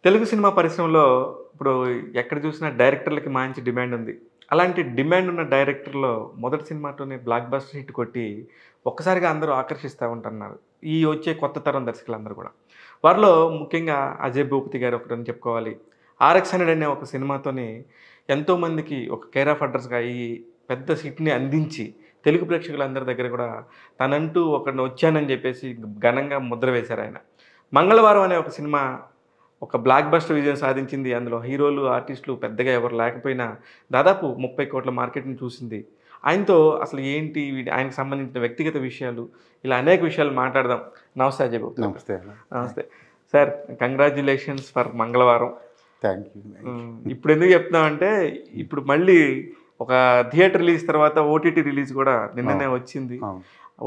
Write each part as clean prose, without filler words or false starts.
Telugu cinema పరిశ్రమలో ఇప్పుడు ఎక్కడ చూసినా డైరెక్టర్లకి మంచి డిమాండ్ ఉంది. అలాంటి డిమాండ్ ఉన్న డైరెక్టర్‌లో మొదటి సినిమాతోనే బ్లాక్ బస్టర్ హిట్ కొట్టి ఒక్కసారిగా అందరూ ఆకర్షిస్తా ఉంటున్నారు. ఈ వచ్చే కొత్త తరం దర్శకులందరూ కూడా. వారిలో ముఖ్యంగా అజయ్ భూపతి గారు ఒకరని చెప్పుకోవాలి. 'ఆర్ఎక్స్ హండ్రెడ్' అనే ఒక సినిమాతోని ఎంతోమందికి ఒక కేర్ ఆఫ్ అడ్రస్‌గా అయ్యి పెద్ద హిట్‌ని అందించి తెలుగు ప్రేక్షకులందరి దగ్గర కూడా తనంటూ ఒకడిని వచ్చానని చెప్పేసి ఘనంగా ముద్ర వేశారాయన. 'మంగళవారం' అనే ఒక సినిమా ఒక బ్లాక్ బస్టర్ విజయం సాధించింది. అందులో హీరోలు, ఆర్టిస్టులు పెద్దగా ఎవరు లేకపోయినా దాదాపు 30,00,00,000 మార్కెట్‌ని చూసింది. ఆయనతో అసలు ఏంటి ఆయనకు సంబంధించిన వ్యక్తిగత విషయాలు, ఇలా అనేక విషయాలు మాట్లాడదాం. నమస్తే అజయ్ బాబు. నమస్తే అన్న. నమస్తే. సార్ కంగ్రాచ్యులేషన్స్ ఫర్ 'మంగళవారం.' Thank you. ఇప్పుడు ఎందుకు చెప్తున్నామంటే ఇప్పుడు మళ్ళీ ఒక థియేటర్ రిలీజ్ తర్వాత ఓటీటీ రిలీజ్ కూడా నిన్ననే వచ్చింది.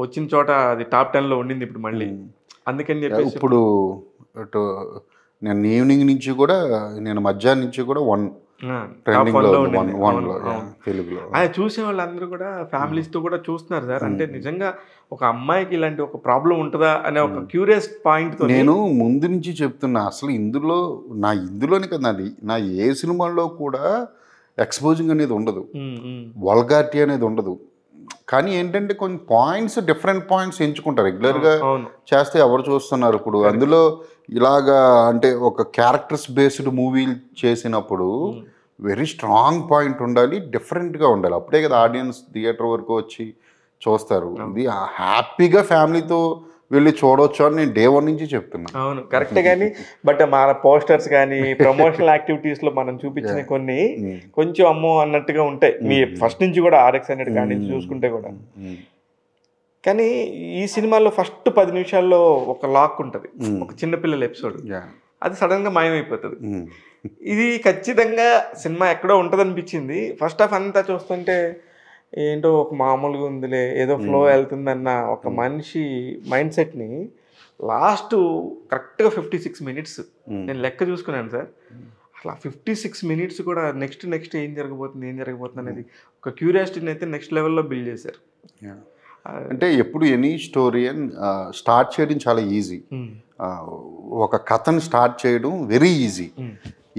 వచ్చిన చోట అది టాప్ 10లో ఉండింది ఇప్పుడు మళ్ళీ. అందుకని చెప్పేసి ఇప్పుడు నేను ఈవినింగ్ నుంచి కూడా నేను మధ్యాహ్నం నుంచి కూడా ట్రెండింగ్లో తెలుగులో చూసే వాళ్ళందరూ కూడా ఫ్యామిలీస్తో కూడా చూస్తున్నారు సార్. అంటే నిజంగా ఒక అమ్మాయికి ఇలాంటి ఒక ప్రాబ్లం ఉంటుందా అనే ఒక క్యూరియస్ పాయింట్. నేను ముందు నుంచి చెప్తున్నా, అసలు ఇందులోనే కదా నా ఏ సినిమాల్లో కూడా ఎక్స్పోజింగ్ అనేది ఉండదు, వల్గారిటీ అనేది ఉండదు. కానీ ఏంటంటే కొన్ని పాయింట్స్, డిఫరెంట్ పాయింట్స్ ఎంచుకుంటారు. రెగ్యులర్గా చేస్తే ఎవరు చూస్తున్నారు? ఇప్పుడు అందులో ఇలాగా అంటే ఒక క్యారెక్టర్స్ బేస్డ్ మూవీలు చేసినప్పుడు వెరీ స్ట్రాంగ్ పాయింట్ ఉండాలి, డిఫరెంట్గా ఉండాలి. అప్పుడే కదా ఆడియన్స్ థియేటర్ వరకు వచ్చి చూస్తారు. ఇది హ్యాపీగా ఫ్యామిలీతో వెళ్ళి చూడవచ్చు అని నేను డే 1 నుంచి చెప్తున్నా. అవును, కరెక్టే. కానీ బట్ మన పోస్టర్స్ కానీ ప్రమోషనల్ యాక్టివిటీస్లో మనం చూపించిన కొన్ని కొంచెం అమ్మో అన్నట్టుగా ఉంటాయి. మీ ఫస్ట్ నుంచి కూడా 'ఆర్ఎక్స్ హండ్రెడ్' కానీ చూసుకుంటే కూడా. కానీ ఈ సినిమాలో ఫస్ట్ 10 నిమిషాల్లో ఒక లాక్ ఉంటుంది, ఒక చిన్నపిల్లల ఎపిసోడ్. అది సడన్గా మాయమైపోతుంది. ఇది ఖచ్చితంగా సినిమా ఎక్కడో ఉంటుంది అనిపించింది. ఫస్ట్ హాఫ్ అంతా చూస్తుంటే ఏంటో ఒక మామూలుగా ఉందిలే, ఏదో ఫ్లో వెళ్తుందన్న ఒక మనిషి మైండ్ సెట్ని లాస్ట్ కరెక్ట్గా 56 మినిట్స్ నేను లెక్క చూసుకున్నాను సార్. అసలు 56 మినిట్స్ కూడా నెక్స్ట్ ఏం జరగబోతుంది అనేది ఒక క్యూరియాసిటీని అయితే నెక్స్ట్ లెవెల్లో బిల్డ్ చేశారు. అంటే ఎప్పుడు ఎనీ స్టోరీ స్టార్ట్ చేయడం చాలా ఈజీ. ఒక కథను స్టార్ట్ చేయడం వెరీ ఈజీ,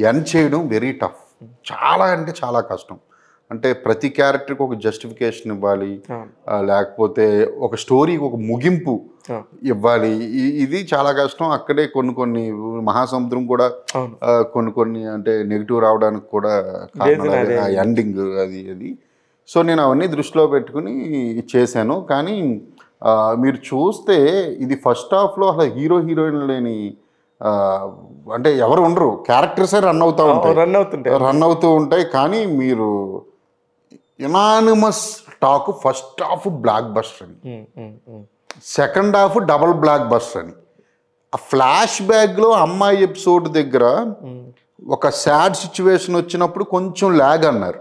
ఎండ్ చేయడం వెరీ టఫ్. చాలా అంటే చాలా కష్టం. అంటే ప్రతి క్యారెక్టర్కి ఒక జస్టిఫికేషన్ ఇవ్వాలి, లేకపోతే ఒక స్టోరీకి ఒక ముగింపు ఇవ్వాలి. ఇది చాలా కష్టం. అక్కడే కొన్ని మహాసముద్రం కూడా కొన్ని అంటే నెగిటివ్ రావడానికి కూడా ఎండింగ్ అది. సో నేను అవన్నీ దృష్టిలో పెట్టుకుని చేశాను. కానీ మీరు చూస్తే ఇది ఫస్ట్ హాఫ్లో అసలు హీరోయిన్ లేని అంటే ఎవరు ఉండరు, క్యారెక్టర్సే రన్ అవుతూ ఉంటాయి. కానీ మీరు unanimous talk first half blockbuster అని, second half double blockbuster అని. ఆ ఫ్లాష్ బ్యాక్లో అమ్మాయి ఎపిసోడ్ దగ్గర ఒక సాడ్ సిచ్యువేషన్ వచ్చినప్పుడు కొంచెం ల్యాగ్ అన్నారు.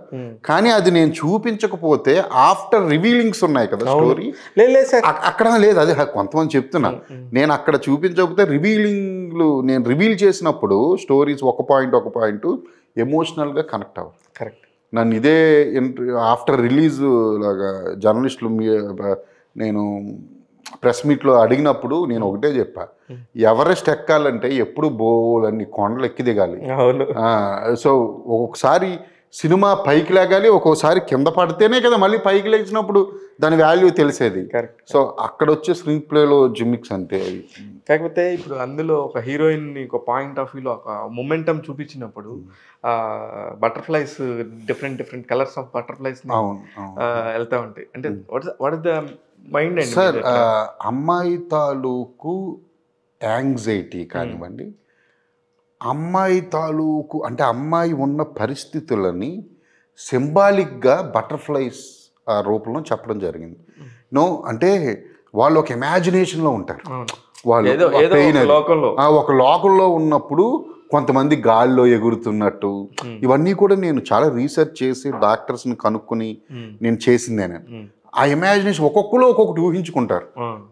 కానీ అది నేను చూపించకపోతే ఆఫ్టర్ రివీలింగ్స్ ఉన్నాయి కదా స్టోరీ, అక్కడ లేదు. అది కొంతమంది చెప్తున్నా, నేను అక్కడ చూపించకపోతే రివీలింగ్లు నేను రివీల్ చేసినప్పుడు స్టోరీస్ ఒక పాయింట్ ఎమోషనల్గా కనెక్ట్ అవ్వదు. కరెక్ట్. నన్ను ఇదే ఆఫ్టర్ రిలీజ్ లాగా జర్నలిస్టులు నేను ప్రెస్ మీట్లో అడిగినప్పుడు నేను ఒకటే చెప్పా, ఎవరెస్ట్ ఎక్కాలంటే ఎప్పుడు బోలన్ని కొండలు ఎక్కి దిగాలి. సో ఒక్కొక్కసారి సినిమా పైకి లేగాలి, ఒక్కోసారి కింద పడితేనే కదా మళ్ళీ పైకి లేచినప్పుడు దాని వాల్యూ తెలిసేది. సో అక్కడ వచ్చే స్క్రీన్ ప్లేలో జిమ్మిక్స్ అంతే. కాకపోతే ఇప్పుడు అందులో ఒక హీరోయిన్ ఒక పాయింట్ ఆఫ్ వ్యూలో ఒక మొమెంటం చూపించినప్పుడు butterflies different colours of butterflies వెళ్తా ఉంటాయి. అంటే వాట్ ఇస్ ద మైండ్ అండి సార్? అమ్మాయి తాలూకు యాంగ్జైటీ కానివ్వండి, అమ్మాయి తాలూకు అంటే అమ్మాయి ఉన్న పరిస్థితులని సింబాలిక్గా బటర్ఫ్లైస్ రూపంలో చెప్పడం జరిగింది. అంటే వాళ్ళు ఒక ఇమాజినేషన్లో ఉంటారు. వాళ్ళు ఒక లోకంలో ఉన్నప్పుడు కొంతమంది గాల్లో ఎగురుతున్నట్టు, ఇవన్నీ కూడా నేను చాలా రీసెర్చ్ చేసి డాక్టర్స్ని కనుక్కొని నేను చేసిందేనే. ఆ ఇమాజినేషన్ ఒక్కొక్కరు ఒక్కొక్కటి ఊహించుకుంటారు.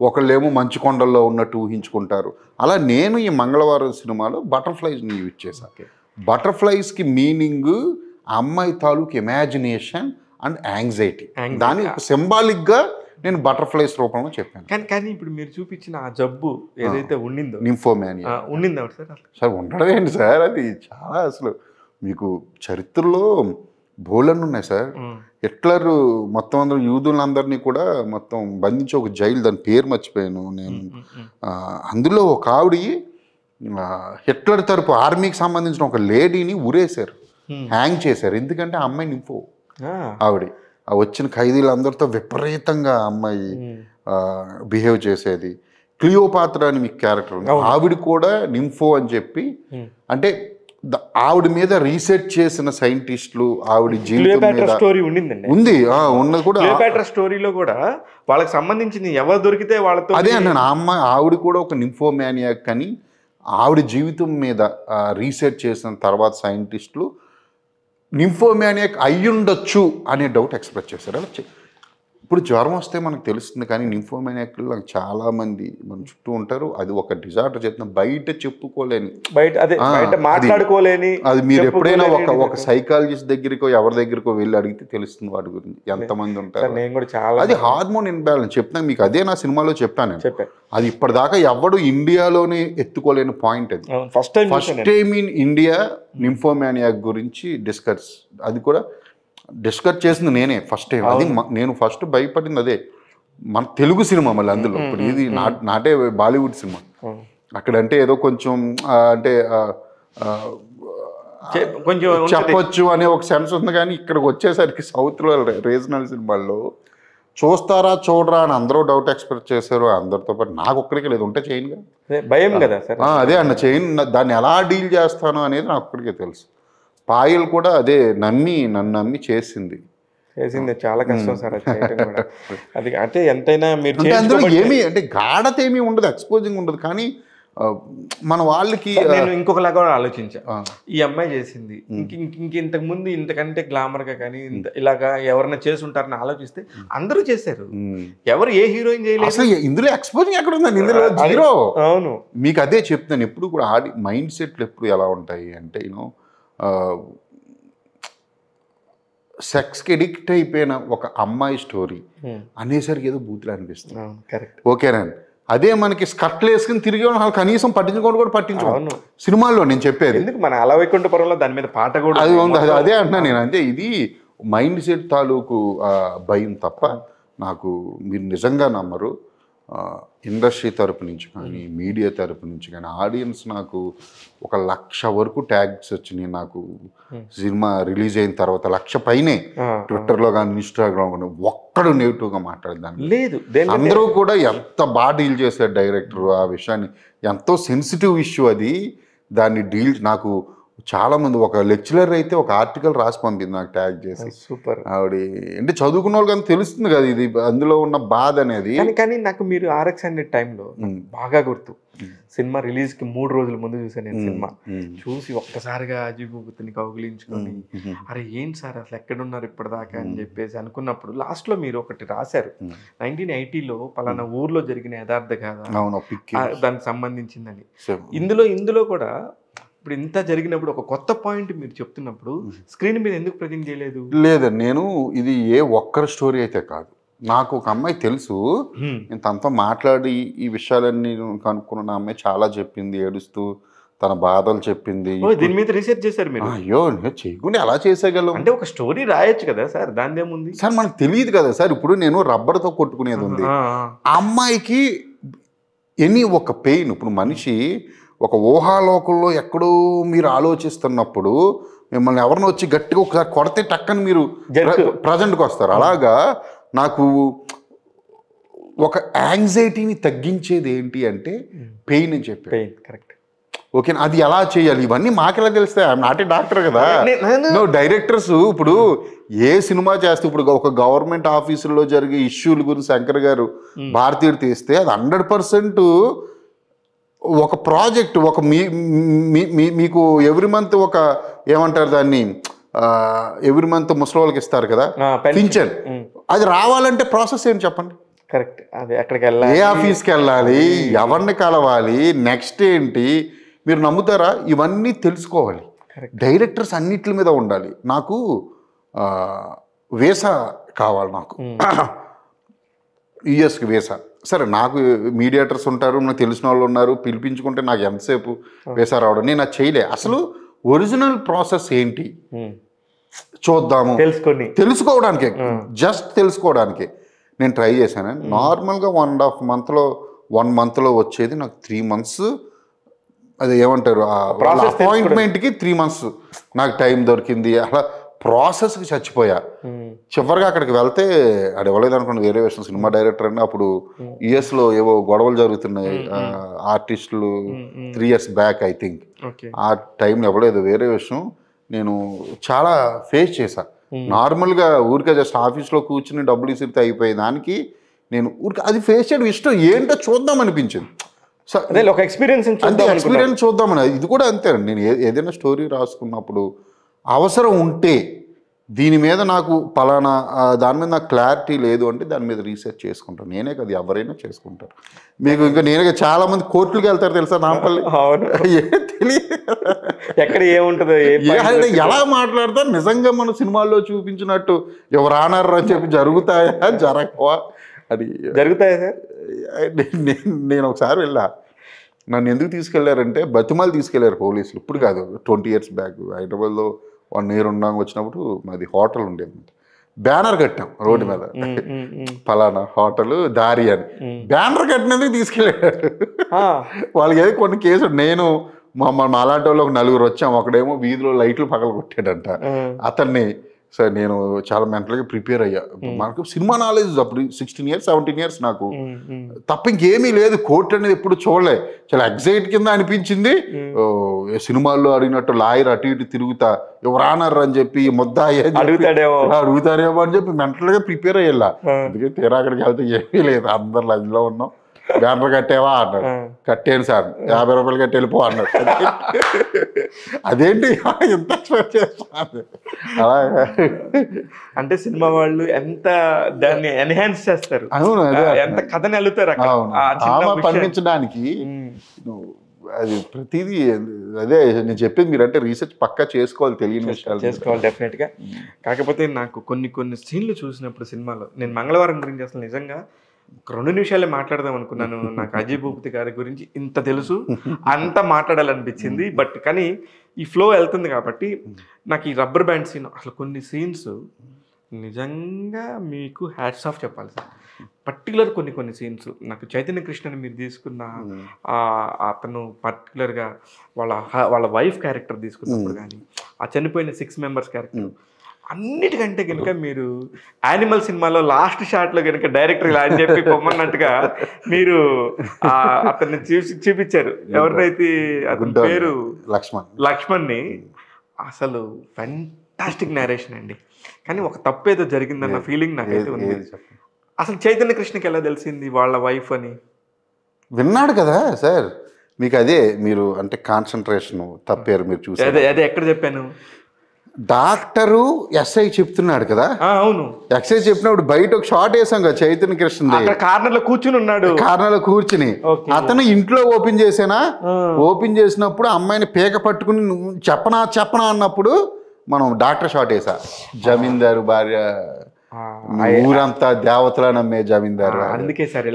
ఒకళ్ళేమో మంచు కొండల్లో ఉన్నట్టు ఊహించుకుంటారు. అలా నేను ఈ 'మంగళవారం' సినిమాలో బటర్ఫ్లైస్ని యూజ్ చేశాను. బటర్ఫ్లైస్కి మీనింగ్ అమ్మాయి తాలూకు ఇమాజినేషన్ అండ్ యాంగ్జైటీ. దాన్ని సింబాలిక్గా నేను బటర్ఫ్లైస్ రూపంలో చెప్పాను. కానీ కానీ ఇప్పుడు మీరు చూపించిన ఆ జబ్బు ఏదైతే ఉండిందో నింఫోమానియా ఉండిందా సార్? సార్ ఉండడం ఏంటి సార్, అది చాలా అసలు మీకు చరిత్రలో బోలన్నీ ఉన్నాయి సార్. హిట్లర్ మొత్తం అందరూ యూదులందరినీ కూడా మొత్తం బంధించి ఒక జైలు, దాని పేరు మర్చిపోయాను నేను, అందులో ఒక ఆవిడ హిట్లర్ తరపు ఆర్మీకి సంబంధించిన ఒక లేడీని ఉరేశారు, హ్యాంగ్ చేశారు. ఎందుకంటే ఆ అమ్మాయి నింఫో, ఆవిడ వచ్చిన ఖైదీలందరితో విపరీతంగా అమ్మాయి బిహేవ్ చేసేది. క్లియోపాత్ర అని మీకు క్యారెక్టర్ ఉంది, ఆవిడ కూడా నింఫో అని చెప్పి, అంటే ఆవిడ మీద రీసెర్చ్ చేసిన సైంటిస్టులు ఆవిడ జీవితం మీద స్టోరీ ఉండిందండి, ఉంది ఉన్నది కూడా. క్లియోపాట్రా స్టోరీలో కూడా వాళ్ళకి సంబంధించింది ఎవరు దొరికితే వాళ్ళతో, అదే అన్నాను, ఆ అమ్మాయి ఆవిడ కూడా ఒక నింఫోమానియాక్ అని ఆవిడ జీవితం మీద రీసెర్చ్ చేసిన తర్వాత సైంటిస్టులు నింఫోమానియాక్ అయ్యుండొచ్చు అనే డౌట్ ఎక్స్ప్రెస్ చేశారు. అలా ఇప్పుడు జ్వరం వస్తే మనకు తెలుస్తుంది, కానీ నింఫోమానియాక్లు నాకు చాలామంది మన చుట్టూ ఉంటారు. అది ఒక డిజార్డర్ చెప్తున్నా, బయట చెప్పుకోలేని, బయట మాట్లాడుకోలేని. అది మీరు ఎప్పుడైనా ఒక సైకాలజిస్ట్ దగ్గరికో ఎవరి దగ్గరికో వెళ్ళి అడిగితే తెలుస్తుంది వాటి గురించి, ఎంతమంది ఉంటారు. అది హార్మోన్ ఇన్బ్యాలెన్స్ చెప్తాను మీకు, అదే నా సినిమాలో చెప్పాను. అది ఇప్పటిదాకా ఎవడు ఇండియాలోనే ఎత్తుకోలేని పాయింట్. అది ఫస్ట్ టైం ఇన్ ఇండియా నింఫోమానియాక్ గురించి డిస్కస్, అది కూడా డిస్కస్ చేసింది నేనే ఫస్ట్ టైం. అది నేను ఫస్ట్ భయపడింది అదే, మన తెలుగు సినిమా మళ్ళీ అందులో. ఇప్పుడు ఇది నాటే బాలీవుడ్ సినిమా, అక్కడంటే ఏదో కొంచెం అంటే కొంచెం చెప్పొచ్చు అనే ఒక సెన్స్ ఉంది, కానీ ఇక్కడికి వచ్చేసరికి సౌత్లో రీజనల్ సినిమాల్లో చూస్తారా చూడరా అని అందరూ డౌట్ ఎక్స్ప్రెస్ చేశారు. అందరితో పాటు నాకు ఒక్కడికే లేదు, ఉంటే చేయనుగా, భయం కదా సార్. అదే అన్న చేయను, దాన్ని ఎలా డీల్ చేస్తాను అనేది నాకు ఒక్కడికే తెలుసు. పాయల్ కూడా అదే నన్ను నమ్మి చేసింది. చాలా కష్టం సార్ అది. అంటే ఎంతైనా మీరు అందులో ఏమీ అంటే గాఢత ఏమీ ఉండదు, ఎక్స్పోజింగ్ ఉండదు. కానీ మన వాళ్ళకి నేను ఇంకొకలాగా కూడా ఆలోచించా, ఈ అమ్మాయి చేసింది ఇంతకు ముందు ఇంతకంటే గ్లామర్ గా కానీ ఇలాగా ఎవరైనా చేసి ఉంటారని ఆలోచిస్తే అందరూ చేశారు, ఎవరు ఏ హీరోయిన్ చేయలేదు. అసలు ఇందులో ఎక్స్పోజింగ్ ఎక్కడ ఉందండి, ఇందులో జీరో. అవును, మీకు అదే చెప్తాను, ఎప్పుడు కూడా మైండ్ సెట్లు ఎప్పుడు ఎలా ఉంటాయి అంటే, యూనో సెక్స్కి ఎడిక్ట్ అయిపోయిన ఒక అమ్మాయి స్టోరీ అనేసరికి ఏదో బూతులు అనిపిస్తుంది. ఓకేనా, అదే మనకి స్కట్లు వేసుకుని తిరిగి వాళ్ళు కనీసం పట్టించుకోవడం కూడా పట్టించుకోను సినిమాల్లో. నేను చెప్పేది ఎందుకు మన అలవైకుంఠపురంలో దాని మీద పాట కూడా అది ఉంది, అదే అంటున్నా నేను. అంటే ఇది మైండ్ సెట్ తాలూకు భయం తప్ప నాకు, మీరు నిజంగా నమ్మరు, ఇండస్ట్రీ తరపు నుంచి కానీ మీడియా తరపు నుంచి కానీ ఆడియన్స్ నాకు 1,00,000 వరకు ట్యాగ్స్ వచ్చినాయి నాకు. సినిమా రిలీజ్ అయిన తర్వాత 1,00,000 పైనే ట్విట్టర్లో కానీ ఇన్స్టాగ్రామ్ కానీ ఒక్కడు నెగిటివ్గా మాట్లాడదాన్ని లేదు. అందరూ కూడా ఎంత బాగా డీల్ చేశారు డైరెక్టర్ ఆ విషయాన్ని, ఎంతో సెన్సిటివ్ ఇష్యూ అది. దాన్ని డీల్ నాకు చాలామంది, ఒక లెక్చరర్ అయితే ఒక ఆర్టికల్ రాసి పంపింది నాకు ట్యాగ్ చేసి. సూపర్. ఆవిడ అంటే చదువుకున్న వాళ్ళకి అంత తెలుస్తుంది కదా ఇది అందులో ఉన్న బాధ అనేది. కానీ నాకు మీరు RX 100 టైంలో బాగా గుర్తు, సినిమా రిలీజ్కి 3 రోజుల ముందు చూసాను నేను. సినిమా చూసి ఒక్కసారిగా అజీబుని కౌగిలించుకొని, అరే ఏంటి సార్ అసలు ఎక్కడున్నారు ఇప్పటిదాకా అని చెప్పేసి అనుకున్నప్పుడు లాస్ట్లో మీరు ఒకటి రాశారు, 1980లో పలానా ఊర్లో జరిగిన యథార్థ కాదా దానికి సంబంధించిందని. ఇందులో కూడా ఇప్పుడు ఇంత జరిగినప్పుడు ఒక కొత్త పాయింట్ మీరు చెప్తున్నప్పుడు స్క్రీన్ మీద ఎందుకు ప్రజెంట్ చేయలేదు? లేదండి, నేను ఇది ఒక్కరి స్టోరీ అయితే కాదు, నాకు ఒక అమ్మాయి తెలుసు, నేను తనతో మాట్లాడి ఈ విషయాలన్నీ కనుక్కున్న అమ్మాయి చాలా చెప్పింది, ఏడుస్తూ తన బాధలు చెప్పింది. దీని మీద రీసెర్చ్ చేశారు మీరు? అయ్యో చేయకుండా ఎలా చేసేయగలం అంటే ఒక స్టోరీ రాయొచ్చు కదా సార్, దాని ఏముంది సార్, మనకు తెలియదు కదా సార్. ఇప్పుడు నేను రబ్బర్తో కొట్టుకునేది ఉంది, ఆ అమ్మాయికి ఒక పెయిన్. ఇప్పుడు మనిషి ఒక ఊహాలోకంలో ఎక్కడో మీరు ఆలోచిస్తున్నప్పుడు మిమ్మల్ని ఎవరిని వచ్చి గట్టిగా ఒకసారి కొడితే టక్కని మీరు ప్రజెంట్కి వస్తారు. అలాగా నాకు ఒక యాంగ్జైటీని తగ్గించేది ఏంటి అంటే పెయిన్ అని చెప్పి. Pain correct, okay. అది ఎలా చేయాలి ఇవన్నీ మాకెలా తెలుస్తాయి? ఐఎమ్ నాట్ ఏ డాక్టర్ కదా. డైరెక్టర్స్ ఇప్పుడు ఏ సినిమా చేస్తే, ఇప్పుడు ఒక గవర్నమెంట్ ఆఫీసుల్లో జరిగే ఇష్యూల గురించి శంకర్ గారు భారతీయుడు తీస్తే అది 100% ఒక ప్రాజెక్ట్, ఒక మీకు ఎవ్రీ మంత్ ఒక ఏమంటారు దాన్ని, ఎవ్రీ మంత్ ముసలి వాళ్ళకి ఇస్తారు కదా పింఛన్, అది రావాలంటే ప్రాసెస్ ఏంటి చెప్పండి? కరెక్ట్, అది ఎక్కడికి వెళ్ళాలి, ఏ ఆఫీస్కి వెళ్ళాలి, ఎవరిని కలవాలి, నెక్స్ట్ ఏంటి, మీరు నమ్ముతారా? ఇవన్నీ తెలుసుకోవాలి. డైరెక్టర్స్ అన్నిటి మీద ఉండాలి. నాకు వీసా కావాలి, నాకు యూఎస్కి వీసా. సరే నాకు మీడియేటర్స్ ఉంటారు, నాకు తెలిసిన వాళ్ళు ఉన్నారు, పిలిపించుకుంటే నాకు ఎంతసేపు వీసా రావడం, నేను అది చేయలే. అసలు ఒరిజినల్ ప్రాసెస్ ఏంటి చూద్దాము తెలుసుకోవడానికి, జస్ట్ తెలుసుకోవడానికి నేను ట్రై చేశాను. నార్మల్గా 1.5 మంత్లో వచ్చేది నాకు 3 months. అది ఏమంటారు, అపాయింట్మెంట్కి 3 months నాకు టైం దొరికింది. అలా ప్రాసెస్కి చచ్చిపోయా. చివరిగా అక్కడికి వెళ్తే అది ఇవ్వలేదు అనుకోండి, వేరే విషయం. సినిమా డైరెక్టర్ అని అప్పుడు యుఎస్లో ఏవో గొడవలు జరుగుతున్నాయి, ఆర్టిస్టులు 3 years బ్యాక్ ఐ థింక్. ఆ టైంలో ఇవ్వలేదు, వేరే విషయం. నేను చాలా ఫేస్ చేశా. నార్మల్గా ఊరికే జస్ట్ ఆఫీస్లో కూర్చుని డబ్బులు ఇసిరితే అయిపోయే దానికి నేను ఊరికి అది ఫేస్ చేయడం ఇష్టం, ఏంటో చూద్దాం అనిపించింది. ఒక ఎక్స్పీరియన్స్ చూద్దామని. ఇది కూడా అంతే. నేను ఏదైనా స్టోరీ రాసుకున్నప్పుడు అవసరం ఉంటే దీని మీద నాకు పలానా దాని మీద నాకు క్లారిటీ లేదు అంటే దాని మీద రీసెర్చ్ చేసుకుంటాను. నేనే కదా, ఎవరైనా చేసుకుంటారు. మీకు ఇంకా నేనే చాలా మంది కోర్టులకు వెళ్తారు తెలుసా, నాంపల్లి. తెలియదు ఎక్కడ ఏముంటుందో, ఎలా మాట్లాడతారు. నిజంగా మన సినిమాల్లో చూపించినట్టు ఎవరు ఆనర్ అని చెప్పి జరుగుతాయా జరగవా అది జరుగుతాయా సార్? నేను ఒకసారి వెళ్ళా. నన్ను ఎందుకు తీసుకెళ్లారంటే బతిమాలు తీసుకెళ్లారు పోలీసులు. ఇప్పుడు కాదు, 20 years బ్యాక్ హైదరాబాద్లో 1 year ఉన్నాక వచ్చినప్పుడు మాది హోటల్ ఉండేది. బ్యానర్ కట్టాం రోడ్డు మీద, పలానా హోటల్ దారి అని. బ్యానర్ కట్టినందుకు తీసుకెళ్ళారు. వాళ్ళకి ఏదో కొన్ని కేసులు. నేను మా అలాంటి వాళ్ళు ఒక 4 వచ్చాం. ఒకడేమో వీధిలో లైట్లు పగల కొట్టాడంట అతన్ని. సార్ నేను చాలా మెంటల్గా ప్రిపేర్ అయ్యా. మనకు సినిమా నాలెడ్జ్ అప్పుడు 16 years 17 years నాకు తప్ప ఇంకేమీ లేదు. కోర్టు అనేది ఎప్పుడు చూడలే. చాలా ఎగ్జైట్ కింద అనిపించింది. సినిమాల్లో అడిగినట్టు లాయర్ అటు ఇటు తిరుగుతా ఎవరానర్ అని చెప్పి ముద్దాయి అడుగుతారేమో అని చెప్పి మెంటల్గా ప్రిపేర్ అయ్యేలా. అందుకే తీరా అక్కడికి వెళ్తే ఏమీ లేదు, అందరు లైన్లో ఉన్నాం. బ్యానర్ కట్టేవా అన్నాడు. కట్టాను సార్, 50 రూపాయలు కట్టి వెళ్ళిపో అన్నాడు. అదేంటి ఎంత ఎక్స్పెక్ట్ చేస్తాను. అలాగా అంటే సినిమా వాళ్ళు ఎంత దాన్ని ఎన్హాన్స్ చేస్తారు, అవును, ఎంత కథని అల్లుతారు పండించడానికి. అది ప్రతిదీ అదే నేను చెప్పేది. మీరు అంటే రీసెర్చ్ పక్కా చేసుకోవాలి, తెలియని విషయాలు చేసుకోవాలి డెఫినెట్గా. కాకపోతే నాకు కొన్ని సీన్లు చూసినప్పుడు సినిమాలో, నేను మంగళవారం గురించి అసలు నిజంగా 2 నిమిషాలే మాట్లాడదాం అనుకున్నాను. నాకు అజయ్ భూపతి గారి గురించి ఇంత తెలుసు, అంత మాట్లాడాలనిపించింది. బట్ కానీ ఈ ఫ్లో వెళ్తుంది కాబట్టి నాకు ఈ రబ్బర్ బ్యాండ్ సీన్, అసలు కొన్ని సీన్స్ నిజంగా మీకు హ్యాట్స్ ఆఫ్ చెప్పాలి సార్. పర్టికులర్ కొన్ని సీన్స్ నాకు చైతన్య కృష్ణని మీరు తీసుకున్న అతను పర్టికులర్గా వాళ్ళ వైఫ్ క్యారెక్టర్ తీసుకున్నప్పుడు కానీ, ఆ చనిపోయిన 6 members క్యారెక్టర్, అన్నిటికంటే కనుక మీరు యానిమల్ సినిమాలో లాస్ట్ షాట్లో కనుక డైరెక్టర్ ఇలా అని చెప్పి పొమ్మన్నట్టుగా మీరు అతన్ని చూపించారు. ఎవరినైతే అతని పేరు లక్ష్మణ్ని, అసలు ఫెంటాస్టిక్ నేరేషన్ అండి. కానీ ఒక తప్పు ఏదో జరిగిందన్న ఫీలింగ్ నాకైతే ఉంది. అసలు చైతన్య కృష్ణకి ఎలా తెలిసింది వాళ్ళ వైఫ్ అని? విన్నాడు కదా సార్. మీకు అదే మీరు అంటే కాన్సన్ట్రేషన్ తప్పారు మీరు చూసి. అదే ఎక్కడ చెప్పాను, డాక్టరు ఎస్ఐ చెప్తున్నాడు కదా. అవును, ఎస్ఐ చెప్పినప్పుడు బయట ఒక షాట్ వేసాం కదా చైతన్య కృష్ణ కార్నర్లో కూర్చుని ఉన్నాడు. కార్నర్లో కూర్చుని అతను ఇంట్లో ఓపెన్ చేసేనా, ఓపెన్ చేసినప్పుడు అమ్మాయిని పీక పట్టుకుని చెప్పనా అన్నప్పుడు మనం డాక్టర్ షాట్ వేసా. జమీందారు భార్య, ఊరంతా దేవతలా నమ్మే జమీందారు. అందుకే సార్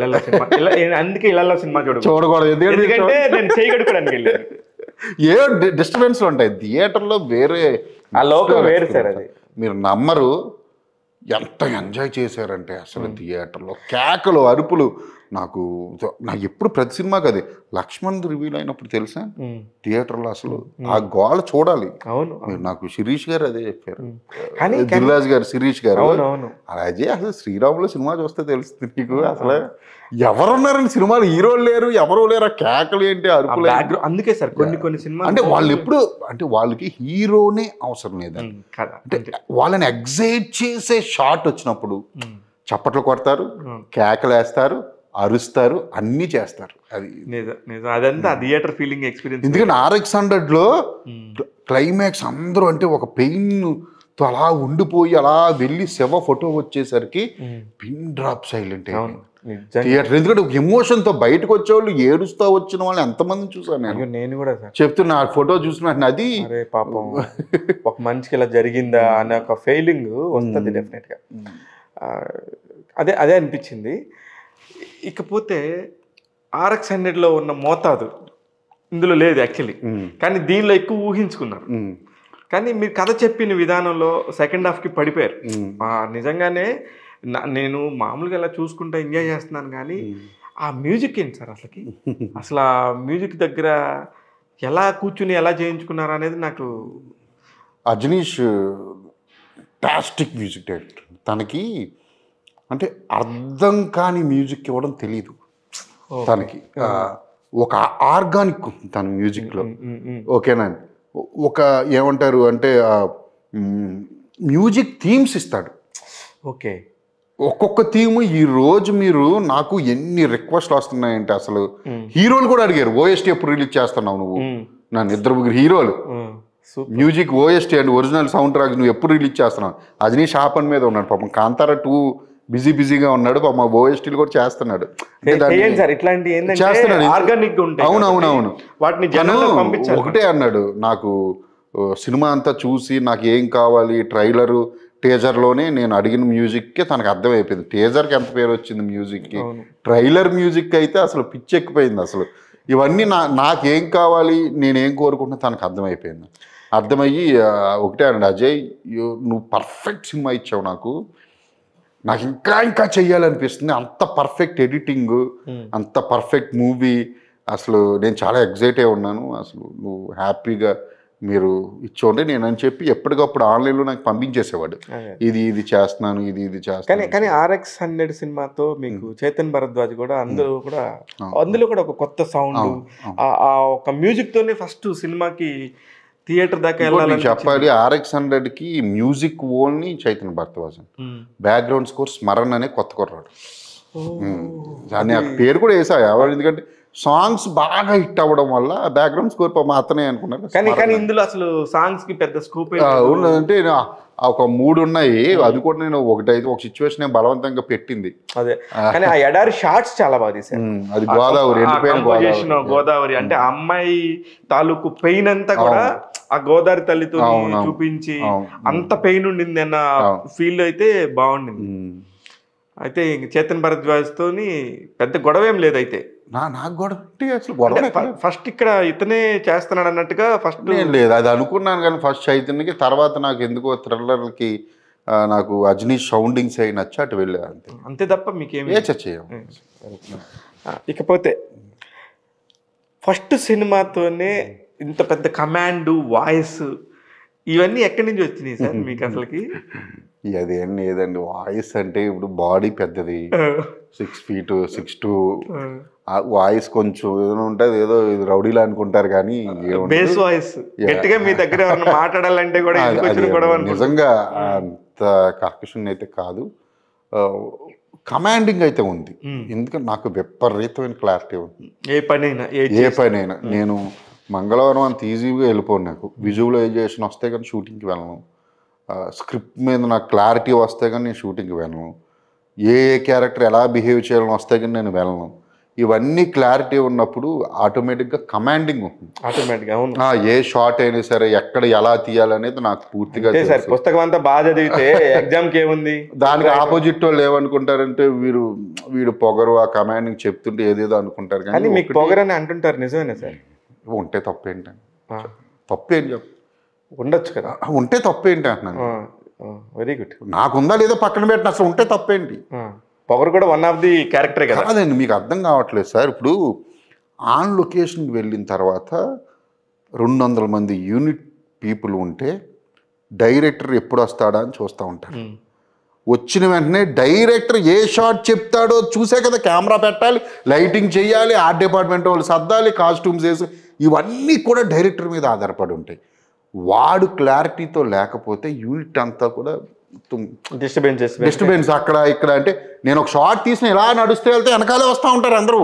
అందుకే ఇళ్ళల్లో సినిమా చూడకూడదు, ఎందుకంటే నేను చేయగడుకోవడానికి వెళ్ళాను. ఏ డిస్టర్బెన్స్ ఉంటాయి థియేటర్లో, వేరే ఆ లోకం వేరు సార్. అది మీరు నమ్మరు, ఎంత ఎంజాయ్ చేశారంటే అసలు థియేటర్లో కేకలు అరుపులు. నాకు ఎప్పుడు ప్రతి సినిమాకి అది లక్ష్మణ్ రివీల్ అయినప్పుడు తెలుసా థియేటర్లో అసలు ఆ గోల చూడాలి. అవును, నాకు శిరీష్ గారు అదే చెప్పారు, దిల్రాజ్ గారు, శిరీష్ గారు. అలాగే అసలు శ్రీరాములో సినిమా చూస్తే తెలుస్తుంది నీకు అసలు ఎవరున్నారని సినిమాలు, హీరోలు లేరు, ఎవరు లేరు, ఆ కేకలు ఏంటి, అరుపులు. అందుకే సార్ కొన్ని సినిమా అంటే వాళ్ళు ఎప్పుడు అంటే వాళ్ళకి హీరోనే అవసరం లేదండి. అంటే వాళ్ళని ఎగ్జైట్ చేసే షాట్ వచ్చినప్పుడు చప్పట్లు కొడతారు, కేకలు వేస్తారు, అరుస్తారు, అన్నీ చేస్తారు. అది అదంతా థియేటర్ ఫీలింగ్ ఎక్స్పీరియన్స్. ఎందుకంటే RX-100లో క్లైమాక్స్ అందరూ అంటే ఒక పెయిన్తో అలా ఉండిపోయి అలా వెళ్ళి శవ ఫోటో వచ్చేసరికి పిన్ డ్రాప్ సైలెంట్ థియేటర్. ఎందుకంటే ఒక ఎమోషన్తో బయటకు వచ్చేవాళ్ళు, ఏడుస్తూ వచ్చిన వాళ్ళని ఎంతమందిని చూసాను నేను కూడా చెప్తున్నా. ఆ ఫోటో చూసినట్టు అది పాపం ఒక మనిషికి ఇలా జరిగిందా అనే ఒక ఫీలింగ్ వస్తుంది డెఫినెట్గా. అదే అనిపించింది. ఇకపోతే RX 100లో ఉన్న మోతాదు ఇందులో లేదు యాక్చువల్లీ, కానీ దీనిలో ఎక్కువ ఊహించుకున్నారు. కానీ మీరు కథ చెప్పిన విధానంలో సెకండ్ హాఫ్కి పడిపోయారు. నిజంగానే నేను మామూలుగా ఇలా చూసుకుంటా ఎంజాయ్ చేస్తున్నాను, కానీ ఆ మ్యూజిక్ ఏంటి సార్ అసలుకి? అసలు ఆ మ్యూజిక్ దగ్గర ఎలా కూర్చుని ఎలా చేయించుకున్నారు అనేది నాకు. Ajaneesh fantastic music director. తనకి అంటే అర్థం కాని మ్యూజిక్ ఇవ్వడం తెలియదు తనకి. ఒక ఆర్గానిక్ తన మ్యూజిక్లో, ఓకేనా? ఒక ఏమంటారు అంటే మ్యూజిక్ థీమ్స్ ఇస్తాడు. ఓకే, ఒక్కొక్క థీమ్. ఈ రోజు మీరు నాకు ఎన్ని రిక్వెస్ట్లు వస్తున్నాయంటే అసలు హీరోలు కూడా అడిగారు, ఓఎస్టీ ఎప్పుడు రిలీజ్ చేస్తున్నావు నువ్వు? నన్ను 2 హీరోలు music OST and original sound tracks నువ్వు ఎప్పుడు రిలీజ్ చేస్తున్నావు? అజనీష్ ఆపన్ మీద ఉన్నాడు పాపం. కాంతారా 2 బిజీగా ఉన్నాడు పాపం, ఓఎస్టీలు కూడా చేస్తున్నాడు. అవునవునవును. ఒకటే అన్నాడు, నాకు సినిమా అంతా చూసి నాకు ఏం కావాలి, ట్రైలరు టీజర్లోనే నేను అడిగిన మ్యూజిక్కే తనకు అర్థమైపోయింది. టీజర్కి ఎంత పేరు వచ్చింది మ్యూజిక్కి, ట్రైలర్ మ్యూజిక్ అయితే అసలు పిచ్చెక్కిపోయింది. అసలు ఇవన్నీ నాకేం కావాలి, నేనేం కోరుకుంటున్నా తనకు అర్థమైపోయింది. అర్థమయ్యి ఒకటే అన్నాడు, అజయ్ నువ్వు పర్ఫెక్ట్ సినిమా ఇచ్చావు, నాకు ఇంకా చెయ్యాలనిపిస్తుంది. అంత పర్ఫెక్ట్ ఎడిటింగ్, అంత పర్ఫెక్ట్ మూవీ. అసలు నేను చాలా ఎగ్జైట్ అయి ఉన్నాను. అసలు నువ్వు హ్యాపీగా మీరు ఇచ్చోండి నేను అని చెప్పి ఎప్పటికప్పుడు ఆన్లైన్లో నాకు పంపించేసేవాడు. ఇది చేస్తున్నాను, ఇది చేస్తాను. కానీ RX 100 సినిమాతో మీకు చేతన్ భరద్వాజ్ కూడా అందులో కూడా ఒక కొత్త సౌండ్, ఒక మ్యూజిక్ తోనే ఫస్ట్ సినిమాకి థియేటర్ దాకా వెళ్ళాలని చెప్పాలి. RX 100కి music only Chaitan Bharadwaj, background score Smaran అనే కొత్త కుర్రాడు. దాన్ని పేరు కూడా వేసా ఎవరు, ఎందుకంటే సాంగ్స్ బాగా హిట్ అవ్వడం వల్ల బ్యాక్గ్రౌండ్ స్కోర్ మాత్రమే అనుకున్నారు. కానీ ఇందులో అసలు సాంగ్స్ కి పెద్ద స్కోప్ ఉన్నదంటే ఒక 3 ఉన్నాయి. అది కూడా నేను ఒక సిచ్యువేషన్ బలవంతంగా పెట్టింది. అదే, కానీ ఆ ఎడారి షార్ట్స్ చాలా బాగా తీశారు. అది గోదావరి అంటే అమ్మాయి తాలూకు పెయిన్ అంతా కూడా ఆ గోదావరి తల్లితో చూపించి అంత పెయిన్ ఉండింది అన్న ఫీల్ అయితే బాగుండింది. అయితే చేతన్ భరద్వాజ్ తోని పెద్ద గొడవ ఏం లేదు. అయితే నాకు గొడవ ఫస్ట్ ఇక్కడ ఇతనే చేస్తున్నాడు అన్నట్టుగా ఫస్ట్ లేదు, అది అనుకున్నాను. కానీ ఫస్ట్ చైతన్యకి, తర్వాత నాకు ఎందుకో థ్రిల్లర్కి నాకు అజనీష్ సౌండింగ్స్ అయి నచ్చి అటు వెళ్ళా, అంతే తప్ప మీకేమి చేయం. ఇకపోతే ఫస్ట్ సినిమాతోనే ఇంత పెద్ద కమాండ్, వాయిస్ ఇవన్నీ ఎక్కడి నుంచి వచ్చినాయి సార్ మీకు అసలుకి? అదేం లేదండి, వాయిస్ అంటే ఇప్పుడు బాడీ పెద్దది, 6 feet 6'2", వాయిస్ కొంచెం ఏదైనా ఉంటుంది, ఏదో ఇది రౌడీలా అనుకుంటారు. కానీ బేస్ వాయిస్ గట్టిగా మీ దగ్గర మాట్లాడాలంటే కూడా నిజంగా అంత కర్కషన్ అయితే కాదు, కమాండింగ్ అయితే ఉంది. ఎందుకంటే నాకు విపరీతమైన క్లారిటీ ఉంది. ఏ పనైనా నేను మంగళవారం అంత ఈజీగా వెళ్ళిపోను. నాకు విజువలైజేషన్ వస్తే కానీ షూటింగ్కి వెళ్ళను, స్క్రిప్ట్ మీద నాకు క్లారిటీ వస్తే కానీ నేను షూటింగ్కి వెళ్ళను, ఏ క్యారెక్టర్ ఎలా బిహేవ్ చేయాలని వస్తే కానీ నేను వెళ్ళను. ఇవన్నీ క్లారిటీ ఉన్నప్పుడు ఆటోమేటిక్గా కమాండింగ్ ఉంటుంది. ఆటోమేటిక్గా ఏ షాట్ అయినా సరే ఎక్కడ ఎలా తీయాలనేది నాకు పూర్తిగా పుస్తకం అంతా బాగా చదివితే ఎగ్జామ్కి ఏముంది. దానికి ఆపోజిట్ వాళ్ళు ఏమనుకుంటారంటే వీడు పొగరు, ఆ కమాండింగ్ చెప్తుంటే ఏదేదో అనుకుంటారు. కానీ మీకు పొగరు అని అంటుంటారు, నిజమేనా సార్? ఉంటే తప్పేంటండి, తప్పేం చెప్పు, ఉండొచ్చు కదా, ఉంటే తప్పేంటి అంటున్నాను. Very good. నాకుందా లేదా పక్కన పెట్టిన, అసలు ఉంటే తప్పేంటి? పొగరు కూడా వన్ ఆఫ్ ది క్యారెక్టరే కదా. అదండి, మీకు అర్థం కావట్లేదు సార్. ఇప్పుడు ఆన్ లొకేషన్కి వెళ్ళిన తర్వాత 200 మంది యూనిట్ పీపుల్ ఉంటే డైరెక్టర్ ఎప్పుడు వస్తాడా అని చూస్తూ ఉంటారు. వచ్చిన వెంటనే డైరెక్టర్ ఏ షాట్ చెప్తాడో చూసే కదా కెమెరా పెట్టాలి, లైటింగ్ చేయాలి, ఆర్ట్ డిపార్ట్మెంట్ వాళ్ళు సర్దాలి, కాస్ట్యూమ్స్ వేసి, ఇవన్నీ కూడా డైరెక్టర్ మీద ఆధారపడి ఉంటాయి. వాడు క్లారిటీతో లేకపోతే యూనిట్ అంతా కూడా డిస్టర్బెన్స్ అక్కడ ఇక్కడ. అంటే నేను ఒక షార్ట్ తీసిన ఇలా నడుస్తూ వెళ్తే వెనకాలే వస్తూ ఉంటారు అందరూ.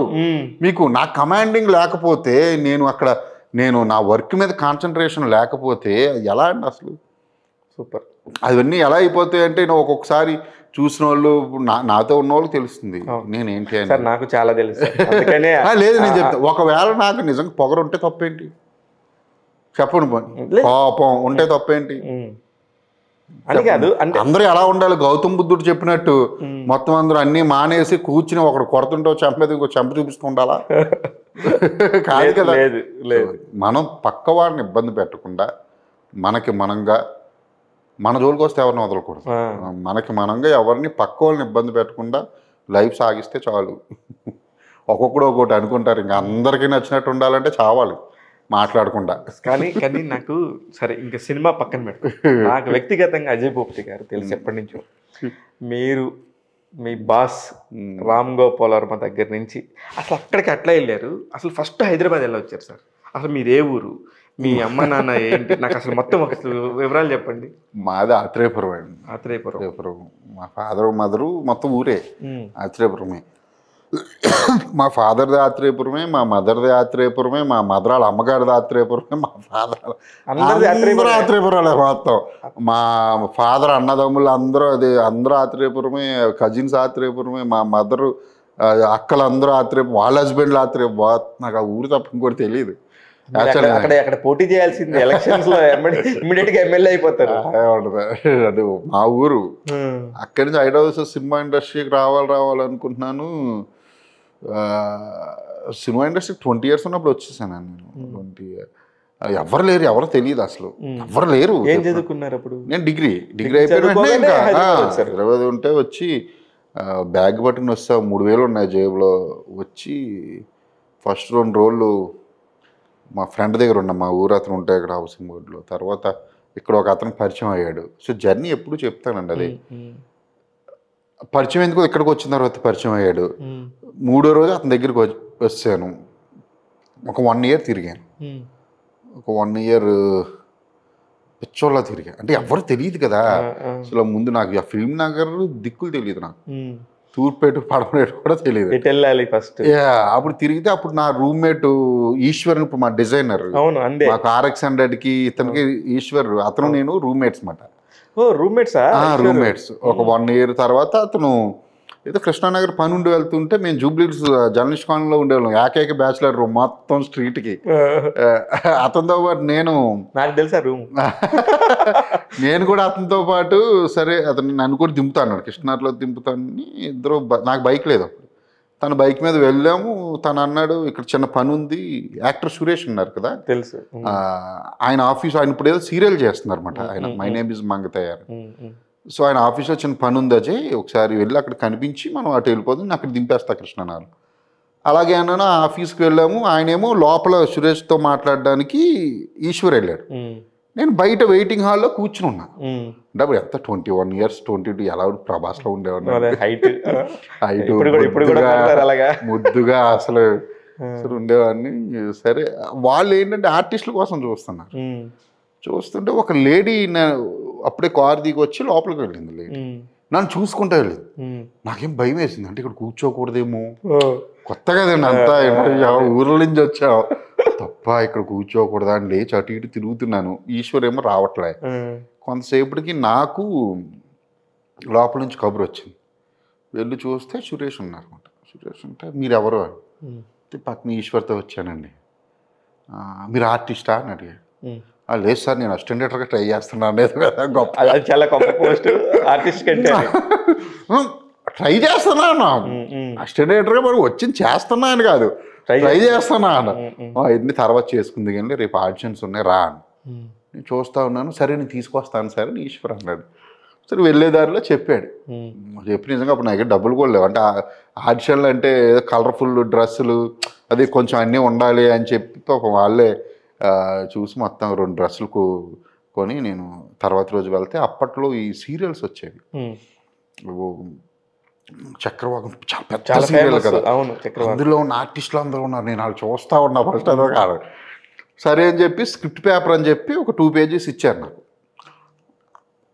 మీకు నా కమాండింగ్ లేకపోతే, నేను నా వర్క్ మీద కాన్సన్ట్రేషన్ లేకపోతే ఎలా అండి అసలు? సూపర్. అవన్నీ ఎలా అయిపోతాయి అంటే ఒక్కొక్కసారి చూసిన వాళ్ళు నాతో ఉన్న వాళ్ళకి తెలుస్తుంది నేనేంటి అని. నాకు చాలా తెలుసు. లేదు నేను చెప్తాను, ఒకవేళ నాకు నిజంగా పొగరు ఉంటే తప్పేంటి చెప్పండి, పాపం ఉంటే తప్పేంటి? అని కాదు అంటే అందరూ ఎలా ఉండాలి? గౌతమ్ బుద్ధుడు చెప్పినట్టు మొత్తం అందరూ అన్ని మానేసి కూర్చుని ఒకడు కొడుతుంటో చెంప మీద ఇంకో చెంప చూపిస్తూ ఉండాలా? కాదు కదా. లేదు లేదు. మనం పక్క వాడిని ఇబ్బంది పెట్టకుండా మనకి మనంగా మన జోలికి వస్తే ఎవరిని వదలకూడదు. మనకి మనంగా ఎవరిని పక్క వాళ్ళని ఇబ్బంది పెట్టకుండా లైఫ్ సాగిస్తే చాలు. ఒక్కొక్కడు ఒక్కొక్కటి అనుకుంటారు, ఇంకా అందరికీ నచ్చినట్టు ఉండాలంటే చావాలి మాట్లాడకుండా. కానీ కానీ నాకు సరే ఇంకా సినిమా పక్కన పెట్టు, నాకు వ్యక్తిగతంగా అజయ్ భూపతి గారు తెలుసు ఎప్పటి నుంచో. మీరు మీ బాస్ రామ్ గోపాల్ వర్మ దగ్గర నుంచి అసలు అక్కడికి అట్లా వెళ్ళారు? అసలు ఫస్ట్ హైదరాబాద్ ఎలా వచ్చారు సార్? అసలు మీది ఏ ఊరు, మీ అమ్మ నాన్న ఏంటి, నాకు అసలు మొత్తం ఒక వివరాలు చెప్పండి. మాది ఆత్రేయపురం అండి. ఆత్రేయపురం. మా ఫాదర్ మదరు మొత్తం ఊరే ఆత్రేయపురమే. మా ఫాదర్ది ఆత్రేయపురమే, మా మదర్ది ఆత్రేయపురమే, మా మదర్ వాళ్ళ అమ్మగారిది ఆత్రేయపురమే, మా ఫాదర్ అందరూ ఆత్రేయపురాలే మొత్తం. మా ఫాదర్ అన్నదమ్ములు అందరూ అందరూ ఆత్రేయపురమే, కజిన్స్ ఆత్రేయపురమే, మా మదరు అక్కలు అందరూ ఆత్రేయపురం, వాళ్ళ హస్బెండ్లు ఆత్రేయపురం. నాకు ఆ ఊరు తప్ప ఇంకోటి తెలియదు. అక్కడ పోటీ చేయాల్సింది ఎలక్షన్స్ లో ఇమ్మీడియట్ గా ఎమ్మెల్యే అయిపోతారు. అది మా ఊరు. అక్కడి నుంచి హైదరాబాద్ సినిమా ఇండస్ట్రీకి రావాలనుకుంటున్నాను. సినిమా ఇండస్ట్రీ 20 years ఉన్నప్పుడు వచ్చేసాను నేను. 20 ఎవరు లేరు, ఎవరు తెలియదు అసలు, ఎవరు లేరు. ఏం చదువుకున్నారు అప్పుడు? నేను డిగ్రీ అయిపోయిన ఇంకా హైదరాబాద్ ఉంటే వచ్చి బ్యాగ్ పట్టుకుని వస్తా. 3000 ఉన్నాయి జేబులో. వచ్చి ఫస్ట్ 2 రోజులు మా ఫ్రెండ్ దగ్గర ఉన్నా, మా ఊరు అతను ఉంటాయి ఇక్కడ హౌసింగ్ బోర్డులో. తర్వాత ఇక్కడ ఒక అతను పరిచయం అయ్యాడు. సో జర్నీ ఎప్పుడు చెప్తానండి అది. పరిచయం ఎందుకు, ఇక్కడికి వచ్చిన తర్వాత పరిచయం అయ్యాడు. 3వ రోజు అతని దగ్గరికి వచ్చాను. ఒక 1 year తిరిగాను. ఒక 1 year పిచ్చోళ్ళ తిరిగాను. అంటే ఎవరు తెలియదు కదా అసలు. ముందు నాకు ఆ ఫిల్మ్ నగర్ దిక్కులు తెలియదు, నాకు తూర్పేట పడమనేటు కూడా తెలియదు. ఫస్ట్ అప్పుడు తిరిగితే అప్పుడు నా రూమ్మేట్ ఈశ్వర్, ఇప్పుడు మా డిజైనర్, మాకు RX100కి ఇతనికి ఈశ్వర్, అతను నేను రూమ్మేట్స్ మాట. రూమ్మేట్స్. ఒక 1 year తర్వాత అతను ఏదో కృష్ణానగర్ పని ఉండి వెళ్తుంటే, మేము జూబ్లీహిల్స్ జర్నలిస్ట్ కాలనీలో ఉండేవాళ్ళం. ఏకైక బ్యాచులర్ రూమ్ మొత్తం స్ట్రీట్కి. అతనితో పాటు నాకు తెలుసా రూమ్. నేను కూడా అతనితో పాటు సరే అతను నన్ను కూడా దింపుతాను, కృష్ణానగర్లో దింపుతానని. ఇద్దరు నాకు బైక్ లేదు అప్పుడు, తన బైక్ మీద వెళ్ళాము. తను అన్నాడు ఇక్కడ చిన్న పని ఉంది. యాక్టర్ సురేష్ ఉన్నారు కదా, తెలుసు, ఆయన ఆఫీస్, ఆయన ఇప్పుడు ఏదో సీరియల్ చేస్తున్నారు అనమాట. ఆయన my name is Mangathayaru. So ఆయన ఆఫీస్లో చిన్న పని ఉంది అజయ్, ఒకసారి వెళ్ళి అక్కడ కనిపించి మనం అటు వెళ్ళిపోతుంది, అక్కడ దింపేస్తా కృష్ణనారు. అలాగే అన్నాను. ఆఫీస్కి వెళ్ళాము. ఆయనేమో లోపల సురేష్తో మాట్లాడడానికి ఈశ్వర్ వెళ్ళాడు. నేను బయట వెయిటింగ్ హాల్లో కూర్చుని ఉన్నాను. అంటే అప్పుడు ఎంత 21 years 22 ఎలా ప్రభాస్లో ఉండేవాడిని. హైట్ ముద్దుగా అసలు ఉండేవాడిని. సరే వాళ్ళు ఏంటంటే ఆర్టిస్టుల కోసం చూస్తున్నారు. చూస్తుంటే ఒక లేడీ అప్పుడే కార్ దిగి వచ్చి లోపలికి వెళ్ళింది లేడీ. నన్ను చూసుకుంటూ వెళ్ళింది. నాకేం భయం వేసింది, అంటే ఇక్కడ కూర్చోకూడదేమో, కొత్త కదండి అంతా, ఊర్ల నుంచి వచ్చావు, తప్ప ఇక్కడ కూర్చోకూడదా అని లేచి అటు ఇటు తిరుగుతున్నాను. ఈశ్వర్ ఏమో రావట్లే. కొంతసేపటికి నాకు లోపల నుంచి కబురు వచ్చింది. వెళ్ళి చూస్తే సురేష్ ఉన్నారు అనమాట. సురేష్ అంటే మీరు ఎవరు అంటే, పక్కన ఈశ్వర్తో వచ్చానండి. మీరు ఆర్టిస్టా అని అడిగాడు. లేదు సార్, నేను అసిస్టెంట్ డైరెక్టర్గా ట్రై చేస్తున్నాను. గొప్ప, చాలా గొప్ప పోస్ట్ ఆర్టిస్ట్ కంటే. ట్రై చేస్తున్నాను, అసిస్టెంట్ డైరెక్టర్గా మరి వచ్చింది చేస్తున్నాను కాదు, ట్రై చేస్తున్నాను. ఇన్ని తర్వాత చేసుకుంది కానీ రేపు ఆడిషన్స్ ఉన్నాయి రా అని. నేను చూస్తూ ఉన్నాను. సరే నేను తీసుకొస్తాను సార్ అని ఈశ్వర్ అన్నాడు. సరే వెళ్ళేదారిలో చెప్పాడు. చెప్పి నిజంగా అప్పుడు నాకు డబ్బులు కూడా లేవు. అంటే ఆడిషన్లు అంటే ఏదో కలర్ఫుల్ డ్రెస్సులు అది కొంచెం అన్నీ ఉండాలి అని చెప్పి వాళ్ళే చూసి మొత్తం 2 డ్రెస్సులు కొని నేను తర్వాత రోజు వెళ్తే అప్పట్లో ఈ సీరియల్స్ వచ్చేవి. చక్రవాకం చాలా పెద్ద సీరియల్ కదా, అందులో ఉన్న ఆర్టిస్టులు అందరూ ఉన్నారు. నేను వాళ్ళు చూస్తూ ఉన్నా ఫస్ట్ అదో కాదు. సరే అని చెప్పి స్క్రిప్ట్ పేపర్ అని చెప్పి ఒక 2 pages ఇచ్చారు నాకు.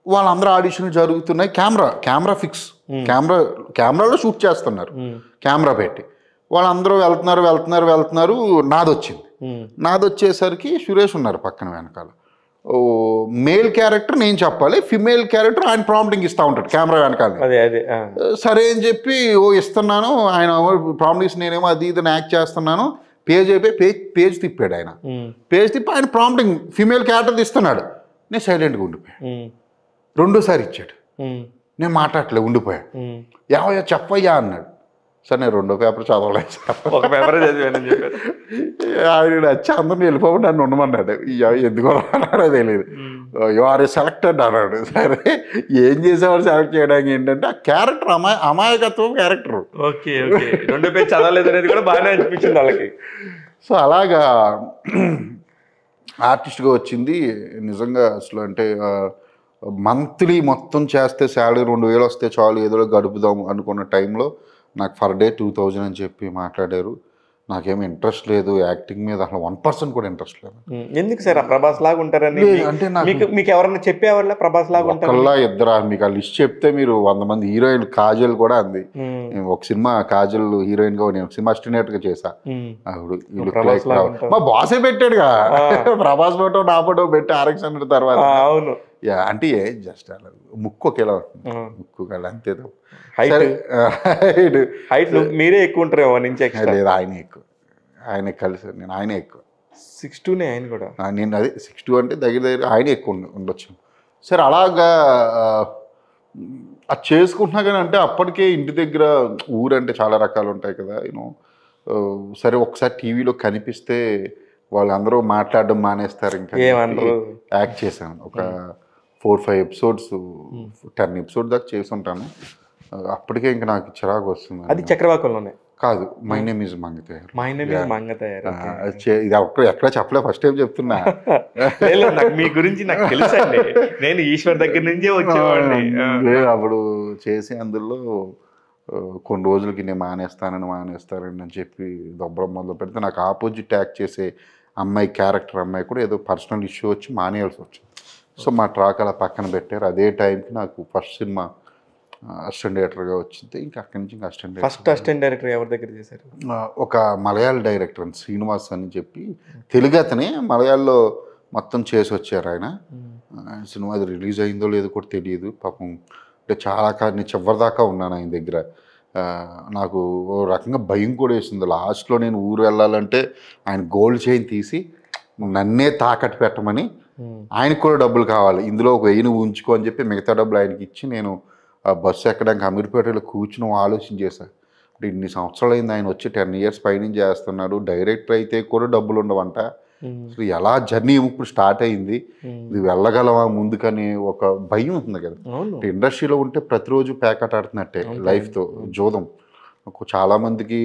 వాళ్ళందరూ ఆడిషన్లు జరుగుతున్నాయి. కెమెరా ఫిక్స్, కెమెరాలో షూట్ చేస్తున్నారు కెమెరా పెట్టి. వాళ్ళందరూ వెళ్తున్నారు. నాది వచ్చేసరికి సురేష్ ఉన్నారు పక్కన వెనకాల. మేల్ క్యారెక్టర్ నేను చెప్పాలి, ఫిమేల్ క్యారెక్టర్ ఆయన ప్రాంప్టింగ్ ఇస్తూ ఉంటాడు కెమెరా వెనకాల. సరే అని చెప్పి ఇస్తున్నాను. ఆయన ప్రాంప్టింగ్స్ నేనేమో అది ఇది యాక్ట్ చేస్తున్నాను. పేజ్ అయిపోయి పేజ్ తిప్పాడు ఆయన. పేజ్ తిప్పి ఆయన ప్రాంప్టింగ్ ఫిమేల్ క్యారెక్టర్ ఇస్తున్నాడు. నేను సైలెంట్గా ఉండిపోయాను. రెండోసారి ఇచ్చాడు. నేను మాట్లాడలే, ఉండిపోయా. ఏమయ్యా చెప్పయ్యా అన్నాడు. సార్ నేను 2వ పేపర్ చదవలేదు సార్. ఒక పేపరే చదివానని చెప్పారు. ఆయన వచ్చి అందరిని వెళ్ళిపోయి నన్ను ఉండమన్నాడు. ఎందుకో అన్నాడో తెలియదు. యు ఆర్ ఏ సెలెక్టెడ్ అన్నాడు. సరే ఏం చేసేవాడు సెలెక్ట్ చేయడానికి ఏంటంటే ఆ క్యారెక్టర్ అమాయకత్వం క్యారెక్టర్. ఓకే ఓకే, 2 పేజ్ చదవలేదు అనేది కూడా బాగానే అనిపించింది వాళ్ళకి. సో అలాగా ఆర్టిస్ట్గా వచ్చింది నిజంగా. అసలు అంటే మంత్లీ మొత్తం చేస్తే శాలరీ 2000 వస్తే చాలు, ఏదో గడుపుదాం అనుకున్న టైంలో నాకు పర్ డే 2000 అని చెప్పి మాట్లాడారు. నాకేమీ ఇంట్రెస్ట్ లేదు యాక్టింగ్ మీద, అసలు 1% కూడా ఇంట్రెస్ట్ లేదు. ఎందుకు సార్? ప్రభాస్ లాగా ఉంటారని అంటే మీకు ఎవరన్నా చెప్పేవాళ్ళ ప్రభాస్ లాగా ఉంటారు? ఒకళ్ళ ఇద్దరా? మీకు ఆ లిస్ట్ చెప్తే మీరు 100 మంది. హీరోయిన్ కాజల్ కూడా అంది. ఒక సినిమా కాజల్ హీరోయిన్ గా నేను సినిమా అసిస్టెంట్ గా చేశా. మా బాసే పెట్టాడుగా ప్రభాస్ ఫోటో నా ఫోటో పెట్టి RX100 తర్వాత. అవును, అంటే జస్ట్ అలా ముక్కు ఒకేలా ముక్కు కదా, అంతే. హైట్ మీరే ఎక్కువ ఉంటారేమో నుంచి. లేదు, ఆయనే ఎక్కువ. ఆయన కలిసి నేను ఆయనే ఎక్కువ. 6'2" ఆయన కూడా. నేను అదే 6'2" అంటే దగ్గర ఆయనే ఎక్కువ ఉండొచ్చు. సరే అలాగా అది చేసుకుంటున్నా కానీ అంటే అప్పటికే ఇంటి దగ్గర ఊరంటే చాలా రకాలు ఉంటాయి కదా యూనో. సరే ఒకసారి టీవీలో కనిపిస్తే వాళ్ళందరూ మాట్లాడడం మానేస్తారు, ఇంకా యాక్ట్ చేశాను. ఒక 4-5 ఎపిసోడ్స్ 10 ఎపిసోడ్ దాకా చేసి ఉంటాను. అప్పటికే ఇంకా నాకు చిరాకు వస్తుంది. అది చక్రవాకంలోనే కాదు, my name is Mangatayaru. My name is Mangatayaru. ఇది ఎక్కడ చెప్పలే, ఫస్ట్ టైం చెప్తున్నా. మీ గురించి నాకు తెలుసండి, నేను ఈశ్వర్ దగ్గర నుంచే వచ్చేవాడిని. అప్పుడు చేసి అందులో కొన్ని రోజులకి నేను మానేస్తానని అని చెప్పి దొబ్బడం మొదలు పెడితే నాకు ఆపోజిట్ యాక్ట్ చేసే అమ్మాయి క్యారెక్టర్ అమ్మాయి కూడా ఏదో పర్సనల్ ఇష్యూ వచ్చి మానేయాల్సి వచ్చింది. సో మా ట్రాక్ అలా పక్కన పెట్టారు. అదే టైంకి నాకు ఫస్ట్ సినిమా అసిస్టెంట్ డైరెక్టర్గా వచ్చింది. ఇంకా అక్కడి నుంచి ఇంకా ఫస్ట్ అసిస్టెంట్ డైరెక్టర్ ఎవరి దగ్గర చేశారు? ఒక మలయాళ డైరెక్టర్ అని శ్రీనివాస్ అని చెప్పి, తెలుగు అతనే, మలయాళంలో మొత్తం చేసి వచ్చారు ఆయన. సినిమా అది రిలీజ్ అయిందో లేదో కూడా తెలియదు పాపం. అంటే చాలా నేను చివరిదాకా ఉన్నాను ఆయన దగ్గర. నాకు ఓ రకంగా భయం కూడా వేసింది. లాస్ట్లో నేను ఊరు వెళ్ళాలంటే ఆయన గోల్డ్ చైన్ తీసి నన్నే తాకట్టు పెట్టమని, ఆయనకు కూడా డబ్బులు కావాలి, ఇందులో ఒక 1000 ఉంచుకో అని చెప్పి మిగతా డబ్బులు ఆయనకి ఇచ్చి నేను బస్సు ఎక్కడానికి అమీర్పేటలో కూర్చుని ఆలోచన చేశాను. అంటే ఇన్ని సంవత్సరాలు అయింది ఆయన వచ్చి 10 years పైనుంచి చేస్తున్నాడు, డైరెక్టర్ అయితే కూడా డబ్బులు ఉండవంట. సో ఎలా జర్నీ ఇప్పుడు స్టార్ట్ అయింది, ఇది వెళ్ళగలవా ముందుకని ఒక భయం ఉంటుంది కదా. ఇండస్ట్రీలో ఉంటే ప్రతిరోజు ప్యాకెట్ ఆడుతున్నట్టే లైఫ్తో జోదం. చాలామందికి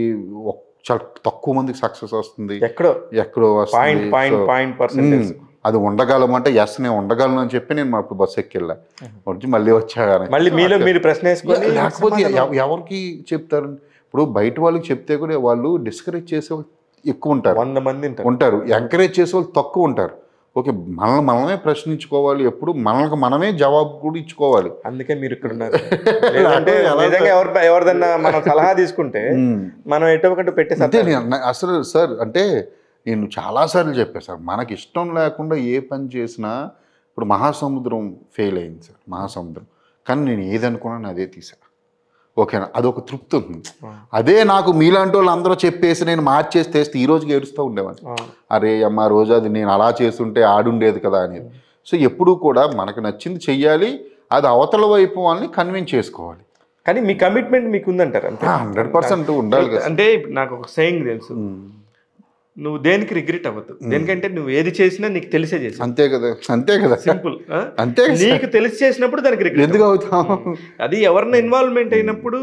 చాలా తక్కువ మందికి సక్సెస్ వస్తుంది, ఎక్కడో వస్తుంది. అది ఉండగలమంటే ఎస్ నేను ఉండగలను అని చెప్పి నేను అప్పుడు బస్సు ఎక్కిళ్ళా వచ్చి మళ్ళీ వచ్చాను. లేకపోతే ఎవరికి చెప్తారు? ఇప్పుడు బయట వాళ్ళకి చెప్తే కూడా వాళ్ళు డిస్కరేజ్ చేసే వాళ్ళు ఎక్కువ ఉంటారు, 100 మంది ఉంటారు. ఎంకరేజ్ చేసే వాళ్ళు తక్కువ ఉంటారు. ఓకే, మనమే ప్రశ్నించుకోవాలి, ఎప్పుడు మనమే జవాబు కూడా ఇచ్చుకోవాలి. అందుకే మీరు ఇక్కడ ఉన్నారు. ఎవరిదన్నా మనం సలహా తీసుకుంటే మనం ఎటువంటి పెట్టేసి అసలు సార్ అంటే నేను చాలాసార్లు చెప్పాను సార్, మనకి ఇష్టం లేకుండా ఏ పని చేసినా, ఇప్పుడు మహాసముద్రం ఫెయిల్ అయింది సార్, మహాసముద్రం. కానీ నేను ఏదనుకున్నాను అదే తీసా, ఓకేనా, అదొక తృప్తి ఉంది. అదే నాకు మీలాంటి వాళ్ళు అందరూ చెప్పేసి నేను మార్చేసి తెస్తే ఈ రోజుకి ఏడుస్తూ ఉండేవాడిని. అరే అమ్మ రోజు అది నేను అలా చేస్తుంటే ఆడుండేది కదా అనేది. సో ఎప్పుడూ కూడా మనకు నచ్చింది చెయ్యాలి, అది అవతల వైపు వాళ్ళని కన్విన్స్ చేసుకోవాలి. కానీ మీ కమిట్మెంట్ మీకు ఉందంటారు? 100% ఉండాలి కదా. అంటే నాకు ఒక సేయింగ్ తెలుసు, నువ్వు దేనికి రిగ్రెట్ అవ్వద్దు, దేనికంటే నువ్వు ఏది చేసినా నీకు తెలిసే చేసి. అంతే కదా, అంతే కదా, సింపుల్. అంతే, నీకు తెలిసి చేసినప్పుడు దానికి రిగ్రెట్ ఎందుకు అవుతాం? అది ఎవరిన ఇన్వాల్వ్మెంట్ అయినప్పుడు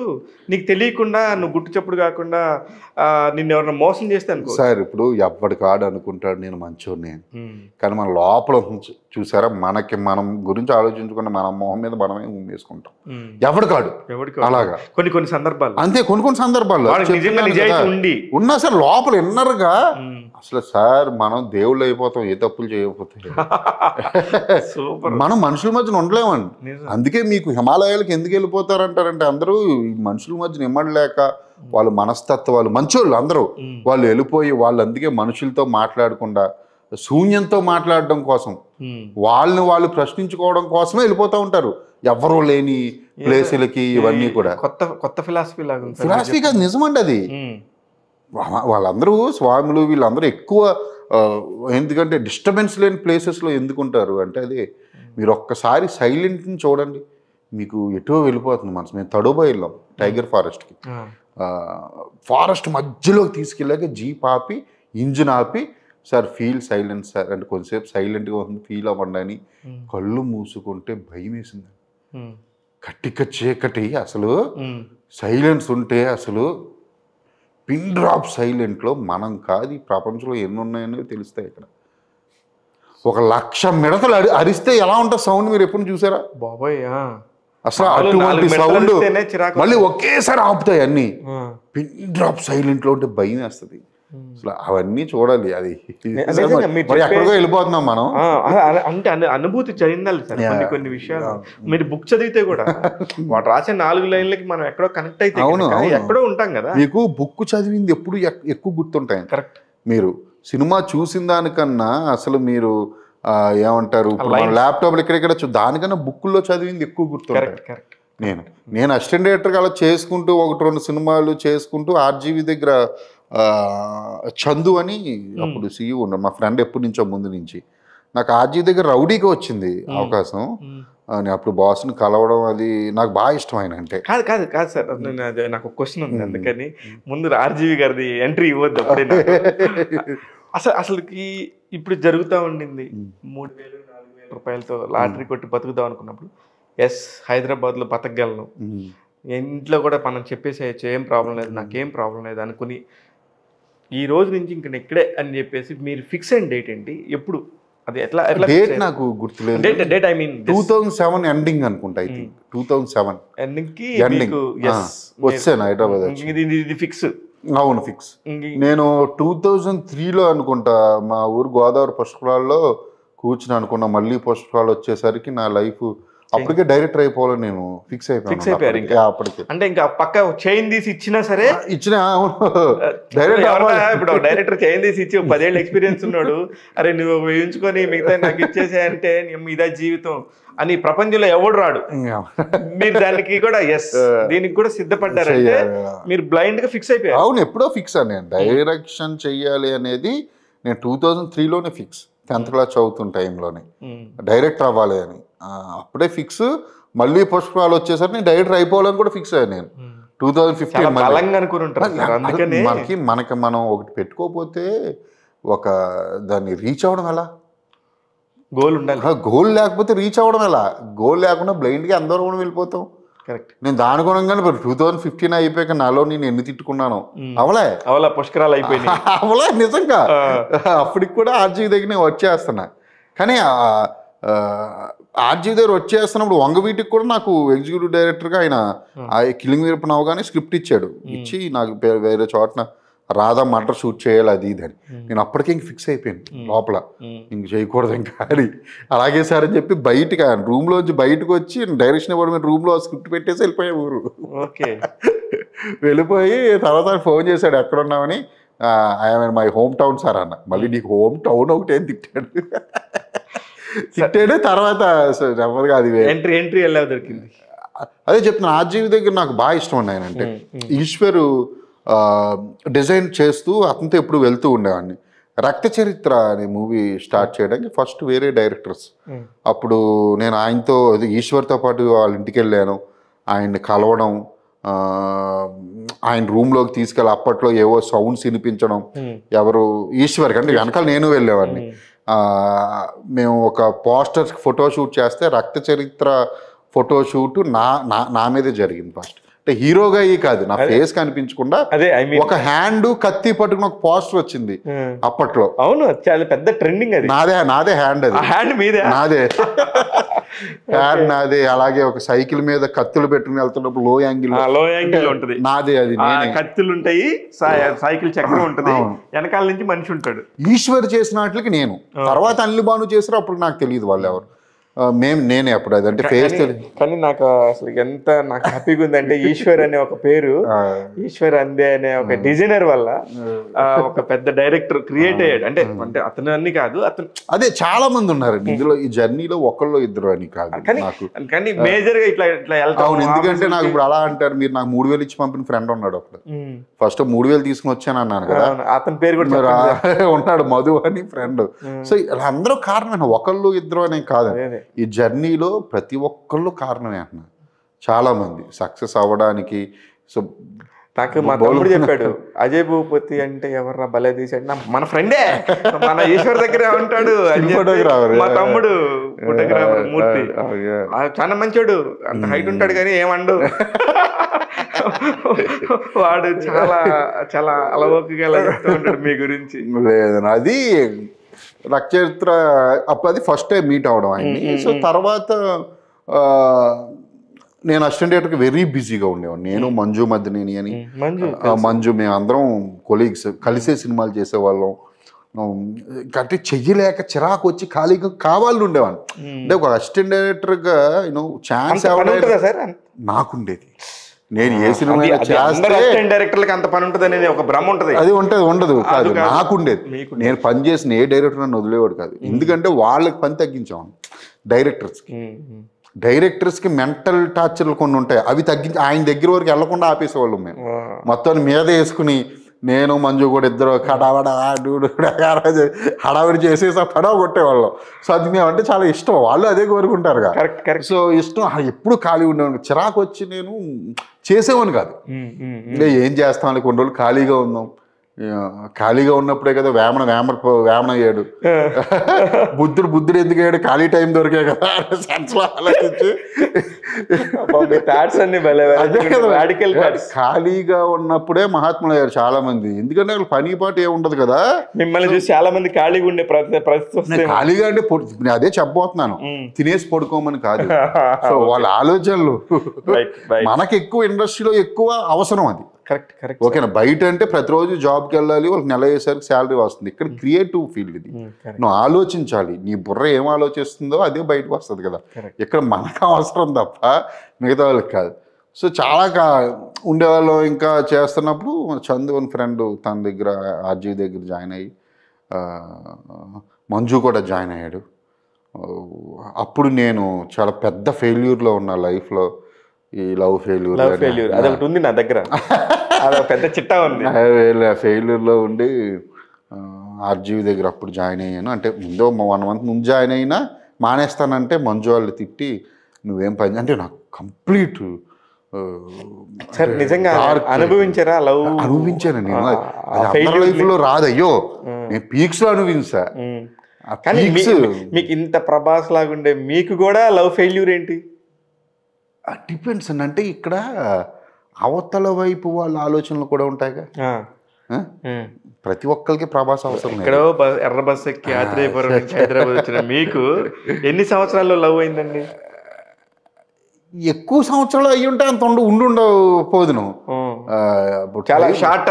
నీకు తెలియకుండా నువ్వు గుట్టు చప్పుడు కాకుండా నిన్ను ఎవరైనా మోసం చేస్తే అనుకో సార్. ఇప్పుడు ఎవ్వడికి ఆడు అనుకుంటాడు నేను మంచోడిని, కానీ మన లోపల చూసారా, మనం గురించి ఆలోచించుకున్న మన మొహం మీద మనమే వేసుకుంటాం. ఎవడికాడు అలాగా కొన్ని సందర్భాలు అంతే, కొన్ని సందర్భాల్లో ఉన్నా సార్ లోపల ఇన్నర్గా అసలు సార్ మనం దేవుళ్ళు అయిపోతాం ఏ తప్పులు చేయకపోతే. మనం మనుషుల మధ్యన ఉండలేమండి. అందుకే మీకు హిమాలయాలకు ఎందుకు వెళ్ళిపోతారంటారంటే అందరూ మనుషుల మధ్యన ఇమ్మడలేక వాళ్ళ మనస్తత్వాలు మంచోళ్ళు అందరూ వాళ్ళు వెళ్ళిపోయి వాళ్ళు అందుకే మనుషులతో మాట్లాడకుండా శూన్యంతో మాట్లాడడం కోసం వాళ్ళు ప్రశ్నించుకోవడం కోసమే వెళ్ళిపోతూ ఉంటారు, ఎవరూ లేని ప్లేసులకి. ఇవన్నీ కూడా కొత్త ఫిలాసఫీ లాగా, ఫిలాసఫీ కాదు నిజమండి అది. వాళ్ళందరూ స్వాములు వీళ్ళందరూ ఎక్కువ ఎందుకంటే డిస్టర్బెన్స్ లేని ప్లేసెస్లో ఎందుకుంటారు అంటే అది మీరు ఒక్కసారి సైలెంట్ని చూడండి, మీకు ఎటో వెళ్ళిపోతుంది మనసు. మేము తడోబా వెళ్ళాం టైగర్ ఫారెస్ట్కి. ఫారెస్ట్ మధ్యలోకి తీసుకెళ్ళాక జీప్ ఆపి ఇంజిన్ ఆపి, సార్ ఫీల్ సైలెంట్ సార్ అంటే కొంచెంసేపు సైలెంట్గా ఉంది ఫీల్ అవ్వండి అని కళ్ళు మూసుకుంటే భయం వేసింది. కట్టిక చీకటి, అసలు సైలెన్స్ ఉంటే అసలు పిన్ డ్రాప్ సైలెంట్లో మనం కాదు ఈ ప్రపంచంలో ఎన్ని ఉన్నాయో తెలుస్తాయి. ఇక్కడ 1,00,000 మిడతలు అరిస్తే ఎలా ఉంటుంది సౌండ్ మీరు ఎప్పుడు చూసారా బాబోయ్? అసలు అటువంటి సౌండ్ మళ్ళీ ఒకేసారి ఆపుతాయి అన్ని. పిన్ డ్రాప్ సైలెంట్లో ఉంటే భయం వేస్తుంది అసలు. అవన్నీ చూడాలి. అది ఎక్కడికో వెళ్ళిపోతున్నాం మనం. అంటే అనుభూతి చెందాలి సార్ కొన్ని విషయాలు. మీరు బుక్ చదివితే కూడా వాడు రాసే 4 లైన్లకి మనం ఎక్కడో కనెక్ట్ అయితే ఎక్కడో ఉంటాం కదా. మీకు బుక్ చదివింది ఎప్పుడు ఎక్కువ గుర్తుంటాయి. కరెక్ట్. మీరు సినిమా చూసిన దానికన్నా అసలు మీరు ఏమంటారు ల్యాప్టాప్లు ఎక్కడెక్కడ దానికన్నా బుక్కుల్లో చదివింది ఎక్కువ గుర్తుంటాయి. నేను అసిస్టెంట్ డైరెక్టర్గా అలా చేసుకుంటూ 1-2 సినిమాలు చేసుకుంటూ ఆర్జీవి దగ్గర చందు అని అప్పుడు సీఈఓ ఉన్నాడు మా ఫ్రెండ్ ఎప్పటి నుంచో ముందు నుంచి. నాకు ఆర్జీవి దగ్గర రౌడీగా వచ్చింది అవకాశం. నేను అప్పుడు బాస్ని కలవడం అది నాకు బాగా ఇష్టం. ఆయన అంటే కాదు కాదు కాదు సార్, నాకు ఒక క్వశ్చన్ ఉంది, అందుకని ముందు ఆర్జీవి గారిది ఎంట్రీ ఇవ్వద్దు అప్పుడే. అసలుకి ఇప్పుడు జరుగుతూ ఉండింది 3,000-4,000 రూపాయలతో లాటరీ కొట్టి బతుకుదాం అనుకున్నప్పుడు హైదరాబాద్లో బతకగలను, ఇంట్లో కూడా మనం చెప్పేసేయచ్చు ఏం ప్రాబ్లం లేదు, నాకేం ప్రాబ్లం లేదు అనుకుని ఈ రోజు నుంచి ఇంక ఇక్కడే అని చెప్పేసి మీరు ఫిక్స్ అయిన డేట్ ఏంటి? ఎప్పుడు అది ఎట్లా డేట్ నాకు గుర్తులేదు. డేట్ ఐ మీన్ 2007 ఎండింగ్ అనుకుంటా. ఐ థింక్ 2007 ఎండింగ్కి వచ్చాను హైదరాబాద్. ఇది ఫిక్స్? అవును ఫిక్స్. నేను 2003లో అనుకుంటా మా ఊరు గోదావరి పుష్కరాల్లో కూర్చుని అనుకున్నా. మళ్ళీ పుష్కరాలు వచ్చేసరికి నా లైఫ్ అప్పటికే డైరెక్టర్ అయిపోవాలని నేను ఫిక్స్ అయిపోయాను. ఇంకా అప్పటికే అంటే ఇంకా పక్క చైన్ తీసి ఇచ్చినా సరే ఇచ్చిన ఇప్పుడు డైరెక్టర్ చైన్ తీసి ఇచ్చి 10 ఏళ్ళ ఎక్స్పీరియన్స్ ఉన్నాడు, అరే నువ్వు వేయించుకొని మిగతా నాకు ఇచ్చేసాయంటే ఇదే జీవితం అని ప్రపంచంలో ఎవడు రాడు. మీరు దానికి కూడా దీనికి కూడా సిద్ధపడ్డారంటే మీరు బ్లైండ్ గా ఫిక్స్ అయిపోయారు. అవును, ఎప్పుడో ఫిక్స్ అని నేను డైరెక్షన్ చెయ్యాలి అనేది నేను 2003లోనే ఫిక్స్. 10th క్లాస్ చదువుతున్న టైంలోనే డైరెక్టర్ అవ్వాలి అని అప్పుడే ఫిక్స్. మళ్ళీ పుష్పాలు వచ్చేసరికి నేను డైరెక్టర్ అయిపోవాలని కూడా ఫిక్స్ అయ్యాను నేను 2015. మనకి మనం ఒకటి పెట్టుకోకపోతే దాన్ని రీచ్ అవ్వడం ఎలా? గోల్ ఉండాలి. గోల్ లేకపోతే రీచ్ అవ్వడం ఎలా? గోల్ లేకుండా బ్లైండ్గా అందరూ కూడా వెళ్ళిపోతాం. కరెక్ట్. నేను దాని గుణంగానే 2015 అయిపోయాక నాలో నేను ఎన్ని తిట్టుకున్నాను. అవలే పుష్కరాలు అయిపోయినాయి. అవలే నిజంగా. అప్పటికి కూడా ఆర్జీవి దగ్గర నేను వచ్చేస్తున్నా. కానీ ఆర్జీవి దగ్గర వచ్చేస్తున్నప్పుడు వంగవీటికి కూడా నాకు ఎగ్జిక్యూటివ్ డైరెక్టర్గా ఆయన కిలింగ్ వీరప్పన్ అవగానే స్క్రిప్ట్ ఇచ్చి నాకు వేరే చోటన రాధా మర్డర్ షూట్ చేయాలి అది ఇది అని. నేను అప్పటికే ఇంక ఫిక్స్ అయిపోయాను లోపల, ఇంక చేయకూడదు ఇంకా అని. అలాగే సార్ అని చెప్పి బయటకు రూమ్లోంచి బయటకు వచ్చి డైరెక్షన్ ఇవ్వడం రూమ్లో స్క్రిప్ట్ పెట్టేసి వెళ్ళిపోయా ఊరు. వెళ్ళిపోయి తర్వాత ఫోన్ చేశాడు ఎక్కడున్నామని. I my hometown sir అన్న. మళ్ళీ నీకు హోమ్ టౌన్ ఒకటే తిట్టాడు. తర్వాత నెమ్మదిగా అది ఎంట్రీ ఎలా దొరికింది అదే చెప్తున్నాను. ఆర్జీవి దగ్గర నాకు బాగా ఇష్టం ఉంది ఆయన అంటే. ఈశ్వరు డిజైన్ చేస్తూ అతనితో ఎప్పుడు వెళ్తూ ఉండేవాడిని. రక్త చరిత్ర అనే మూవీ స్టార్ట్ చేయడానికి ఫస్ట్ వేరే డైరెక్టర్స్. అప్పుడు నేను ఆయనతో ఈశ్వర్తో పాటు వాళ్ళ ఇంటికి వెళ్ళాను, ఆయన్ని కలవడం, ఆయన రూమ్లోకి తీసుకెళ్ళి అప్పట్లో ఏవో సౌండ్స్ వినిపించడం. ఎవరు ఈశ్వర్ కంటే వెనకాల నేను వెళ్ళేవాడిని. మేము ఒక పోస్టర్స్ ఫోటోషూట్ చేస్తే రక్త చరిత్ర ఫోటోషూట్ నా మీదే జరిగింది ఫస్ట్. అంటే హీరోగా కాదు, నా ఫేస్ కనిపించకుండా ఒక హ్యాండ్ కత్తి పట్టుకుని ఒక పోస్టర్ వచ్చింది అప్పట్లో. అవును, చాలా పెద్ద ట్రెండింగ్. అది నాదే హ్యాండ్. అది హ్యాండ్ మీదే? నాదే హ్యాండ్ నాదే. అలాగే ఒక సైకిల్ మీద కత్తులు పెట్టుకుని వెళ్తున్నప్పుడు లో యాంగిల్ ఉంటుంది, నాదే. అది కత్తులు ఉంటాయి, సైకిల్ చక్రం ఉంటుంది, వెనకాల నుంచి మనిషి ఉంటాడు. ఈశ్వర్ చేసిన వాటికి నేను తర్వాత అనిల్ భాను చేసారు. అప్పుడు నాకు తెలియదు వాళ్ళు ఎవరు. నేనే అప్పుడు అదంటే ఫేస్. కానీ నాకు అసలు ఎంత నాకు హ్యాపీగా ఉందంటే ఈశ్వర్ అనే ఒక పేరు, ఈశ్వర్ అందే అనే ఒక డిజైనర్ వల్ల ఒక పెద్ద డైరెక్టర్ క్రియేట్ అయ్యాడు. అంటే అతను అన్ని కాదు, అతను అదే చాలా మంది ఉన్నారు ఇందులో. ఈ జర్నీలో ఒకళ్ళు ఇద్దరు అని కాదు, కానీ మేజర్ గా ఇట్లా అవును. ఎందుకంటే నాకు ఇప్పుడు అలా అంటారు, మీరు నాకు 3,000 ఇచ్చి పంపిన ఫ్రెండ్ ఉన్నాడు ఒకడు. ఫస్ట్ 3,000 తీసుకుని వచ్చాను అన్నాను కదా, అతని పేరు కూడా ఉన్నాడు మధు అని ఫ్రెండ్. సో ఇలా అందరూ కారణం ఒకళ్ళు ఇద్దరు అనే కాదు. ఈ జర్నీలో ప్రతి ఒక్కళ్ళు కారణమే అన్న. చాలామంది సక్సెస్ అవ్వడానికి. సో నాకు మా తమ్ముడు చెప్పాడు, అజయ్ భూపతి అంటే ఎవర్రా భలే తీసాడు, మన ఫ్రెండే మన ఈశ్వర్ దగ్గరే ఉంటాడు అని చెప్పి మా తమ్ముడు ఫోటోగ్రాఫర్ మూర్తి చాలా మంచోడు, అంత హైట్ ఉంటాడు కానీ ఏమండు వాడు చాలా చాలా అలవోకగా చెప్తూ ఉంటాడు మీ గురించి. లేదన్న, అది రక్తచరిత్ర అప్పుడు అది ఫస్ట్ టైం మీట్ అవడం ఆయన్ని. సో తర్వాత నేను అసిస్టెంట్ డైరెక్టర్కి వెరీ బిజీగా ఉండేవాడిని. నేను మంజు మద్దినేని అని మంజు మేము అందరం కొలీగ్స్ కలిసే సినిమాలు చేసేవాళ్ళం. అంటే చెయ్యలేక చిరాకు వచ్చి ఖాళీగా కావాలని ఉండేవాడిని. అంటే ఒక అసిస్టెంట్ డైరెక్టర్గా ఛాన్స్ నాకుండేది. నేను ఏ సినిమా డైరెక్టర్లకు అంత పని ఉంటుంది అనేది ఒక భ్రమ ఉంటుంది. అది ఉండదు కాదు, నాకుండేది. నేను పని చేసిన ఏ డైరెక్టర్ నన్ను వదిలేవాడు కాదు. ఎందుకంటే వాళ్ళకి పని తగ్గించాను. డైరెక్టర్స్కి మెంటల్ టార్చర్లు కొన్ని ఉంటాయి, అవి తగ్గించి ఆయన దగ్గర వరకు వెళ్లకుండా ఆపేసేవాళ్ళం మేము. మొత్తం మీద వేసుకుని నేను మంజు కూడా ఇద్దరు హడావిడి చేసేసి పడవ కొట్టేవాళ్ళం. సో అది మేమంటే చాలా ఇష్టం, వాళ్ళు అదే కోరుకుంటారు కదా. సో ఇష్టం, ఎప్పుడు ఖాళీ ఉండేవాడు. చిరాకు వచ్చి నేను చేసేవాడిని కాదు. ఏం చేస్తాం, కొన్ని రోజులు ఖాళీగా ఉందాం. ఖాళీగా ఉన్నప్పుడే కదా వేమన అయ్యాడు. బుద్ధుడు ఎందుకు అయ్యాడు, ఖాళీ టైం దొరికే కదా ఆలోచించి. ఖాళీగా ఉన్నప్పుడే మహాత్ములు అయ్యారు చాలా మంది. ఎందుకంటే అక్కడ పని పాటు ఏముండదు కదా. మిమ్మల్ని చూసి చాలా మంది ఖాళీగా ఉండే ఖాళీగా అంటే నేను అదే చెప్పబోతున్నాను, తినేసి పడుకోమని కాదు. సో వాళ్ళ ఆలోచనలు మనకి ఎక్కువ ఇండస్ట్రీలో ఎక్కువ అవసరం అది. ఓకేనా, బయట అంటే ప్రతిరోజు జాబ్కి వెళ్ళాలి, వాళ్ళకి నెల అయ్యేసరికి శాలరీ వస్తుంది. ఇక్కడ క్రియేటివ్ ఫీల్డ్ ఇది, నువ్వు ఆలోచించాలి. నీ బుర్ర ఏం ఆలోచిస్తుందో అదే బయటకు వస్తుంది కదా. ఇక్కడ మనకు అవసరం తప్ప మిగతా వాళ్ళకి కాదు. సో చాలా ఉండేవాళ్ళు. ఇంకా చేస్తున్నప్పుడు చందు అని ఫ్రెండ్ తన దగ్గర ఆర్జీ దగ్గర జాయిన్ అయ్యి, మంజు కూడా జాయిన్ అయ్యాడు. అప్పుడు నేను చాలా పెద్ద ఫెయిల్యూర్లో ఉన్నా లైఫ్లో. ఈ లవ్ ఫెయిల్యూర్ అదొకటి ఉంది నా దగ్గర, పెద్ద చిట్టా ఉంది. ఫెయిల్యూర్లో ఉండి ఆర్జీవి దగ్గర అప్పుడు జాయిన్ అయ్యాను. అంటే ముందు 1 month ముందు జాయిన్ అయినా మానేస్తానంటే మంజు వాళ్ళు తిట్టి నువ్వేం పని అంటే నాకు కంప్లీట్ సార్ నిజంగా అనుభవించారా లవ్? అనుభవించాను నేను. అది లైఫ్లో రాదయ్యో, నేను పీక్స్లో అనుభవించా. కానీ మీకు ఇంత ప్రభాస్ లాగుండే మీకు కూడా లవ్ ఫెయిల్యూర్ ఏంటి? డిపెండ్స్ అని. అంటే ఇక్కడ అవతల వైపు వాళ్ళ ఆలోచనలు కూడా ఉంటాయిగా. ప్రతి ఒక్కరికి ప్రభాస్ అవసరం. ఇక్కడ ఎర్ర బస్ ఎక్కి ఆత్రేయపురం నుంచి హైదరాబాద్ వచ్చిన మీకు ఎన్ని సంవత్సరాల్లో లవ్ అయిందండి? ఎక్కువ సంవత్సరాలు అయ్యి ఉంటే అంత ఉండకపోదును. చాలా షార్ట్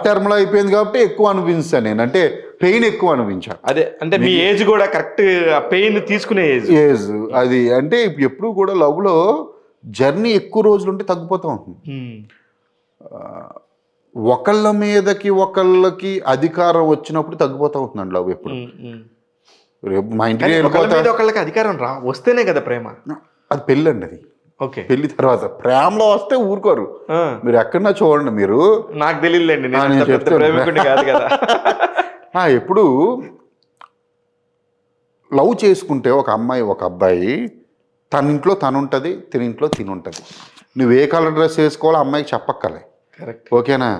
టర్మ్ లో అయిపోయింది కాబట్టి ఎక్కువ అనిపించాను నేను. అంటే పెయిన్ ఎక్కువ అనిపించాను. అదే అంటే మీ ఏజ్ కూడా కరెక్ట్ పెయిన్ తీసుకునే ఏజ్ అది. అంటే ఎప్పుడు కూడా లవ్ లో జర్నీ ఎక్కువ రోజులు ఉంటే తగ్గిపోతూ ఉంటుంది. ఒకళ్ళ మీదకి ఒకళ్ళకి అధికారం వచ్చినప్పుడు తగ్గిపోతూ ఉంటుందండి లవ్. ఎప్పుడు రేపు మా ఇంటికి అధికారం వస్తేనే కదా ప్రేమ. అది పెళ్ళి అండి. అది ఓకే, పెళ్లి తర్వాత ప్రేమలో వస్తే ఊరుకోరు. మీరు ఎక్కడన్నా చూడండి. మీరు నాకు తెలియదులేండి, కాదు కదా. ఎప్పుడు లవ్ చేసుకుంటే ఒక అమ్మాయి ఒక అబ్బాయి తన ఇంట్లో తను ఉంటుంది, తిని ఇంట్లో తిని ఉంటుంది. నువ్వు ఏ కలర్ డ్రెస్ వేసుకోవాలో అమ్మాయికి చెప్పక్కలే. ఓకేనా,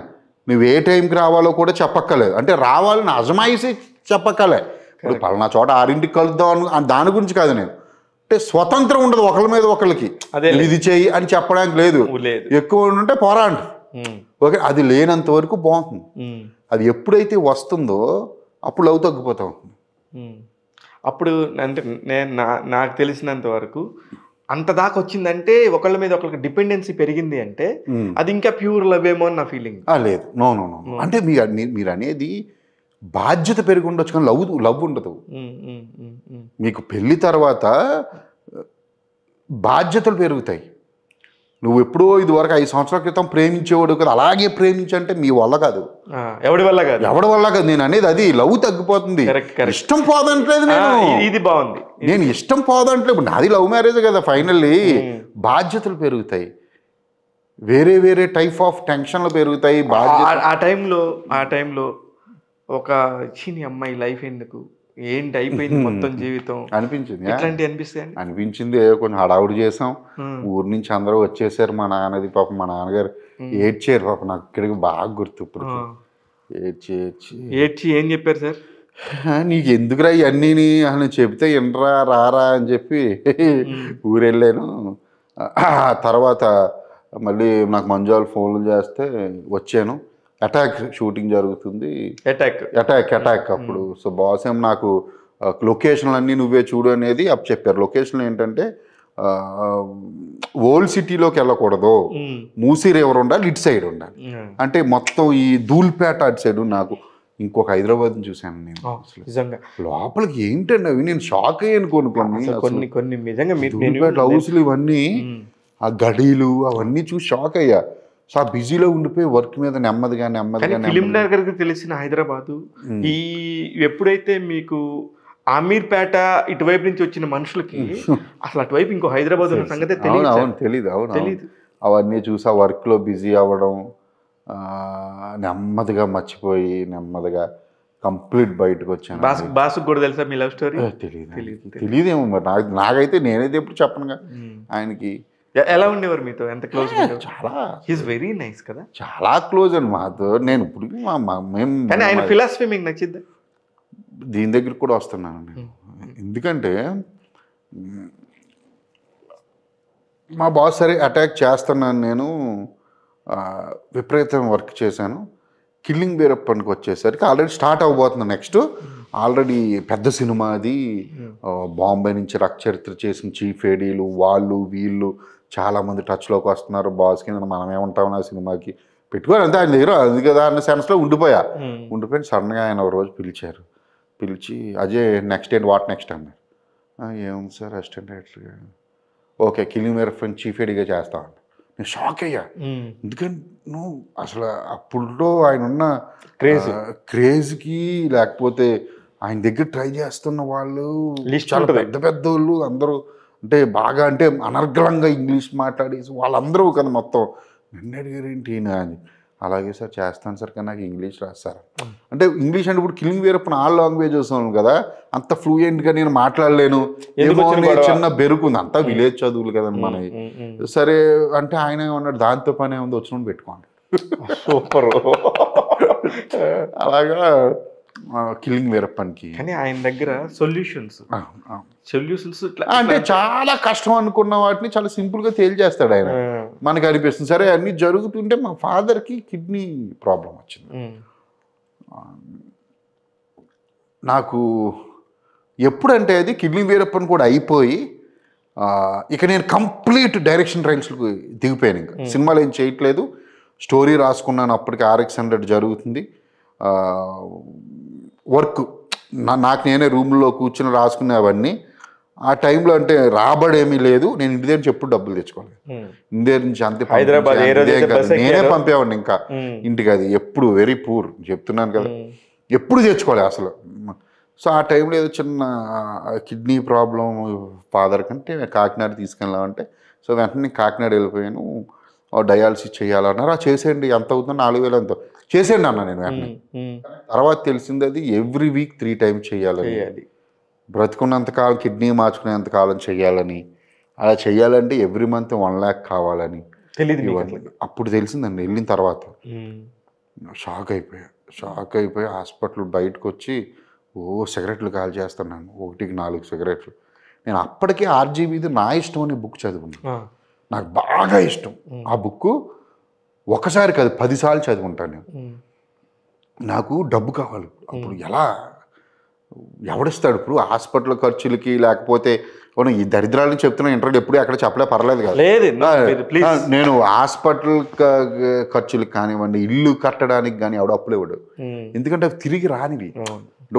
నువ్వు ఏ టైంకి రావాలో కూడా చెప్పక్కలేదు. అంటే రావాలని అజమాయిసి చెప్పక్కలే. ఇప్పుడు పలానా చోట 6ంటికి కలుద్దాం అని దాని గురించి కాదు నేను. అంటే స్వతంత్రం ఉండదు ఒకళ్ళ మీద ఒకళ్ళకి, ఇది చెయ్యి అని చెప్పడానికి లేదు. ఎక్కువ ఉంటే పోరాడు. ఓకే, అది లేనంత వరకు బాగుంటుంది. అది ఎప్పుడైతే వస్తుందో అప్పుడు లవ్ తగ్గిపోతా ఉంటుంది. అప్పుడు అంటే నాకు తెలిసినంత వరకు అంత దాకా వచ్చిందంటే ఒకళ్ళ మీద ఒకళ్ళకి డిపెండెన్సీ పెరిగింది అంటే అది ఇంకా ప్యూర్ లవ్ ఏమో అని నా ఫీలింగ్. లేదు, నో. అంటే మీరు అనేది బాధ్యత పెరిగి ఉండొచ్చు కానీ లవ్ ఉండదు. మీకు పెళ్లి తర్వాత బాధ్యతలు పెరుగుతాయి. నువ్వు ఎప్పుడో ఇదివరకు 5 సంవత్సరాల క్రితం ప్రేమించేవాడు కదా, అలాగే ప్రేమించంటే మీ వల్ల కాదు, ఎవడి వల్ల కాదు. నేను అనేది అది లవ్ తగ్గిపోతుంది. ఇష్టం పోదంటలేదు నేను. ఇది బాగుంది, నేను ఇష్టం పోదంటలేదు. నాది లవ్ మ్యారేజ్ కదా. ఫైనల్లీ బాధ్యతలు పెరుగుతాయి, వేరే వేరే టైప్ ఆఫ్ టెన్షన్లు పెరుగుతాయి. ఆ టైంలో ఒక చిన్ని అమ్మాయి లైఫ్ ఎందుకు ఏంటి అయిపోయింది మొత్తం జీవితం అనిపించింది. ఇట్లాంటివి అనిపిస్తాయండి? అనిపించింది. ఏదో కొంచెం హడావుడి చేసాం. ఊరు నుంచి అందరూ వచ్చేసారు. మా నాన్నది పాపం, మా నాన్నగారు ఏడ్చారు పాపం. నాకు ఇక్కడికి బాగా గుర్తు ఇప్పుడు. ఏడ్చి ఏడ్చి ఏడ్చి ఏం చెప్పారు సార్? నీకు ఎందుకురా ఇవన్నీ అని చెప్తే వినరా రారా అని చెప్పి ఊరెళ్ళాను. తర్వాత మళ్ళీ నాకు మంజువాళ్ళు ఫోన్లు చేస్తే వచ్చాను. అటాక్ షూటింగ్ జరుగుతుంది. అటాక్ అప్పుడు. సో బాస్ ఏం నాకు లొకేషన్లు అన్నీ నువ్వే చూడు అనేది అప్ చెప్పారు. లొకేషన్లు ఏంటంటే ఓల్డ్ సిటీలోకి వెళ్ళకూడదు, మూసీ రివర్ ఉండాలి, ఇటు సైడ్ ఉండాలి. అంటే మొత్తం ఈ ధూల్పేట అటు సైడ్. నాకు ఇంకొక హైదరాబాద్ చూశాను నేను. నిజంగా లోపలికి ఏంటండి అవి, నేను షాక్ అయ్యాను. కొన్ని నిజంగా ధూల్పేట హౌస్లు ఇవన్నీ, ఆ గడీలు అవన్నీ చూసి షాక్ అయ్యా. సో ఆ బిజీలో ఉండిపోయి వర్క్ మీద నెమ్మదిగా ఫిలిం నగర్కి తెలిసిన హైదరాబాదు ఈ ఎప్పుడైతే మీకు అమీర్పేట ఇటువైపు నుంచి వచ్చిన మనుషులకి అసలు అటువైపు ఇంకో హైదరాబాద్ ఉన్న సంగతే తెలీదు. అవన్నీ చూసి ఆ వర్క్లో బిజీ అవ్వడం, నెమ్మదిగా మర్చిపోయి నెమ్మదిగా కంప్లీట్ బయటకు వచ్చాను. బాసుకు కూడా తెలుసా మీ లవ్ స్టోరీ? తెలియదేమో మరి. నాకైతే నేనైతే ఎప్పుడు చెప్పనుగా ఆయనకి. ఎలా ఉండేవారు మీతో? ఎంత క్లోజ్? చాలా. హీస్ వెరీ నైస్ కదా, చాలా క్లోజ్ అండి మాతో. నేను ఇప్పుడు కానీ ఆయన ఫిలాసఫీ మీకు నచ్చిందా? దీని దగ్గర కూడా వస్తున్నాను నేను. ఎందుకంటే మా బాస్ సరే అటాక్ చేస్తున్నాను, నేను విపరీతం వర్క్ చేశాను. కిల్లింగ్ బీరప్పనికి వచ్చేసరికి ఆల్రెడీ స్టార్ట్ అవ్వబోతుంది నెక్స్ట్. ఆల్రెడీ పెద్ద సినిమా అది. బాంబే నుంచి రక్తచరిత్ర చేసిన చీఫ్ ఏడీలు వాళ్ళు వీళ్ళు చాలామంది టచ్లోకి వస్తున్నారు. బాస్ కింద మనం ఏమంటాం ఆ సినిమాకి పెట్టుకోవాలి అంతే, ఆయన దగ్గర అది కదా అన్న సెన్స్లో ఉండిపోయి సడన్గా ఆయన ఒక రోజు పిలిచి అజయ్ నెక్స్ట్ ఏంటి, వాట్ నెక్స్ట్ అన్నారు. ఏముంది సార్ అసిస్టెంట్ డైరెక్టర్గా, ఓకే కిల్లింగ్ బీరప్పని చీఫ్ ఏడీగా చేస్తాను. నేను షాక్ అయ్యా. ఎందుకంటే నువ్వు అసలు అప్పుడులో ఆయన ఉన్న క్రేజ్కి, లేకపోతే ఆయన దగ్గర ట్రై చేస్తున్న వాళ్ళు చాలా పెద్ద వాళ్ళు అందరూ, అంటే బాగా అంటే అనర్గళంగా ఇంగ్లీష్ మాట్లాడేసి వాళ్ళందరూ కదా మొత్తం. నన్ను అడిగారు ఏంటి అని. అలాగే సార్ చేస్తాను సార్, కానీ నాకు ఇంగ్లీష్ రాదు సార్. అంటే ఇంగ్లీష్ అంటే ఇప్పుడు కిల్లింగ్ బీరప్పని ఆల్ లాంగ్వేజ్ వస్తున్నాను కదా, అంత ఫ్లూయెంట్గా నేను మాట్లాడలేను, ఏమో చిన్న బెరుకుంది. అంతా విలేజ్ చదువులు కదండి మనవి. సరే అంటే ఆయన ఏమన్నాడు, దాంతో పని ఏముంది వచ్చిన పెట్టుకోండి. సూపర్. అలాగా కిల్లింగ్ బీరప్పనికి. కానీ ఆయన దగ్గర సొల్యూషన్స్ అంటే చాలా కష్టం అనుకున్న వాటిని చాలా సింపుల్గా తేల్చేస్తాడు ఆయన. మనకు అనిపిస్తుంది సరే అన్నీ జరుగుతుంటే. మా ఫాదర్కి కిడ్నీ ప్రాబ్లం వచ్చింది. నాకు ఎప్పుడంటే అది కిడ్నీ బీరప్పని కూడా అయిపోయి ఇక నేను కంప్లీట్ డైరెక్షన్ ట్రైన్స్లకు దిగిపోయాను. ఇంకా సినిమాలు ఏం చేయట్లేదు, స్టోరీ రాసుకున్నాను. అప్పటికి RX100 జరుగుతుంది. వర్క్ నాకు నేనే రూమ్లో కూర్చుని రాసుకునే అవన్నీ. ఆ టైంలో అంటే రాబడేమీ లేదు. నేను ఇంటి దగ్గర నుంచి ఎప్పుడు డబ్బులు తెచ్చుకోలేదు. ఇంటి దగ్గర నుంచి అంతే నేనే పంపేవాడిని ఇంకా ఇంటికి. అది ఎప్పుడు వెరీ పూర్ చెప్తున్నాను కదా, ఎప్పుడు తెచ్చుకోలేదు అసలు. సో ఆ టైంలో ఏదో చిన్న కిడ్నీ ప్రాబ్లం ఫాదర్ కంటే కాకినాడ తీసుకెళ్ళామంటే, సో వెంటనే కాకినాడ వెళ్ళిపోయాను. డయాలసిస్ చేయాలన్నారు. చేసేయండి, ఎంత అవుతుందో 4,000 ఎంతో చేసేయండి అన్నా నేను వెంటనే. తర్వాత తెలిసింది అది ఎవ్రీ వీక్ 3 times చేయాలని, బ్రతుకున్నంతకాలం కిడ్నీ మార్చుకునేంతకాలం చేయాలని, అలా చేయాలంటే ఎవ్రీ మంత్ 1 lakh కావాలని అప్పుడు తెలిసిందండి. వెళ్ళిన తర్వాత షాక్ అయిపోయా. హాస్పిటల్ బయటకు వచ్చి సిగరెట్లు కాల్ చేస్తున్నాను, 1కి 4 సిగరెట్లు. నేను అప్పటికే RGBది నా ఇష్టం అనే బుక్ చదువుకున్నాను. నాకు బాగా ఇష్టం ఆ బుక్. ఒకసారి కాదు 10 సార్లు చదువుకుంటాను నేను. నాకు డబ్బు కావాలి. అప్పుడు ఎవడిస్తాడు? ఇప్పుడు హాస్పిటల్ ఖర్చులకి, లేకపోతే ఈ దరిద్రాలని చెప్తున్నా ఇంటర్వ్యూ ఎప్పుడు ఎక్కడ చెప్పలే, పర్లేదు కదా. నేను హాస్పిటల్ ఖర్చులకు కానివ్వండి, ఇల్లు కట్టడానికి కానీ ఎవడు అప్పులు ఇవ్వడు. ఎందుకంటే అవి తిరిగి రానివి.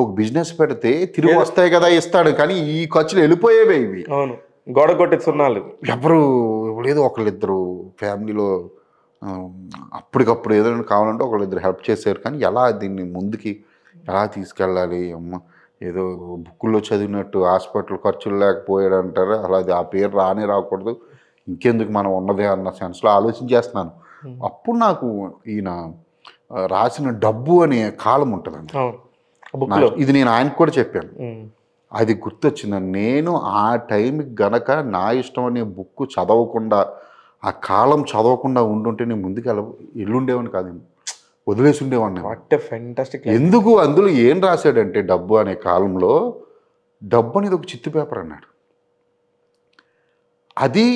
ఒక బిజినెస్ పెడితే తిరిగి వస్తాయి కదా ఇస్తాడు, కానీ ఈ ఖర్చులు వెళ్ళిపోయేవే ఇవి. గోడ కొట్టే సున్నాలు ఎవరు లేదు. ఒకళ్ళిద్దరు ఫ్యామిలీలో అప్పటికప్పుడు ఏదైనా కావాలంటే ఒకళ్ళిద్దరు హెల్ప్ చేశారు. కానీ ఎలా దీన్ని ముందుకి ఎలా తీసుకెళ్ళాలి, అమ్మ ఏదో బుక్కుల్లో చదివినట్టు హాస్పిటల్ ఖర్చులు లేకపోయాడు అంటారు. అలా ఆ పేరు రాకూడదు, ఇంకెందుకు మనం ఉన్నదే అన్న సెన్స్లో ఆలోచించేస్తున్నాను. అప్పుడు నాకు ఈయన రాసిన డబ్బు అనే కాలం ఉంటుందండి. ఇది నేను ఆయనకు కూడా చెప్పాను. అది గుర్తొచ్చింది. నేను ఆ టైంకి గనక నా ఇష్టం అనే బుక్ చదవకుండా, ఆ కాలం చదవకుండా ఉండుంటే నేను ముందుకు ఎల్లుండేవాడిని కాదు, వదిలేసి ఉండేవాడిని. ఫెంటాస్టిక్. ఎందుకు అందులో ఏం రాశాడంటే, డబ్బు అనే కాలంలో డబ్బు అనేది ఒక చిత్తు పేపర్ అన్నాడు. అది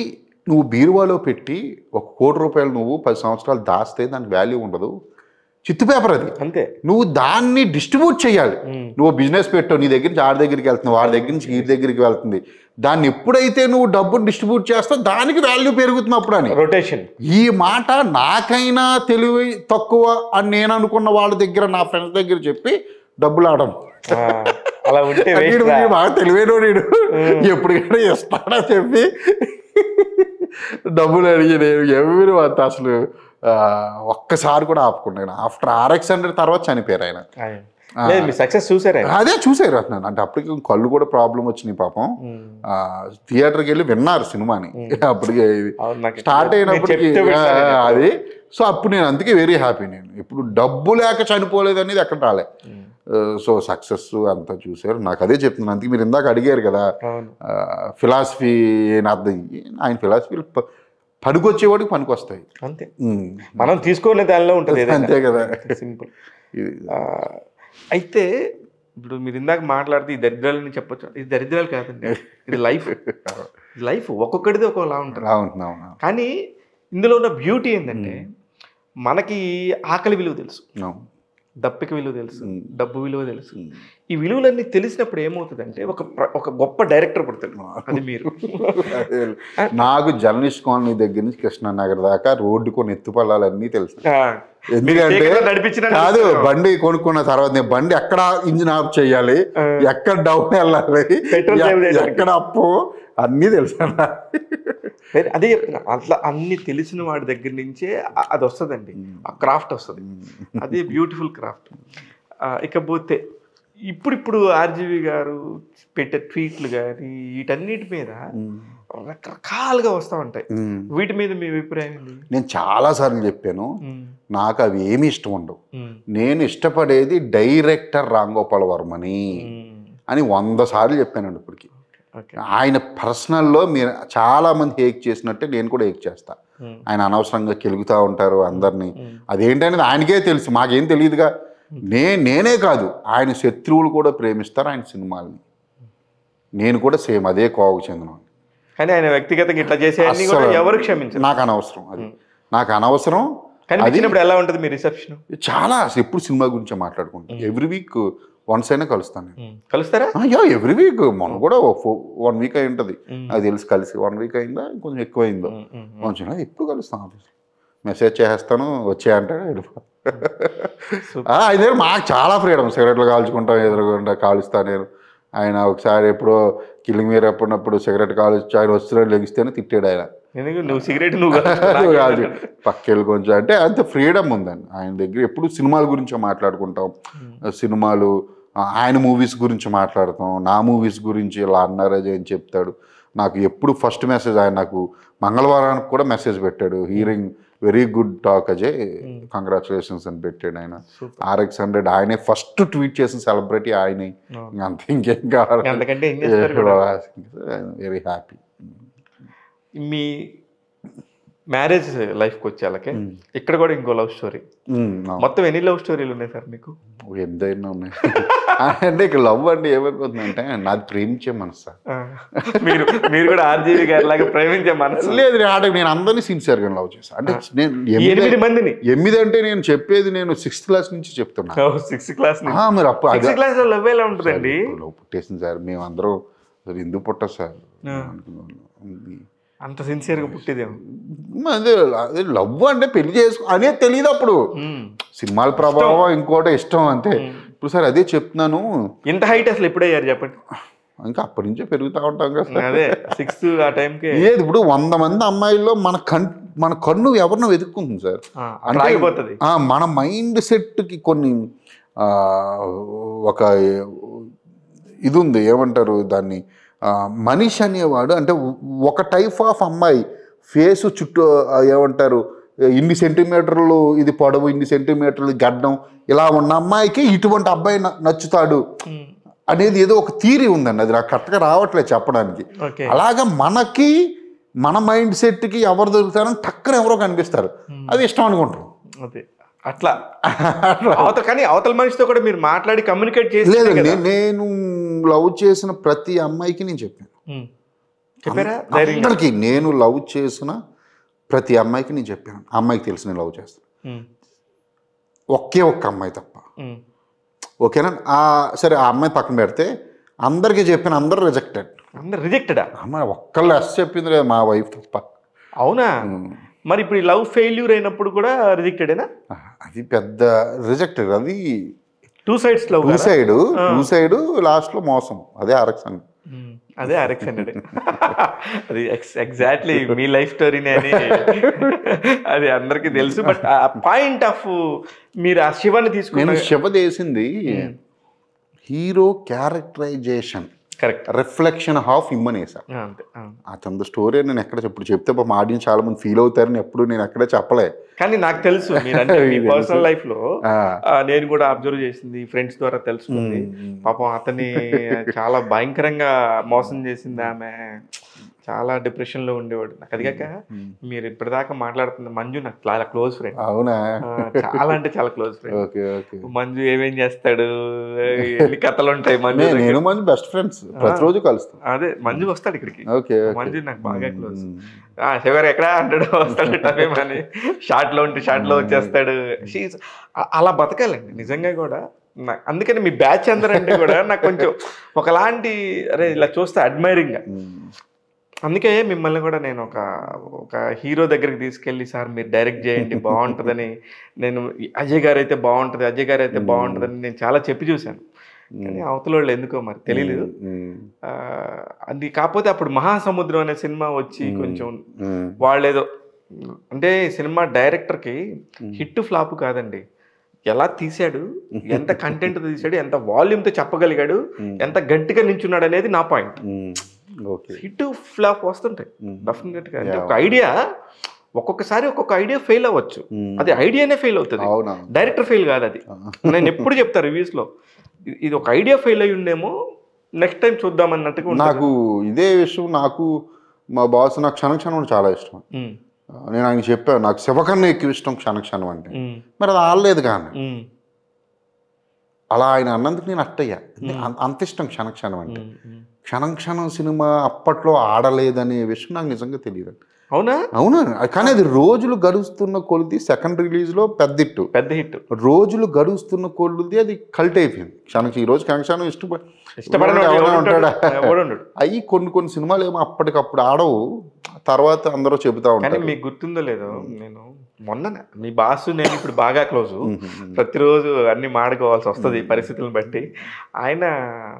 నువ్వు బీరువాలో పెట్టి ₹1 కోటి నువ్వు 10 సంవత్సరాలు దాస్తే దానికి వాల్యూ ఉండదు. చిత్తు పేపర్ అది అంతే. నువ్వు దాన్ని డిస్ట్రిబ్యూట్ చేయాలి. నువ్వు బిజినెస్ పెట్టావు, నీ దగ్గర నుంచి ఆడి దగ్గరికి వెళ్తుంది, వాడి దగ్గర నుంచి ఈ దగ్గరికి వెళ్తుంది. దాన్ని ఎప్పుడైతే నువ్వు డబ్బును డిస్ట్రిబ్యూట్ చేస్తావు దానికి వాల్యూ పెరుగుతుంది అప్పుడు అని. రొటేషన్. ఈ మాట నాకైనా తెలివి తక్కువ అని నేను అనుకున్న వాళ్ళ దగ్గర, నా ఫ్రెండ్స్ దగ్గర చెప్పి డబ్బులు ఆడడం. అలా ఉంటే బాగా తెలివైన నేను ఎప్పటికైనా ఇస్తాడా చెప్పి డబ్బులు అడిగి నేను ఎవరు అంత అసలు ఒక్కసారి కూడా ఆపుకున్నాను. ఆఫ్టర్ RX100 తర్వాత చనిపోయారు ఆయన. సక్సెస్ చూసారు, అదే చూసారు అన్నాను. అంటే అప్పటికి కళ్ళు కూడా ప్రాబ్లం వచ్చినాయి పాపం. థియేటర్కి వెళ్ళి విన్నారు సినిమాని. అప్పటికి స్టార్ట్ అయినప్పటికీ అది. సో అప్పుడు నేను అందుకే వెరీ హ్యాపీ. నేను ఇప్పుడు డబ్బు లేక చనిపోలేదు అనేది ఎక్కడ రాలే. సో సక్సెస్ అంతా చూసారు. నాకు అదే చెప్తున్నాను. అందుకే మీరు ఇందాక అడిగారు కదా ఫిలాసఫీ అర్థం. ఆయన ఫిలాసఫీ పనికొచ్చేవాడికి పనికి వస్తాయి అంతే. మనం తీసుకునే దానిలో ఉంటుంది అంతే కదా. సింపుల్. అయితే ఇప్పుడు మీరు ఇందాక మాట్లాడితే ఈ దరిద్రాలని చెప్పొచ్చు. ఇది దరిద్రాలు కాదండి, ఇది లైఫ్. లైఫ్ ఒక్కొక్కటిది ఒక్కోలా ఉంటుంది. కానీ ఇందులో ఉన్న బ్యూటీ ఏంటంటే, మనకి ఆకలి విలువ తెలుసు, దప్పిక విలువ తెలుసు, డబ్బు విలువ తెలుసు. ఈ విలువలన్నీ తెలిసినప్పుడు ఏమవుతుందంటే ఒక గొప్ప డైరెక్టర్ పుడతాడు. అది మీరు. నాకు జర్నలిస్ట్ కాలనీ దగ్గర నుంచి కృష్ణానగర్ దాకా రోడ్డు కొన్ని ఎత్తుపల్లాలన్నీ తెలుసు. ఎందుకంటే కాదు, బండి కొనుక్కున్న తర్వాత నేను బండి ఎక్కడ ఇంజిన్ ఆఫ్ చేయాలి, ఎక్కడ డౌన్ వెళ్ళాలి, ఎక్కడ అప్పు అన్నీ తెలుసు. అదే చెప్తున్నా, అట్లా అన్ని తెలిసిన వాడి దగ్గర నుంచే అది వస్తుందండి, ఆ క్రాఫ్ట్ వస్తుంది. అదే బ్యూటిఫుల్ క్రాఫ్ట్. ఇకపోతే ఇప్పుడు ఆర్జీవి గారు పెట్టే ట్వీట్లు కానీ వీటన్నిటి మీద రకరకాలుగా వస్తూ ఉంటాయి. వీటి మీద మీ అభిప్రాయం ఏంటి? నేను చాలాసార్లు చెప్పాను, నాకు అవి ఏమి ఇష్టం ఉండవు. నేను ఇష్టపడేది డైరెక్టర్ రామ్ గోపాల్ వర్మని అని 100 సార్లు చెప్పానండి ఇప్పటికి. ఆయన పర్సనల్లో మీరు చాలామంది హేక్ చేసినట్టే నేను కూడా హేక్ చేస్తా. ఆయన అనవసరంగా కెలుగుతూ ఉంటారు అందరినీ. అదేంటనేది ఆయనకే తెలుసు, మాకేం తెలియదుగా. నేనే కాదు, ఆయన శత్రువులు కూడా ప్రేమిస్తారు ఆయన సినిమాల్ని. నేను కూడా సేమ్ అదే కోవకు చెందిన. కానీ ఆయన వ్యక్తిగతంగా ఇట్లా చేసే ఎవరు క్షమించారు, నాకు అనవసరం. అది నాకు అనవసరం. అది ఎలా ఉంటుంది మీ రిసెప్షన్? చాలా ఎప్పుడు సినిమా గురించే మాట్లాడుకుంటాం. ఎవ్రీ వీక్ వన్స్ అయినా కలుస్తాను. కలుస్తారా? Every week. మొన్న కూడా 1 వీక్ అయి ఉంటుంది అది తెలిసి కలిసి. 1 వీక్ అయిందా, కొంచెం ఎక్కువ అయిందో కొంచెం. ఎప్పుడు కలుస్తాను, ఆఫీస్ మెసేజ్ చేస్తాను, వచ్చాయంటే వెళ్ళిపో. అయితే మాకు చాలా ఫ్రీడమ్. సిగరెట్లు కాల్చుకుంటాం, ఎదురుకుండా కాలుస్తాను నేను. ఆయన ఒకసారి ఎప్పుడో కిల్లింగ్ మీరు ఎప్పుడున్నప్పుడు సిగరెట్ కాల్చి ఆయన వస్తున్నాడు, లెగిస్తేనే తిట్టాడు ఆయన. నువ్వు సిగరెట్ నువ్వు కాదు పక్కెళ్ళి కొంచెం. అంటే అంత ఫ్రీడమ్ ఉందండి ఆయన దగ్గర. ఎప్పుడు సినిమాల గురించి మాట్లాడుకుంటాం, సినిమాలు ఆయన మూవీస్ గురించి మాట్లాడతాం. నా మూవీస్ గురించి ఇలా అన్నారు అని చెప్తాడు. నాకు ఎప్పుడు ఫస్ట్ మెసేజ్ ఆయన నాకు మంగళవారానికి కూడా మెసేజ్ పెట్టాడు, hearing very good talk Ajay, congratulations అని పెట్టాడు ఆయన. RX100 ఆయనే ఫస్ట్ ట్వీట్ చేసిన సెలబ్రిటీ ఆయనే. అంత ఇంకేం కావాలి. Very happy. మీ మ్యారేజ్ లైఫ్కి వచ్చేళ్ళకే ఇక్కడ కూడా ఇంకో లవ్ స్టోరీ. మొత్తం ఎన్ని లవ్ స్టోరీలు ఉన్నాయి సార్ మీకు? 8 ఉన్నాయి. అంటే ఇక్కడ లవ్ అంటే ఏమైపోతుందంటే, నాది ప్రేమించే మనసు సార్. మీరు కూడా ఆర్జీవి గారి లాగా ప్రేమించే మనసు లేదు. నేను అందరినీ సిన్సియర్గా లవ్ చేస్తాను. అంటే నేను 8 మందిని. 8 అంటే నేను చెప్పేది నేను 6th క్లాస్ నుంచి చెప్తున్నా. 6th క్లాస్ మీరు అప్పుడు 6th క్లాస్ లో లవ్ ఎలా ఉంటుందండి? పుట్టేసింది సార్. మేము అందరం ఎందుకు పుట్టదు సార్, అంత సిన్సియర్గా పుట్టేదేమో. అదే లవ్ అంటే పెళ్లి చేసుకో అనేది తెలియదు అప్పుడు. సినిమాల ప్రభావం, ఇంకోటి ఇష్టం అంతే. ఇప్పుడు సార్ అదే చెప్తున్నాను. ఇంత హైట్ అసలు ఎప్పుడయ్యారు చెప్పండి? ఇంకా అప్పటి నుంచే పెరుగుతూ ఉంటాం కదా. అదే 6th ఆ టైంకి. ఏది ఇప్పుడు 100 మంది అమ్మాయిల్లో మన కన్ను ఎవరినో వెతుక్కుంటుంది సార్. అంటే మన మైండ్ సెట్కి కొన్ని ఒక ఇది ఉంది, ఏమంటారు దాన్ని, మనిషి అనేవాడు అంటే ఒక టైప్ ఆఫ్ అమ్మాయి ఫేసు చుట్టూ ఏమంటారు ఇన్ని సెంటీమీటర్లు ఇది పొడవు, ఇన్ని సెంటీమీటర్లు గడ్డం, ఇలా ఉన్న అమ్మాయికి ఇటువంటి అబ్బాయి నచ్చుతాడు అనేది ఏదో ఒక థియరీ ఉందండి. అది నాకు కరెక్ట్గా రావట్లేదు చెప్పడానికి. అలాగా మనకి మన మైండ్ సెట్కి ఎవరు దొరుకుతారని టక్కన ఎవరో కనిపిస్తారు, అది ఇష్టం అనుకుంటారు. అదే అట్లా కానీ అవతల మనిషితో కూడా మీరు మాట్లాడి కమ్యూనికేట్ చేసి లేదు. నేను లవ్ చేసిన ప్రతి అమ్మాయికి నేను చెప్పాను. అందరికి నేను లవ్ చేసిన ప్రతి అమ్మాయికి నేను చెప్పాను. అమ్మాయికి తెలిసి నేను లవ్ చేస్తాను, ఒకే ఒక్క అమ్మాయి తప్ప. ఓకేనా? సరే, ఆ అమ్మాయి పక్కన పెడితే అందరికీ చెప్పాను, అందరూ రిజెక్టెడ్. అందరు రిజెక్టెడా? అమ్మాయి ఒక్కళ్ళు ఎస్ చెప్పింది లేదు, మా వైఫ్ తప్ప. అవునా? మరి ఇప్పుడు లవ్ ఫెయిల్యూర్ అయినప్పుడు కూడా రిజెక్టెడేనా? అది పెద్ద రిజెక్టెడ్. అది two sides love, two side లాస్ట్లో మోసం. అదే ఆరక్షన్. అదే RX 100. అది ఎగ్జాక్ట్లీ మీ లైఫ్ స్టోరీనే అని అది అందరికీ తెలుసు. బట్ పాయింట్ ఆఫ్ మీరు ఆ శివని తీసుకుని, శివ చేసింది hero characterization, correct, reflection of ఇమ్మనేసా. అంతే. అతని స్టోరీ నేను ఎక్కడ ఇప్పుడు చెప్తే మా ఆడియన్స్ చాలా మంది ఫీల్ అవుతారని ఎప్పుడు నేను ఎక్కడే చెప్పలే. కానీ నాకు తెలుసు మీరంటే మీ పర్సనల్ లైఫ్ లో నేను కూడా అబ్జర్వ్ చేసింది, ఫ్రెండ్స్ ద్వారా తెలుసుకుంది. పాపం అతన్ని చాలా భయంకరంగా మోసం చేసింది ఆమె. చాలా డిప్రెషన్ లో ఉండేవాడు. నాకు అది కాక మీరు ఇప్పటిదాకా మాట్లాడుతున్న మంజు నాకు చాలా క్లోజ్ ఫ్రెండ్. అవునా? చాలా అంటే చాలా క్లోజ్ ఫ్రెండ్. మంజు ఏమేం చేస్తాడు, ఎన్ని కథలు ఉంటాయి మంజు. నేను మంజు బెస్ట్ ఫ్రెండ్స్, ప్రతిరోజు కలుస్తాను. అదే మంజు వస్తాడు ఇక్కడికి. మంజు నాకు బాగా క్లోజ్. శివర్ ఎక్కడా అంటాడు, వస్తాడు అని. షార్ట్ లో ఉంటే షార్ట్ లో వచ్చేస్తాడు. అలా బతకాలండి నిజంగా కూడా. అందుకని మీ బ్యాచ్ అందరంటే కూడా నాకు కొంచెం ఒకలాంటి, అరే ఇలా చూస్తే అడ్మైరింగ్ గా. అందుకే మిమ్మల్ని కూడా నేను ఒక హీరో దగ్గరికి తీసుకెళ్ళి, సార్ మీరు డైరెక్ట్ చేయండి బాగుంటుందని. నేను అజయ్ గారు అయితే బాగుంటుంది, అజయ్ గారు అయితే బాగుంటుందని నేను చాలా చెప్పి చూశాను. కానీ అవతల వాళ్ళు ఎందుకో మరి తెలియలేదు. అది కాకపోతే అప్పుడు మహాసముద్రం అనే సినిమా వచ్చి కొంచెం వాళ్ళేదో అంటే సినిమా డైరెక్టర్కి హిట్ ఫ్లాప్ కాదండి, ఎలా తీసాడు, ఎంత కంటెంట్ తీసాడు, ఎంత వాల్యూమ్తో చెప్పగలిగాడు, ఎంత గట్టిగా నించున్నాడు అనేది నా పాయింట్. హిట్ ఫ్లాప్ వస్తుంటాయి డెఫినెట్గా. అంటే ఒక ఐడియా ఒక్కొక్కసారి ఒక్కొక్క ఐడియా ఫెయిల్ అవ్వచ్చు, అది ఐడియానే ఫెయిల్ అవుతుంది, డైరెక్టర్ ఫెయిల్ కాదు. అది నేను ఎప్పుడు చెప్తా రివ్యూస్లో, ఇది ఒక ఐడియా ఫెయిల్ అయ్యి ఉండేమో, నెక్స్ట్ టైం చూద్దాం అన్నట్టుగా. నాకు ఇదే విషయం, నాకు మా బాస్ నాకు క్షణక్షణం చాలా ఇష్టం. నేను ఆయన చెప్పాను, నాకు శివకన్నా ఎక్కువ ఇష్టం క్షణక్షణం అంటే. మరి అది ఆడలేదు కానీ అలా ఆయన అన్నందుకు నేను అట్టయ్యా. అంత ఇష్టం క్షణక్షణం అంటే. క్షణక్షణం సినిమా అప్పట్లో ఆడలేదనే విషయం నాకు నిజంగా తెలియదు. అవునా? అవునా? కానీ అది రోజులు గడుస్తున్న కొలిది సెకండ్ రిలీజ్లో పెద్ద హిట్. రోజులు గడుస్తున్న కొలిది అది కల్ట్ అయిపోయింది. క్షణక్షణం ఈ రోజు క్షణక్షణం ఇష్టపడతాడా? అవి కొన్ని సినిమాలు ఏమో అప్పటికప్పుడు ఆడవు, తర్వాత అందరూ చెబుతా ఉంటారు. మీకు గుర్తుందో లేదో, నేను మొన్న మీ బాసు నేను ఇప్పుడు బాగా క్లోజు, ప్రతిరోజు అన్ని మాడుకోవాల్సి వస్తుంది పరిస్థితులను బట్టి.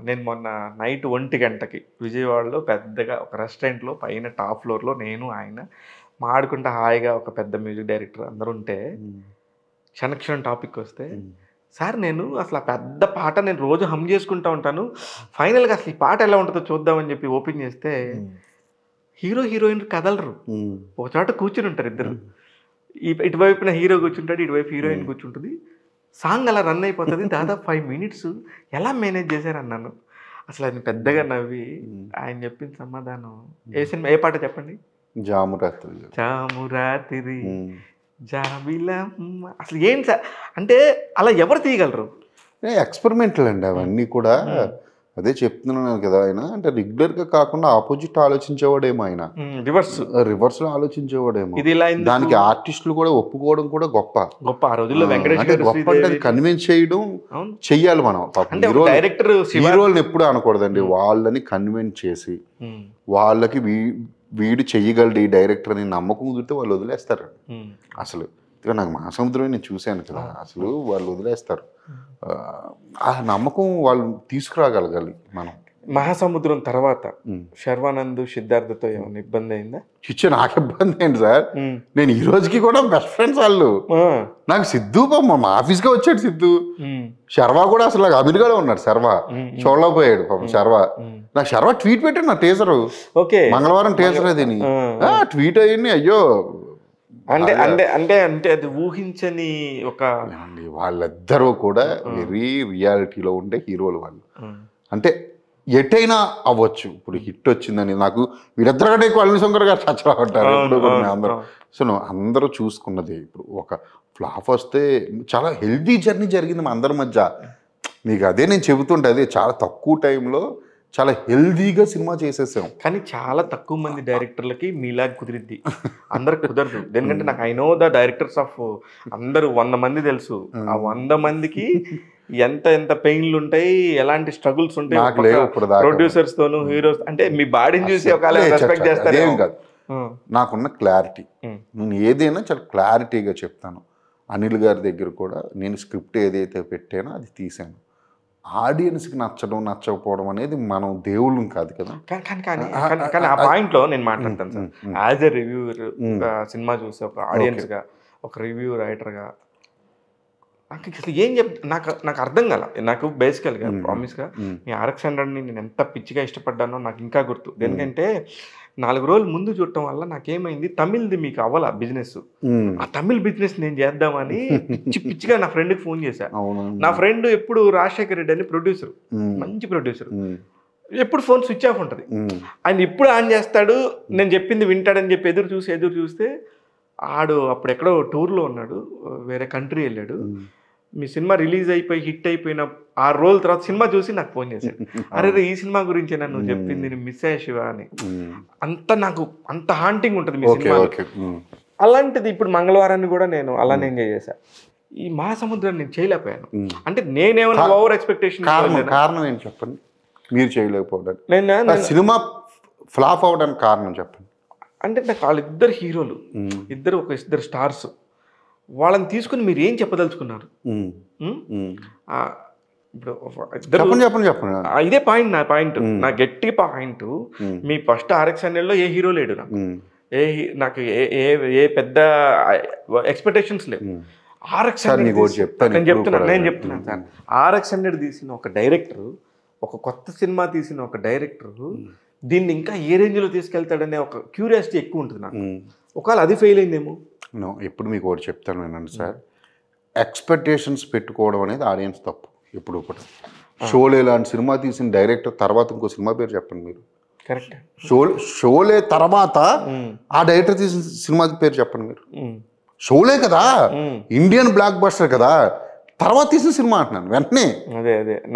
నేను మొన్న నైట్ 1 గంటకి విజయవాడలో పెద్దగా ఒక రెస్టారెంట్లో పైన టాప్ ఫ్లోర్లో నేను ఆయన మాడుకుంటా హాయిగా, ఒక పెద్ద మ్యూజిక్ డైరెక్టర్ అందరూ ఉంటే, క్షణక్షణం టాపిక్ వస్తే, సార్ నేను అసలు ఆ పెద్ద పాట నేను రోజు హమ్ చేసుకుంటూ ఉంటాను, ఫైనల్గా అసలు ఈ పాట ఎలా ఉంటుందో చూద్దామని చెప్పి ఓపెన్ చేస్తే హీరో హీరోయిన్ కదలరు, ఒక చోట కూర్చుని ఉంటారు ఇద్దరు. ఇటువైపున హీరో కూర్చుంటాడు, ఇటువైపు హీరోయిన్ కూర్చుంటుంది. సాంగ్ అలా రన్ అయిపోతుంది. దాదాపు 5 minutes ఎలా మేనేజ్ చేశారన్నాను. అసలు ఆయన పెద్దగా నవ్వి ఆయన చెప్పిన సమాధానం, ఏ సినిమా ఏ పాట చెప్పండి? జామురాతిరి జాబిలమ్మ. అసలు ఏంటి సార్ అంటే అలా ఎవరు తీయగలరు? ఎక్స్పెరిమెంటల్ అండి అవన్నీ కూడా. అదే చెప్తున్నాను కదా, ఆయన అంటే రెగ్యులర్గా కాకుండా ఆపోజిట్ ఆలోచించేవాడేమో, ఆయన రివర్స్లో ఆలోచించేవాడేమో. దానికి ఆర్టిస్టులు కూడా ఒప్పుకోవడం కూడా గొప్ప. ఆ రోజుల్లో గొప్ప అంటే కన్విన్స్ చేయడం చెయ్యాలి మనం. హీరోలను ఎప్పుడు అనకూడదండి, వాళ్ళని కన్విన్స్ చేసి వాళ్ళకి వీడు చెయ్యగలడు ఈ డైరెక్టర్ అని నమ్మకం కుదిరితే వాళ్ళు వదిలేస్తారు. అసలు నాకు మహాసముద్రం నేను చూశాను కదా, అసలు వాళ్ళు వదిలేస్తారు. ఆ నమ్మకం వాళ్ళు తీసుకురాగలగాలి మనం. మహాసముద్రం తర్వాత శర్వానంద్ సిద్ధార్థతో ఏమైనా ఇబ్బంది అయిందా? నాకు ఇబ్బంది ఏంటి సార్, నేను ఈ రోజుకి కూడా బెస్ట్ ఫ్రెండ్స్ వాళ్ళు. నాకు సిద్ధు మా ఆఫీస్గా వచ్చాడు సిద్ధు. శర్వా కూడా అసలు నాకు అమీర్గానే ఉన్నాడు. శర్వా చూడలేకపోయాడు పాపం. శర్వా నాకు శర్వా ట్వీట్ పెట్టాడు నా టీజరు, మంగళవారం టీజర్ అది ట్వీట్ అయ్యింది. అయ్యో అంటే అంటే అంటే అంటే అది ఊహించని ఒక వాళ్ళిద్దరూ కూడా వెరీ రియాలిటీలో ఉండే హీరోలు వాళ్ళు. అంటే ఎటైనా అవ్వచ్చు. ఇప్పుడు హిట్ వచ్చిందని నాకు వీళ్ళిద్దరు కంటే ఎక్కువ అనిల్ శంకర్ గారు చచ్చరా ఉంటారు ఎప్పుడు కూడా మేము అందరూ. సో అందరూ చూసుకున్నది. ఇప్పుడు ఒక ఫ్లాప్ వస్తే చాలా హెల్దీ జర్నీ జరిగింది మా అందరి మధ్య. మీకు అదే నేను చెబుతుంటే, అదే చాలా తక్కువ టైంలో చాలా హెల్దీగా సినిమా చేసేసాం. కానీ చాలా తక్కువ మంది డైరెక్టర్లకి మీలాగా కుదిరిద్ది, అందరికి కుదరదు. ఎందుకంటే నాకు I know the directors of అందరూ 100 మంది తెలుసు. ఆ 100 మందికి ఎంత ఎంత పెయిన్లు ఉంటాయి, ఎలాంటి స్ట్రగుల్స్ ఉంటాయి ప్రొడ్యూసర్స్ తోను, హీరోస్. అంటే మీ బాడీని చూసి ఒకవేళ రెస్పెక్ట్ చేస్తారు. ఏం కాదు, నాకున్న క్లారిటీ, నేను ఏదైనా చాలా క్లారిటీగా చెప్తాను. అనిల్ గారి దగ్గర కూడా నేను స్క్రిప్ట్ ఏదైతే పెట్టానో అది తీసాను. ఆడియన్స్కి నచ్చడం నచ్చకపోవడం అనేది మనం దేవుళ్ళం కాదు కదా. కానీ ఆ పాయింట్లో నేను మాట్లాడతాను sir, as a reviewer. Cinema చూసి ఒక ఆడియన్స్గా, ఒక రివ్యూ రైటర్గా నాకు అసలు ఏం నాకు అర్థం కాల. నాకు బేసికల్గా ప్రామిస్గా మీ RX 100ని నేను ఎంత పిచ్చిగా ఇష్టపడ్డానో నాకు ఇంకా గుర్తు. ఎందుకంటే 4 రోజులు ముందు చూడటం వల్ల నాకేమైంది, తమిళ్ది మీకు అవ్వాల బిజినెస్, ఆ తమిళ్ బిజినెస్ నేను చేద్దామని పిచ్చిగా నా ఫ్రెండ్కి ఫోన్ చేశా. నా ఫ్రెండ్ ఎప్పుడు రాజశేఖర్ రెడ్డి అని ప్రొడ్యూసర్, మంచి ప్రొడ్యూసర్, ఎప్పుడు ఫోన్ స్విచ్ ఆఫ్ ఉంటుంది. ఆయన ఇప్పుడు ఆన్ చేస్తాడు, నేను చెప్పింది వింటాడని చెప్పి ఎదురు చూస్తే ఆడు అప్పుడు ఎక్కడో టూర్లో ఉన్నాడు, వేరే కంట్రీ వెళ్ళాడు. మీ సినిమా రిలీజ్ అయిపోయి హిట్ అయిపోయిన 6 రోజుల తర్వాత సినిమా చూసి నాకు ఫోన్ చేశాడు. అరే ఈ సినిమా గురించి నన్ను చెప్పింది, నేను మిస్ అయ్యా శివ అని. నాకు అంత హాంటింగ్ ఉంటుంది మీ సినిమా. అలాంటిది ఇప్పుడు మంగళవారాన్ని కూడా నేను అలానే ఎంజాయ్ చేశాను. ఈ మహాసముద్రాన్ని నేను చేయలేకపోయాను. అంటే నేనేమన్నా ఓవర్ ఎక్స్పెక్టేషన్. కారణం ఏంటి చెప్పండి, మీరు చేయలేకపోవడానికి? సినిమా ఫ్లాప్ అవడానికి కారణం చెప్పండి. అంటే నాకు వాళ్ళిద్దరు హీరోలు, ఇద్దరు స్టార్స్, వాళ్ళని తీసుకుని మీరు ఏం చెప్పదలుచుకున్నారు? ఇప్పుడు చెప్పండి. ఇదే పాయింట్, నా పాయింట్, నా గట్టి పాయింట్. మీ ఫస్ట్ RX 100లో ఏ హీరో లేడు నాకు, నాకు ఏ పెద్ద ఎక్స్పెక్టేషన్స్ లేవు. RX 100 నేను చెప్తున్నాను సార్, RX 100 తీసిన ఒక డైరెక్టర్, ఒక కొత్త సినిమా తీసిన ఒక డైరెక్టర్ దీన్ని ఇంకా ఏ రేంజ్లో తీసుకెళ్తాడనే ఒక క్యూరియాసిటీ ఎక్కువ ఉంటుంది నాకు. ఒకవేళ అది ఫెయిల్ అయిందేమో. ఎప్పుడు మీకు ఒకటి చెప్తాను వినండి సార్, ఎక్స్పెక్టేషన్స్ పెట్టుకోవడం అనేది ఆడియన్స్ తప్పు. ఎప్పుడు కూడా షోలే లాంటి సినిమా తీసిన డైరెక్టర్ తర్వాత ఇంకో సినిమా పేరు చెప్పండి మీరు. కరెక్ట్. షోలే తర్వాత ఆ డైరెక్టర్ తీసిన సినిమా పేరు చెప్పండి మీరు. షోలే కదా, ఇండియన్ బ్లాక్ బస్టర్ కదా, తర్వాత తీసిన సినిమా అంటున్నాను వెంటనే.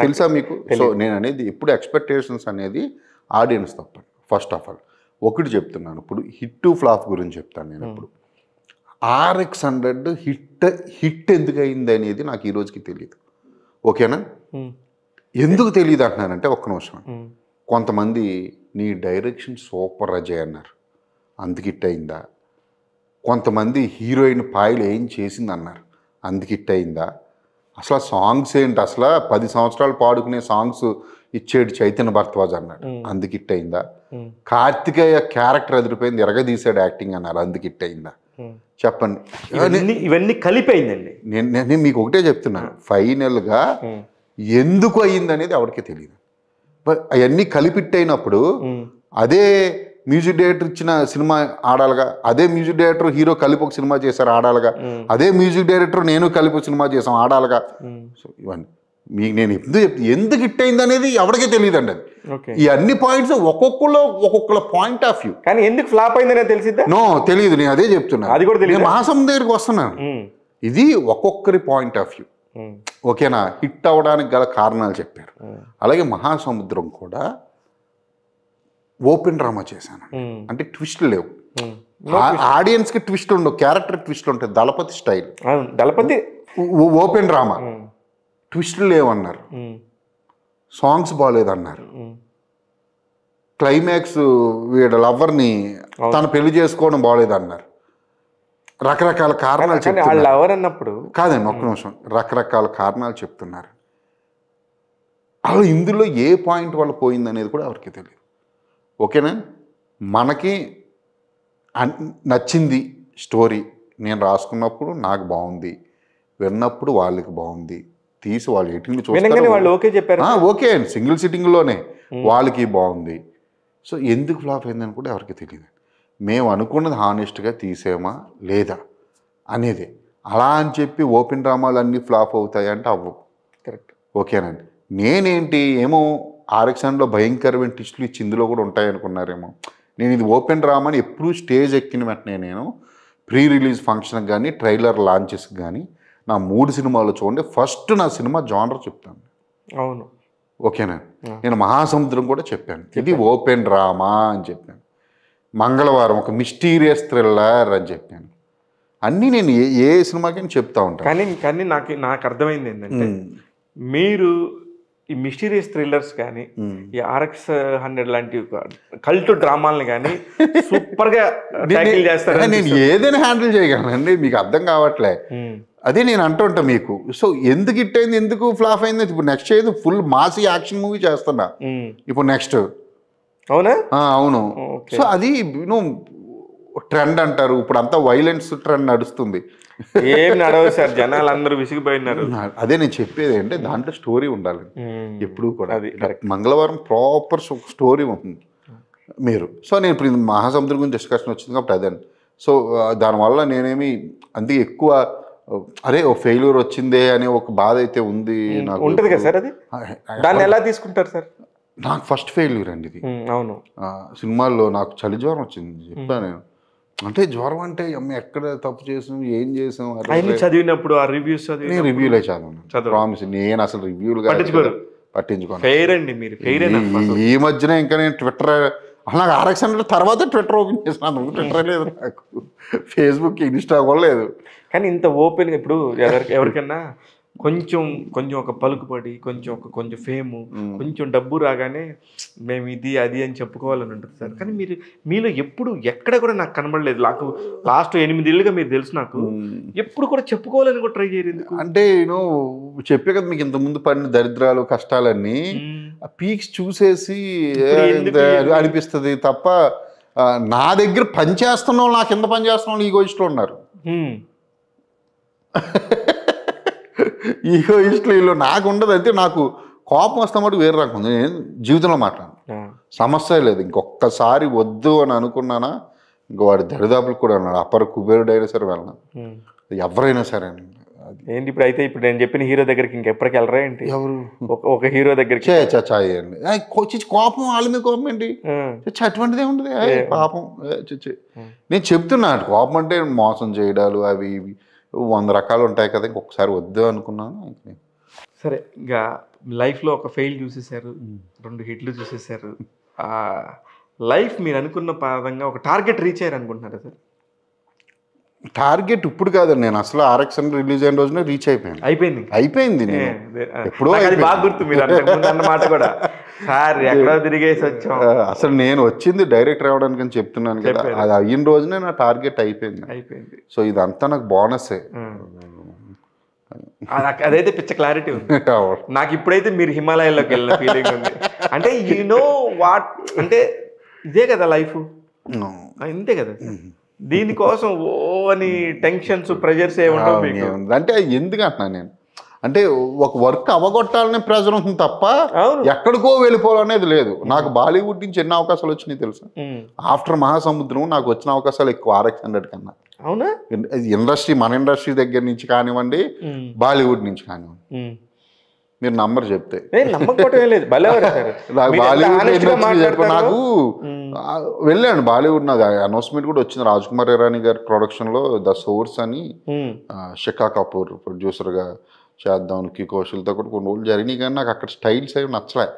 తెలుసా మీకు? సో నేను అనేది ఎప్పుడు ఎక్స్పెక్టేషన్స్ అనేది ఆడియన్స్ తప్పండి. ఫస్ట్ ఆఫ్ ఆల్ ఒకటి చెప్తున్నాను, ఇప్పుడు హిట్ ఫ్లాప్ గురించి చెప్తాను నేను. ఇప్పుడు RX 100 హిట్ ఎందుకు అయింది అనేది నాకు ఈ రోజుకి తెలియదు. ఓకేనా? ఎందుకు తెలియదు అంటున్నానంటే ఒక్క నిమిషం. కొంతమంది నీ డైరెక్షన్ సూపర్ అజయ్ అన్నారు, అందుకు హిట్ అయిందా? కొంతమంది హీరోయిన్ పాయలు ఏం చేసింది అన్నారు, అందుకు హిట్ అయిందా? అసలు సాంగ్స్ ఏంటి, అసలు 10 సంవత్సరాలు పాడుకునే సాంగ్స్ ఇచ్చేడు చైతన్య భరద్వాజ్ అన్నాడు, అందుకు హిట్ అయిందా? కార్తికేయ క్యారెక్టర్ ఎదిరిపోయింది, ఎరగదీసాడు యాక్టింగ్ అన్నారు, అందుకు హిట్ అయిందా? చెప్పండి. ఇవన్నీ కలిపోయిందండి. నేను మీకు ఒకటే చెప్తున్నాను, ఫైనల్గా ఎందుకు అయ్యింది అనేది ఎవరికీ తెలియదు. అవన్నీ కలిపిట్ అయినప్పుడు అదే మ్యూజిక్ డైరెక్టర్ ఇచ్చిన సినిమా ఆడాలిగా, అదే మ్యూజిక్ డైరెక్టర్ హీరో కలిపి ఒక సినిమా చేశారు ఆడాలిగా, అదే మ్యూజిక్ డైరెక్టర్ నేను కలిపి ఒక సినిమా చేసాం ఆడాలిగా. సో ఇవన్నీ మీకు నేను ఎందుకు హిట్ అయింది అనేది ఎవరికీ తెలియదండి. అది ఈ అన్ని పాయింట్స్ ఒక్కొక్కళ్ళ పాయింట్ ఆఫ్ వ్యూ. కానీ ఎందుకు ఫ్లాప్ అయిందనే తెలిసిందా? నో తెలియదు, నేను అదే చెప్తున్నాను. అది కూడా తెలియదు. మహాసముద్రం దగ్గరికి వస్తున్నాను, ఇది ఒక్కొక్కరి పాయింట్ ఆఫ్ వ్యూ. ఓకేనా? హిట్ అవ్వడానికి గల కారణాలు చెప్పారు. అలాగే మహాసముద్రం కూడా ఓపెన్ డ్రామా చేశాను, అంటే ట్విస్ట్ లేవు. ఆడియన్స్కి ట్విస్ట్ ఉండవు, క్యారెక్టర్ ట్విస్ట్ ఉంటాయి. దళపతి స్టైల్, దళపతి ఓపెన్ డ్రామా, ట్విస్ట్లు లేవన్నారు, సాంగ్స్ బాగాలేదన్నారు, క్లైమాక్స్ వీడు లవర్ని తను పెళ్లి చేసుకోవడం బాగాలేదన్నారు, రకరకాల కారణాలు చెప్తున్నారు. కాదండి ఒక్క నిమిషం, రకరకాల కారణాలు చెప్తున్నారు. అలా ఇందులో ఏ పాయింట్ వాళ్ళు పోయిందనేది కూడా ఎవరికి తెలియదు. ఓకేనా? మనకి నచ్చింది స్టోరీ, నేను రాసుకున్నప్పుడు నాకు బాగుంది, విన్నప్పుడు వాళ్ళకి బాగుంది, తీసి వాళ్ళు ఎయిటింగ్ చూస్తారు, ఓకే అండి, సింగిల్ సిట్టింగ్లోనే వాళ్ళకి బాగుంది. సో ఎందుకు ఫ్లాప్ అయిందని కూడా ఎవరికి తెలియదు. మేము అనుకున్నది హానెస్ట్గా తీసేమా లేదా అనేది. అలా అని చెప్పి ఓపెన్ డ్రామాలు అన్నీ ఫ్లాప్ అవుతాయి అంటే అవ్వవు. కరెక్ట్. ఓకేనండి. నేనేంటి ఏమో ఆర్ఎక్స్ఎన్లో భయంకరమైన ట్విస్టులు ఇచ్చి ఇందులో కూడా ఉంటాయి అనుకున్నారేమో. నేను ఇది ఓపెన్ డ్రామాని ఎప్పుడూ స్టేజ్ ఎక్కిన వెంటనే నేను ప్రీ రిలీజ్ ఫంక్షన్కి కానీ ట్రైలర్ లాంచెస్కి కానీ నా 3 సినిమాలు చూడండి, ఫస్ట్ నా సినిమా జానర్ చెప్తాను. అవును. ఓకేనా. నేను మహాసముద్రం కూడా చెప్పాను, ఇది ఓపెన్ డ్రామా అని చెప్పాను. మంగళవారం ఒక మిస్టీరియస్ థ్రిల్లర్ అని చెప్పాను. అన్నీ నేను ఏ సినిమాకైనా చెప్తా ఉంటాను. కానీ నాకు అర్థమైంది ఏంటంటే మీరు ఈ మిస్టీరియస్ థ్రిల్లర్స్ కానీ ఈ RX 100 లాంటి కల్ట్ డ్రామాలని కానీ సూపర్గా ట్యాకిల్ చేస్తారు. నేను ఏదైనా హ్యాండిల్ చేయగలనండి, మీకు అర్థం కావట్లే. అదే నేను అంటుంటా మీకు. సో ఎందుకు హిట్ అయింది, ఎందుకు ఫ్లాప్ అయింది, ఇప్పుడు నెక్స్ట్ ఏదో ఫుల్ మాసీ యాక్షన్ మూవీ చేస్తున్నా ఇప్పుడు నెక్స్ట్. అవునా? అవును. సో అది ట్రెండ్ అంటారు, ఇప్పుడు అంతా వైలెన్స్ ట్రెండ్ నడుస్తుంది. ఏం నడవదు సార్, జనాలు అందరూ విసిగిపోయినారు. అదే నేను చెప్పేది అంటే దాంట్లో స్టోరీ ఉండాలి ఎప్పుడు కూడా. అది మంగళవారం ప్రాపర్ స్టోరీ ఉంటుంది మీరు. సో నేను ఇప్పుడు మహాసముద్రం గురించి డిస్కషన్ వచ్చింది కాబట్టి అదే. సో దానివల్ల నేనేమి అందుకే ఎక్కువ అరే ఓ ఫెయిల్యూర్ వచ్చిందే అనే ఒక బాధ అయితే ఉంది నాకు. ఉంటుంది కదా సార్, అది దాన్ని ఎలా తీసుకుంటారు సార్? నాకు ఫస్ట్ ఫెయిల్యూర్ అండి ఇది. అవును. సినిమాల్లో నాకు చలి జ్వరం వచ్చింది చెప్పాను నేను. అంటే జ్వరం అంటే అమ్మ ఎక్కడ తప్పు చేసాం, ఏం చేసాం చదివినప్పుడు ఆ రివ్యూస్ నేను రివ్యూలే చదివాను. ప్రామిస్ నేను అసలు రివ్యూలు పట్టించుకోను. ఫెయిర్ అండి మీరు, ఫెయిర్. ఈ మధ్యన ఇంకా నేను ట్విట్టర్ అలా RX 100 తర్వాత ట్విట్టర్ ఓపెన్ చేసినాను. ట్విట్టర్ లేదు నాకు, ఫేస్బుక్ ఇన్స్టా కూడా లేదు. కానీ ఇంత ఓపెన్గా ఇప్పుడు ఎవరికైనా కొంచెం ఒక పలుకుపడి కొంచెం ఫేము కొంచెం డబ్బు రాగానే మేము ఇది అది అని చెప్పుకోవాలని ఉంటుంది సార్. కానీ మీలో ఎప్పుడు ఎక్కడ కూడా నాకు కనబడలేదు. నాకు లాస్ట్ 8 ఏళ్ళుగా మీరు తెలుసు, నాకు ఎప్పుడు కూడా చెప్పుకోవాలని కూడా ట్రై చేయరు ఎందుకు? అంటే చెప్పే కదా మీకు ఇంతకుముందు పడిన దరిద్రాలు కష్టాలన్నీ ఆ పీక్స్ చూసేసి అనిపిస్తుంది తప్ప నా దగ్గర పని చేస్తున్న వాళ్ళు, నా కింద పని చేస్తున్న వాళ్ళు ఈగోయిస్టులు ఉన్నారు. ఈగోయిస్టులు నాకు ఉండదు. అయితే నాకు కోపం వస్తే మటుకు వేరే రకం ఉంది. నేను జీవితంలో మాట్లాడను, సమస్య లేదు. ఇంకొక్కసారి వద్దు అని అనుకున్నానా ఇంకో వాడి దరిదాపులు కూడా అన్నాడు. అప్పర్ కుబేరుడైనా సరే వెళ్ళను, ఎవరైనా సరే. ఏంటి ఇప్పుడు నేను చెప్పిన హీరో దగ్గరికి ఇంకెప్పటికి వెళ్ళరా ఏంటి? ఎవరు ఒక హీరో దగ్గరికి చేయండి కోపం, వాళ్ళ మీద కోపం ఏంటి? అటువంటిదే ఉంటుంది పాపం. నేను చెప్తున్నాను కోపం అంటే మోసం చేయడాలు అవి ఇవి 100 రకాలు ఉంటాయి కదా. ఇంకొకసారి వద్దు అనుకున్నాను. సరే, ఇంకా లైఫ్లో ఒక ఫెయిల్ చూసేసారు, 2 హిట్లు చూసేసారు. లైఫ్ మీరు అనుకున్న పరంగా ఒక టార్గెట్ రీచ్ అయ్యారు అనుకుంటున్నారా సార్? టార్గెట్ ఇప్పుడు కాదండి, నేను అసలు RX 100 రిలీజ్ అయిన రోజునే రీచ్ అయిపోయింది. ఎప్పుడో బాగా గుర్తు మీరు అన్నమాట కూడా. సార్ ఎక్కడో తిరిగేసి వచ్చాం. అసలు నేను వచ్చింది డైరెక్టర్ అవ్వడానికి అని చెప్తున్నాను కదా, అది అయిన రోజునే నా టార్గెట్ అయిపోయింది. సో ఇదంతా నాకు బోనసే. అదైతే పిచ్చ క్లారిటీ ఉంది నాకు. ఇప్పుడైతే మీరు హిమాలయాల్లోకి వెళ్ళిన ఫీలింగ్ ఉంది. అంటే వాట్ అంటే ఇదే కదా లైఫ్, ఇంతే కదా. దీనికోసం అని టెన్షన్స్ ప్రెజర్స్ ఏముంటావు అంటే ఎందుకు అంటున్నాను నేను అంటే ఒక వర్క్ అవగొట్టాలనే ప్రెజర్ ఉంటుంది తప్ప ఎక్కడికో వెళ్ళిపోవాలనేది లేదు. నాకు బాలీవుడ్ నుంచి ఎన్ని అవకాశాలు వచ్చినాయి తెలుసా? ఆఫ్టర్ మహాసముద్రం నాకు వచ్చిన అవకాశాలు ఎక్కువ RX 100 కన్నా. అవునా? ఇండస్ట్రీ, మన ఇండస్ట్రీ దగ్గర నుంచి కానివ్వండి, బాలీవుడ్ నుంచి కానివ్వండి, మీరు నంబర్ చెప్తే నాకు వెళ్ళాను బాలీవుడ్. నాకు అనౌన్స్మెంట్ కూడా వచ్చింది. రాజ్కుమార్ ఇరానీ గారి ప్రొడక్షన్లో ద సోర్స్ అని షిఖా కపూర్ ప్రొడ్యూసర్గా చేద్దాం, కి కౌశల్తో కూడా కొన్ని రోజులు జరిగినాయి. కానీ నాకు అక్కడ స్టైల్స్ అవి నచ్చలే.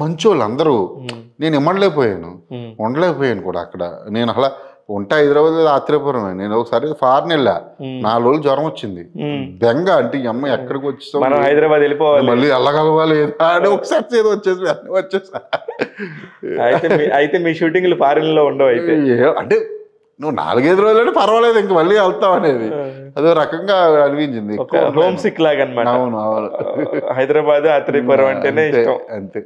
మంచోళ్ళు అందరూ, నేను ఉండలేకపోయాను కూడా అక్కడ. నేను అలా ఉంటా హైదరాబాద్ ఆత్రేయపురమే. నేను ఒకసారి ఫారెన్ వెళ్ళా, 4 రోజులు జ్వరం వచ్చింది. బెంగ అంటే ఈ అమ్మ ఎక్కడికి వచ్చేసాం, హైదరాబాద్ వెళ్ళిపోవాలి, మళ్ళీ వెళ్ళగలవాలి అని ఒకసారి ఏదో వచ్చేసా. అయితే మీ షూటింగ్లు ఫారెన్ లో ఉండవు అయితే? అంటే నువ్వు 4-5 రోజులు అంటే పర్వాలేదు, ఇంక మళ్ళీ వెళ్తావు అనేది అదో రకంగా అనిపించింది. హోమ్ సిక్ లాగా అన్నమాట. అవును, హైదరాబాద్ ఆత్రేయపురం అంటేనే ఇష్టం అంతే.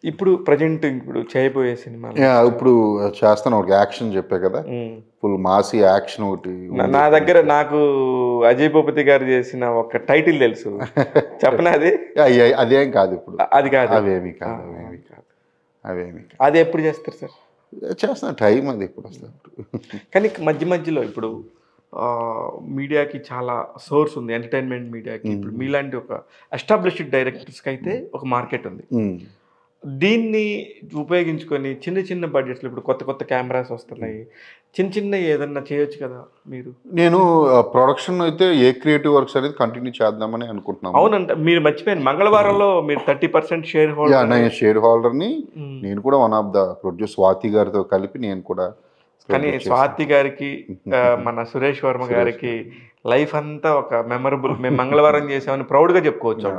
ఇప్పుడు ప్రజెంట్ ఇప్పుడు చేయబోయే సినిమా ఇప్పుడు చేస్తాను ఒకటి యాక్షన్ చెప్పే కదా, ఫుల్ మాసీ యాక్షన్ ఒకటి. నా దగ్గర నాకు అజయ్ భూపతి గారు చేసిన ఒక టైటిల్ తెలుసు, చెప్పనా? అది అదేం కాదు, ఇప్పుడు అది కాదు, అవేమి కాదు. అవేమి అది ఎప్పుడు చేస్తారు సార్? చేస్తున్న టైం అది ఇప్పుడు వస్తుంది. కానీ మధ్య మధ్యలో ఇప్పుడు మీడియాకి చాలా సోర్స్ ఉంది, ఎంటర్టైన్మెంట్ మీడియాకి. ఇప్పుడు మీలాంటి ఒక ఎస్టాబ్లిష్డ్ డైరెక్టర్స్కి అయితే ఒక మార్కెట్ ఉంది. దీన్ని ఉపయోగించుకొని చిన్న చిన్న బడ్జెట్స్లో ఇప్పుడు కొత్త కొత్త కెమెరాస్ వస్తున్నాయి, చిన్న చిన్న ఏదన్నా చేయొచ్చు కదా మీరు. నేను ప్రొడక్షన్ అయితే ఏ క్రియేటివ్ వర్క్స్ అనేది కంటిన్యూ చేద్దామని అనుకుంటున్నాను. అవునంట, మీరు మర్చిపోయాను, మంగళవారంలో మీరు 30% షేర్ హోల్డర్. నేను షేర్ హోల్డర్ని. నేను కూడా one of the produce Swathi గారితో కలిపి నేను కూడా. కానీ స్వాతి గారికి మన సురేష్ వర్మ గారికి లైఫ్ అంతా ఒక మెమరబుల్, మేము మంగళవారం చేసామని ప్రౌడ్గా చెప్పుకోవచ్చు.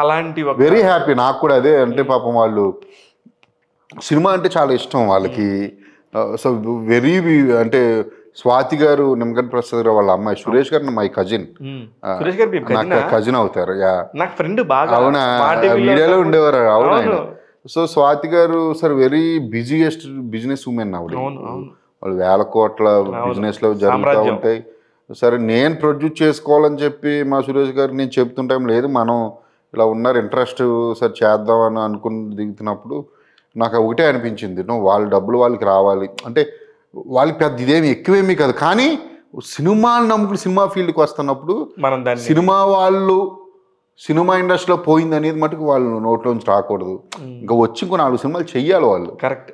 అలాంటి వెరీ హ్యాపీ నాకు కూడా. అదే అంటే పాపం వాళ్ళు సినిమా అంటే చాలా ఇష్టం వాళ్ళకి. సో వెరీ అంటే స్వాతి గారు, నిమ్మగడ్డ ప్రసాద్ గారు వాళ్ళ అమ్మాయి సురేష్ గారు మై కజిన్. సురేష్ గారు నాకు కజిన్ అవుతారు. నాకు ఫ్రెండ్ బాగా. అవునా, మీడియాలో ఉండేవారు. అవును. సో స్వాతి గారు sir very busiest business women ఆవిడ. వాళ్ళు 1000 కోట్ల బిజినెస్లో జరుగుతూ ఉంటాయి. సరే నేను ప్రొడ్యూస్ చేసుకోవాలని చెప్పి మా సురేష్ గారికి నేను చెప్తుంటాం, లేదు మనం ఇలా ఉన్నారు ఇంట్రెస్ట్ సార్ చేద్దామని అనుకుని దిగుతున్నప్పుడు నాకు ఒకటే అనిపించింది, వాళ్ళ డబ్బులు వాళ్ళకి రావాలి అంటే వాళ్ళకి పెద్ద ఇదేమి ఎక్కువేమీ కాదు, కానీ సినిమాని నమ్ముకుని సినిమా ఫీల్డ్కి వస్తున్నప్పుడు మనం సినిమా వాళ్ళు సినిమా ఇండస్ట్రీలో పోయింది అనేది మటుకు వాళ్ళు నోట్లోంచి రాకూడదు. ఇంకా వచ్చి ఇంకో 4 సినిమాలు చెయ్యాలి వాళ్ళు. కరెక్ట్.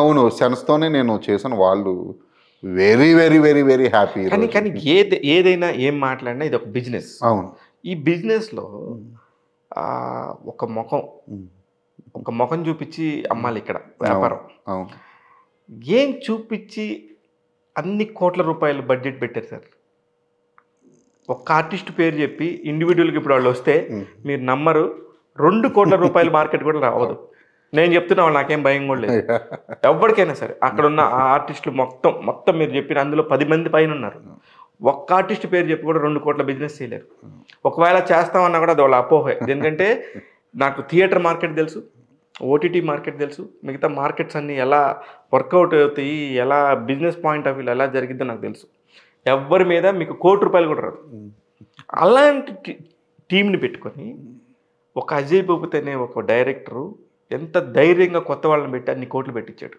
అవును సెన్స్తోనే నేను చేశాను. వాళ్ళు very very very very happy. కానీ ఏదైనా ఏం మాట్లాడినా ఇది ఒక బిజినెస్. అవును. ఈ బిజినెస్లో ఒక ముఖం చూపించి అమ్మాలి ఇక్కడ వ్యాపారం. అవును. ఏం చూపించి అన్ని కోట్ల రూపాయలు బడ్జెట్ పెట్టారు సార్? ఒక్క ఆర్టిస్ట్ పేరు చెప్పి ఇండివిజువల్గా ఇప్పుడు వాళ్ళు వస్తే మీరు నమ్మరు, 2 కోట్ల రూపాయల మార్కెట్ కూడా రావదు. నేను చెప్తున్నా, వాళ్ళు నాకేం భయం కూడా లేదు. ఎవరికైనా సరే అక్కడ ఉన్న ఆ ఆర్టిస్టులు మొత్తం మీరు చెప్పిన అందులో 10 మంది పైన ఉన్నారు. ఒక్క ఆర్టిస్ట్ పేరు చెప్పి కూడా 2 కోట్ల బిజినెస్ చేయలేరు. ఒకవేళ చేస్తామన్నా కూడా అది వాళ్ళ అపోహే. ఎందుకంటే నాకు థియేటర్ మార్కెట్ తెలుసు, ఓటీటీ మార్కెట్ తెలుసు, మిగతా మార్కెట్స్ అన్నీ ఎలా వర్కౌట్ అవుతాయి, ఎలా బిజినెస్ పాయింట్ ఆఫ్ వ్యూ ఎలా జరిగిద్దో నాకు తెలుసు. ఎవరి మీద మీకు 1 కోటి రూపాయలు కూడా రాదు. అలాంటి టీంని పెట్టుకొని ఒక అజయ్ భూపతి అనే ఒక డైరెక్టరు ఎంత ధైర్యంగా కొత్త వాళ్ళని పెట్టి అన్ని కోట్లు పెట్టించాడు.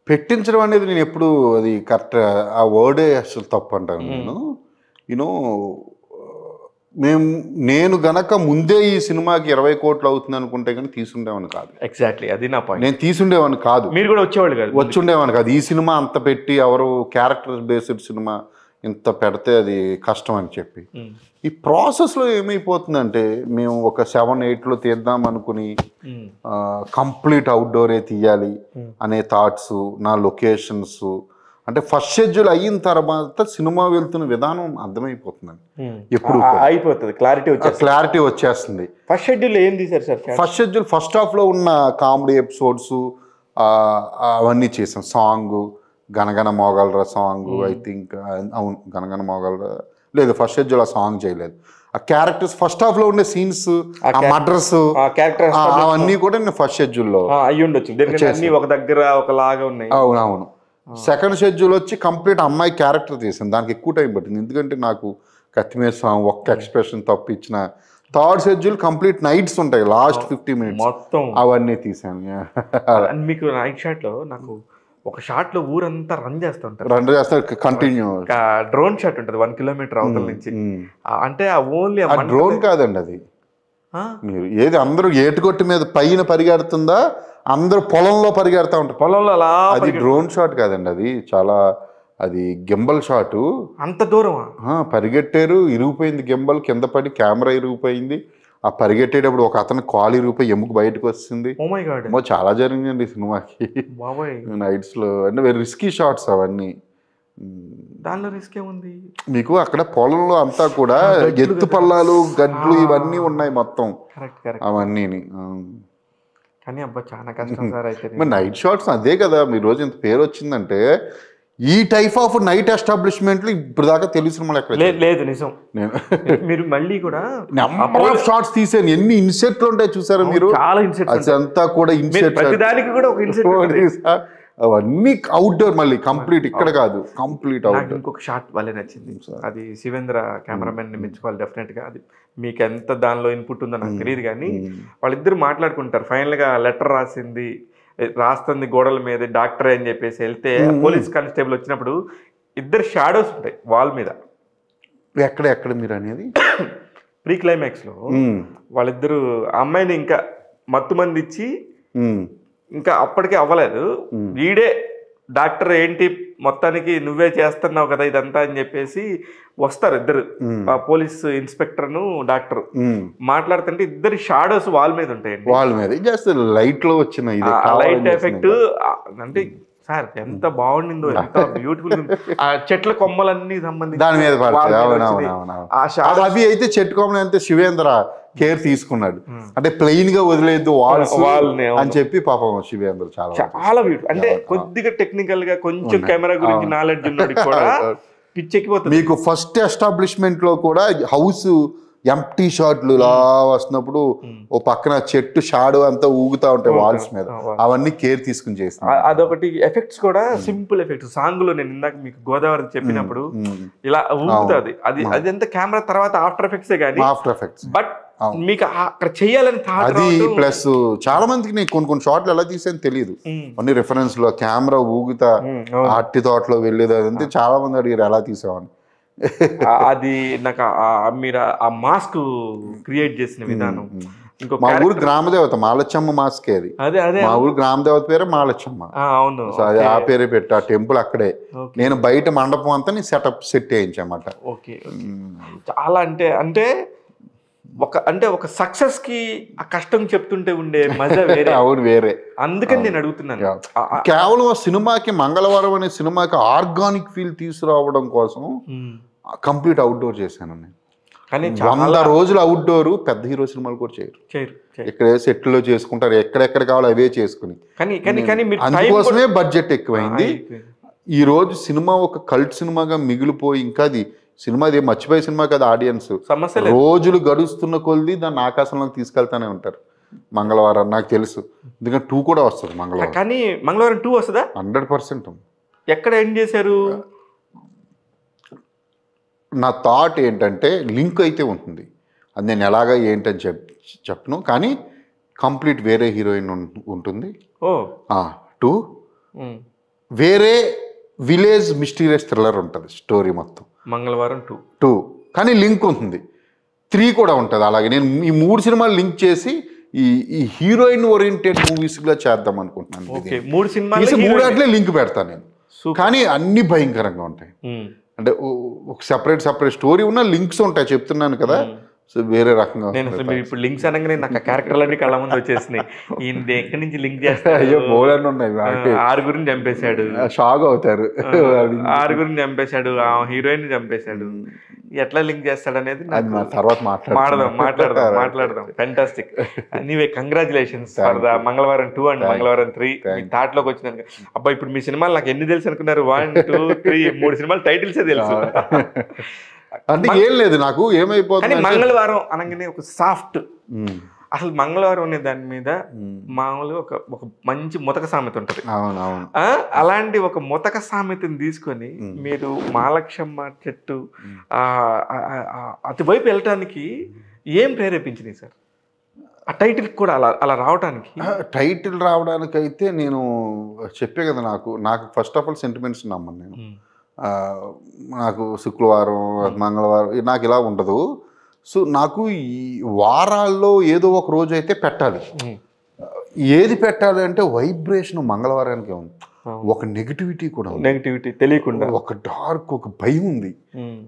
పెట్టించడం అనేది నేను ఎప్పుడు అది కరెక్ట్, ఆ వర్డే అసలు తప్పు అంటాను నేను. యూనో నేను గనక ముందే ఈ సినిమాకి 20 కోట్లు అవుతుంది అనుకుంటే కానీ తీసుండేవాడిని కాదు. ఎగ్జాక్ట్లీ, అది నా పాయింట్. నేను తీసుండేవాడిని కాదు. మీరు కూడా వచ్చేవాళ్ళు కాదు. వచ్చుండేవాడిని కాదు. ఈ సినిమా అంత పెట్టి ఎవరు క్యారెక్టర్ బేస్డ్ సినిమా ఇంత పెడితే అది కష్టం అని చెప్పి ఈ ప్రాసెస్లో ఏమైపోతుందంటే మేము ఒక 7-8లో తీద్దాం అనుకుని కంప్లీట్ అవుట్డోరే తీయాలి అనే థాట్స్, నా లొకేషన్స్ అంటే ఫస్ట్ షెడ్యూల్ అయిన తర్వాత సినిమా వెళ్తున్న విధానం అర్థమైపోతుందండి. ఎప్పుడు అయిపోతుంది, క్లారిటీ వచ్చేస్తుంది. ఫస్ట్ షెడ్యూల్ ఏం తీశారు సార్? ఫస్ట్ షెడ్యూల్ ఫస్ట్ హాఫ్లో ఉన్న కామెడీ ఎపిసోడ్స్ అవన్నీ చేసాం. సాంగ్ గనగన మోగలరా సాంగ్, ఐ థింక్ అవును గనగన మోగలరా లేదు, ఫస్ట్ షెడ్యూల్ ఆ సాంగ్ చేయలేదు. ఆ క్యారెక్టర్స్ ఫస్ట్ హాఫ్ లో ఉండే సీన్స్, ఆ మర్డర్స్, అవన్నీ కూడా నేను ఫస్ట్ షెడ్యూల్లో అయ్యి ఉండొచ్చు, ఒక దగ్గర ఒకలాగా ఉన్నాయి. అవునవును. సెకండ్ షెడ్యూల్ వచ్చి కంప్లీట్ అమ్మాయి క్యారెక్టర్ తీసాను. దానికి ఎక్కువ టైం పట్టింది, ఎందుకంటే నాకు కత్తిమీద సాంగ్ ఒక్క ఎక్స్ప్రెషన్ తప్పు ఇచ్చిన. థర్డ్ షెడ్యూల్ కంప్లీట్ నైట్స్ ఉంటాయి, లాస్ట్ 50 minutes మొత్తం అవన్నీ తీసాను. మీకు నైట్ షాట్ లో నాకు ఒక షాట్ లో ఊరంతా రన్ చేస్తారు కంటిన్యూ. డ్రోన్ షాట్ ఉంటుంది 1 కిలోమీటర్ అవతల నుంచి. అంటే ఓన్లీ డ్రోన్ కాదండి అది. మీరు ఏది అందరూ ఏటుకొట్టి మీద పైన పరిగెడుతుందా, అందరూ పొలంలో పరిగెడతా ఉంటారు పొలంలో అలా. అది డ్రోన్ షాట్ కాదండి, అది చాలా అది గింబల్ షాటు. అంత దూరం పరిగెట్టారు, ఇరిగిపోయింది గింబల్, కింద పడి కెమెరా ఇరిగిపోయింది. ఆ పరిగెట్టేటప్పుడు ఒక అతను కాలు ఇరిగిపోయి ఎముక బయటకు వస్తుంది. చాలా జరిగిందండి ఈ సినిమాకి నైట్స్ లో. అంటే వెరీ రిస్కీ షాట్స్ అవన్నీ. దానిలో రిస్క్ ఏముంది మీకు? అక్కడ పొలంలో అంతా కూడా ఎత్తు పల్లాలు, గడ్లు ఇవన్నీ ఉన్నాయి మొత్తం అవన్నీ. కానీ అబ్బా చాలా కష్టం సార్. అయితే మరి నైట్ షాట్స్ అదే కదా మీ రోజు ఇంత పేరు వచ్చిందంటే. ఈ టైప్ ఆఫ్ నైట్ ఎస్టాబ్లిష్మెంట్లు ఇప్పుడు దాకా తెలుగు సినిమాలు ఎక్కడ లేదు. నిజం. మీరు మళ్ళీ కూడా నెంబర్ ఆఫ్ షాట్స్ తీసాను. ఎన్ని ఇన్సెట్లు ఉంటాయి చూసారు మీరు? చాలా ఇన్సెట్ అంతా కూడా ఇన్సెట్, ప్రతిదానికి కూడా ఒక ఇన్సెట్. అవన్నీ అవుట్డోర్, మళ్ళీ కంప్లీట్ ఇక్కడ కాదు, కంప్లీట్ నాకు అవుట్డోర్. ఇంకొక షాట్ భలే నచ్చింది, అది శివేంద్ర కెమెరామెన్ ని మెచ్చుకోవాలి డెఫినెట్గా. అది మీకు ఎంత దానిలో ఇన్పుట్ ఉందో నాకు తెలియదు కానీ వాళ్ళిద్దరు మాట్లాడుకుంటారు. ఫైనల్గా లెటర్ రాస్తుంది గోడల మీద డాక్టర్ అని చెప్పేసి వెళ్తే పోలీస్ కానిస్టేబుల్ వచ్చినప్పుడు ఇద్దరు షాడోస్ ఉంటాయి వాల్ మీద. ఎక్కడ మీరు అనేది ప్రీ క్లైమాక్స్లో వాళ్ళిద్దరు అమ్మాయిని ఇంకా మత్తు మంది ఇచ్చి ఇంకా అప్పటికే అవ్వలేదు, వీడే డాక్టర్ ఏంటి మొత్తానికి నువ్వే చేస్తున్నావు కదా ఇదంతా అని చెప్పేసి వస్తారు ఇద్దరు, ఆ పోలీస్ ఇన్స్పెక్టర్ ను డాక్టర్ మాట్లాడుతుంటే ఇద్దరు షాడోస్ వాల్ మీద ఉంటాయండి. వాల్ మీద జస్ట్ లైట్ లో వచ్చిన లైట్ ఎఫెక్ట్ అంటే సార్ ఎంత బాగుండిందో, ఎంత బ్యూటిఫుల్. ఆ చెట్ల కొమ్మలన్నీ సంబంధించి దాని మీద అవి అయితే చెట్టు కొమ్మలు అయితే శివేంద్ర కేర్ తీసుకున్నాడు, అంటే ప్లెయిన్ గా వదిలేదు వాల్స్ అని చెప్పి పాపం శివేంద్ర చాలా బ్యూటిఫుల్. అంటే కొద్దిగా టెక్నికల్ గా కొంచెం కెమెరా గురించి నాలెడ్జ్ ఉన్నది కూడా పిచ్చెక్కిపోతుంది. మీకు ఫస్ట్ ఎస్టాబ్లిష్మెంట్ లో కూడా హౌస్ ఎంప్టీ షాట్లు ఇలా వస్తున్నప్పుడు ఓ పక్కన చెట్టు షాడో అంతా ఊగుతా ఉంటాయి వాల్స్ మీద, అవన్నీ కేర్ తీసుకుని చేస్తాను. అదొకటి ఎఫెక్ట్స్ కూడా సింపుల్ ఎఫెక్ట్స్. సాంగ్ లో నేను ఇందాక మీకు గోదావరి చెప్పినప్పుడు ఇలా ఊగుతుంది, అది ఎంత కెమెరా తర్వాత ఆఫ్టర్ ఎఫెక్ట్స్ కానీ, ఆఫ్టర్ ఎఫెక్ట్స్ బట్ మీకు అక్కడ చేయాలని అది ప్లస్ చాలా మందికి నేను కొన్ని షాట్లు ఎలా తీసాను తెలియదు, అన్ని రిఫరెన్స్ లో కెమెరా ఊగుతా అట్టి తోటలో వెళ్ళేది అదంతా చాలా మంది అడిగారు ఎలా తీసామని. అది నాకు మీరు ఆ మాస్క్ క్రియేట్ చేసిన విధానం. మా ఊరు గ్రామదేవత మాలచ్చమ్మ మాస్కే అది. అదే మా ఊరు గ్రామదేవత పేరే మాలచ్చమ్మ. అవును, అది ఆ పేరే పెట్టా, టెంపుల్ అక్కడే. నేను బయట మండపం అంతా సెట్ చేయించామాట. ఓకే, చాలా అంటే ఒక సక్సెస్ కి ఆ కష్టం చెప్తుంటే ఉండే మజా వేరే. అవును, వేరే. అందుకని నేను అడుగుతున్నాను. కేవలం ఆ సినిమాకి మంగళవారం అనే సినిమాకి ఆర్గానిక్ ఫీల్ తీసుకురావడం కోసం కంప్లీట్ అవుట్డోర్ చేశాను నేను. కానీ 100 రోజులు అవుట్డోర్ పెద్ద హీరో సినిమాలు కూడా చేయరు. ఇక్కడ సెట్లో చేసుకుంటారు, ఎక్కడెక్కడ కావాలో అవే చేసుకుని. అందుకోసమే బడ్జెట్ ఎక్కువైంది. ఈ రోజు సినిమా ఒక కల్ట్ సినిమాగా మిగిలిపోయి, ఇంకా అది సినిమాది మర్చిపోయే సినిమా కదా, ఆడియన్స్ రోజులు గడుస్తున్న కొద్ది దాన్ని ఆకాశంలోకి తీసుకెళ్తానే ఉంటారు. మంగళవారం నాకు తెలుసు, ఎందుకంటే 2 కూడా వస్తుంది మంగళవారం. కానీ మంగళవారం 2 వస్తుందా? 100%. ఎక్కడ ఎండ్ చేశారు? నా థాట్ ఏంటంటే లింక్ అయితే ఉంటుంది, అది నేను ఎలాగా ఏంటని చెప్పను, కానీ కంప్లీట్ వేరే హీరోయిన్ ఉంటుంది. 2 వేరే విలేజ్ మిస్టీరియస్ థ్రిల్లర్ ఉంటుంది స్టోరీ మొత్తం. మంగళవారం 2 కానీ లింక్ ఉంటుంది. 3 కూడా ఉంటుంది. అలాగే నేను ఈ 3 సినిమాలు లింక్ చేసి ఈ హీరోయిన్ ఓరియంటెడ్ మూవీస్ గా చేద్దాం అనుకుంటున్నాను. 3 సినిమాలు లింక్ పెడతాను నేను, కానీ అన్ని భయంకరంగా ఉంటాయి. అంటే ఒక సెపరేట్ స్టోరీ ఉన్న లింక్స్ ఉంటాయి, చెప్తున్నాను కదా. సో వేరే రకంగా నేను అసలు మీరు ఇప్పుడు లింక్స్ అనగానే నాకు ఆ క్యారెక్టర్లన్నీ కళ్ళ ముందు వచ్చేసినాయి. ఈయన ఎక్కడి నుంచి లింక్ చేస్తాడు? అయ్యో బోలన్నీ ఉన్నాయి. 6గురిని చంపేశాడు, షాక్ అవుతారు. 6గురిని చంపేశాడు, ఆ హీరోయిన్ చంపేశాడు, ఎట్లా లింక్ చేస్తాడు అనేది తర్వాత మాట్లాడదాం. ఫెంటాస్టిక్. నీవే కంగ్రాచులేషన్స్ ఫర్ ద మంగళవారం 2 అండ్ మంగళవారం 3 మీ థాట్లోకి వచ్చినాక. అబ్బా, ఇప్పుడు మీ సినిమాలు నాకు ఎన్ని తెలుసు అనుకున్నారు? 1, 2, 3 3 సినిమాలు టైటిల్సే తెలుసు. అంటే ఏం లేదు, నాకు ఏమైపోతుంది మంగళవారం అనగానే ఒక సాఫ్ట్, అసలు మంగళవారం అనే దాని మీద మామూలుగా ఒక మంచి ముతక సామెత ఉంటుంది. అలాంటి ఒక ముతక సామెతని తీసుకొని మీరు మాలక్షమ్మ చెట్టు అటువైపు వెళ్ళటానికి ఏం ప్రేరేపించింది సార్? ఆ టైటిల్ కూడా అలా రావడానికి? టైటిల్ రావడానికైతే నేను చెప్పే కదా, నాకు ఫస్ట్ ఆఫ్ ఆల్ సెంటిమెంట్స్ నమ్మను నేను. నాకు శుక్రవారం మంగళవారం నాకు ఇలా ఉండదు. సో నాకు ఈ వారాల్లో ఏదో ఒక రోజు అయితే పెట్టాలి. ఏది పెట్టాలి అంటే వైబ్రేషన్ మంగళవారానికి ఉంది, ఒక నెగిటివిటీ కూడా ఉంది, నెగిటివిటీ తెలియకుండా ఒక డార్క్, ఒక భయం ఉంది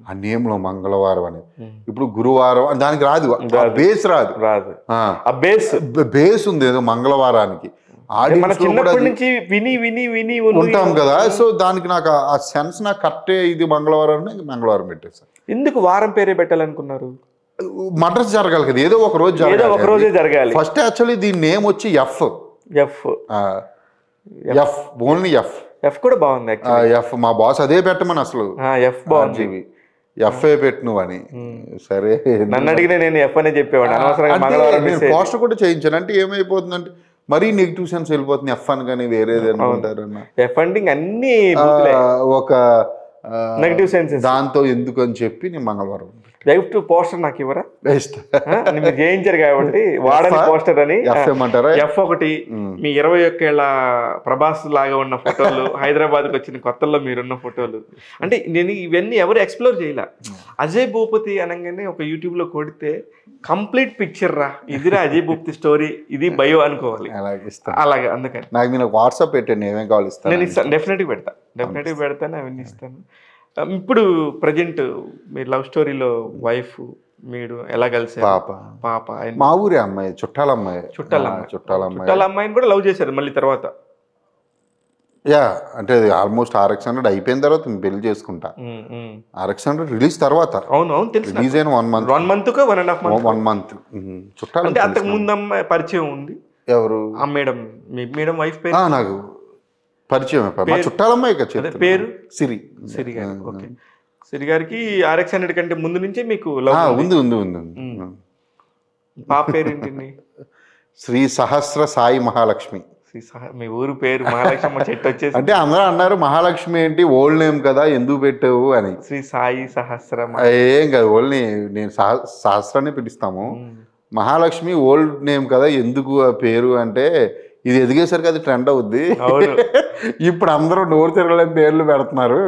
ఆ నేమ్లో మంగళవారం అని. ఇప్పుడు గురువారం దానికి రాదు, బేస్ రాదు. ఆ బేస్ ఉంది ఏదో మంగళవారానికి, ఉంటాం కదా. సో దానికి నాకు ఆ సెన్స్ నాకు కరెక్టే, ఇది మంగళవారం పెట్టేసాను. ఎందుకు వారం పేరే పెట్టాలనుకున్నారు? మర్డర్స్ జరగాలి కదా, ఏదో ఒక రోజు జరగాలి. ఫస్ట్ యాక్చువల్లీ దీని నేమ్ వచ్చి ఎఫ్ ఓన్లీ ఎఫ్ కూడా బాగుంది. ఎఫ్ మా బాస్ అదే పెట్టమని అసలు ఎఫ్ బాగుంది, ఎఫ్ఏ పెట్టు నువ్వు అని. సరే నన్ను అడిగిన నేను ఎఫ్ అనే చెప్పేవాడు. పోస్టర్ కూడా చేయించాను. అంటే ఏమైపోతుందంటే మరీ నెగిటివ్ సెన్స్ వెళ్ళిపోతుంది ఎఫ్ అని కానీ వేరేది అనుకుంటారు అన్న ఫండింగ్ అన్ని ఒక నెగిటివ్ సెన్సెస్. దాంతో ఎందుకు అని చెప్పి నేను మంగళవారం లైఫ్ పోస్టర్ నాకు ఇవ్వరా? బెస్ట్ మీరు చేయించారు కాబట్టి వాడని పోస్టర్ అని ఏమంటారా F1 మీ 21 ఏళ్ల ప్రభాస్ లాగా ఉన్న ఫోటోలు, హైదరాబాద్కి వచ్చిన కొత్తల్లో మీరున్న ఫోటోలు. అంటే నేను ఇవన్నీ ఎవరు ఎక్స్ప్లోర్ చేయలే. అజయ్ భూపతి అనగానే ఒక యూట్యూబ్లో కొడితే కంప్లీట్ పిక్చర్ రా, ఇదిరా అజయ్ భూపతి స్టోరీ, ఇది బయో అనుకోవాలి. అలాగే అందుకని నాకు నేను వాట్సాప్ పెట్టండి, ఏమేం కావాలి ఇస్తాను. నేను ఇస్తాను, డెఫినెట్గా పెడతాను, అవన్నీ ఇస్తాను. ఇప్పుడు ప్రజెంట్ మీరు లవ్ స్టోరీలో వైఫ్ మీరు ఎలా కలిసారు? పాప మా ఊరి అమ్మాయి, చుట్టాల అమ్మాయిని కూడా లవ్ చేశారు మళ్ళీ తర్వాత. యా, అంటే ఆల్మోస్ట్ RX100 అయిపోయిన తర్వాత నేను పెళ్లి చేసుకుంటా. RX100 రిలీజ్ తర్వాత. అవును తెలుసు. రిలీజ్ అయిన 1 month 1 month చుట్టాలు. అంటే అంతకు ముందు అమ్మాయి పరిచయం ఉంది. ఎవరు? ఆ మేడం, మీ మేడం వైఫ్ పేరు? నాకు పరిచయం. మా చుట్టాలమ్మాయి పేరు సిరి. సిరి గారు. ఓకే. సిరి గారికి RX100 కంటే ముందు నుంచే మీకు లవ్ ఉంది. పాప పేరేంటి? శ్రీ సహస్ర సాయి మహాలక్ష్మి. మీ ఊరు పేరు మహాలక్ష్మి చెట్టు వచ్చేసి. అంటే అందరూ అన్నారు మహాలక్ష్మి ఏంటి ఓల్డ్ నేమ్ కదా ఎందుకు పెట్టావు అని. శ్రీ సాయి సహస్ర ఏం కాదు, ఓల్డ్ నేను సహస్రాన్ని పిలుస్తాము. మహాలక్ష్మి ఓల్డ్ నేమ్ కదా ఎందుకు ఆ పేరు అంటే, ఇది ఎదిగేసరికి అది ట్రెండ్ అవుద్ది. ఇప్పుడు అందరూ నోరు తిరగలేని పేర్లు పెడుతున్నారు.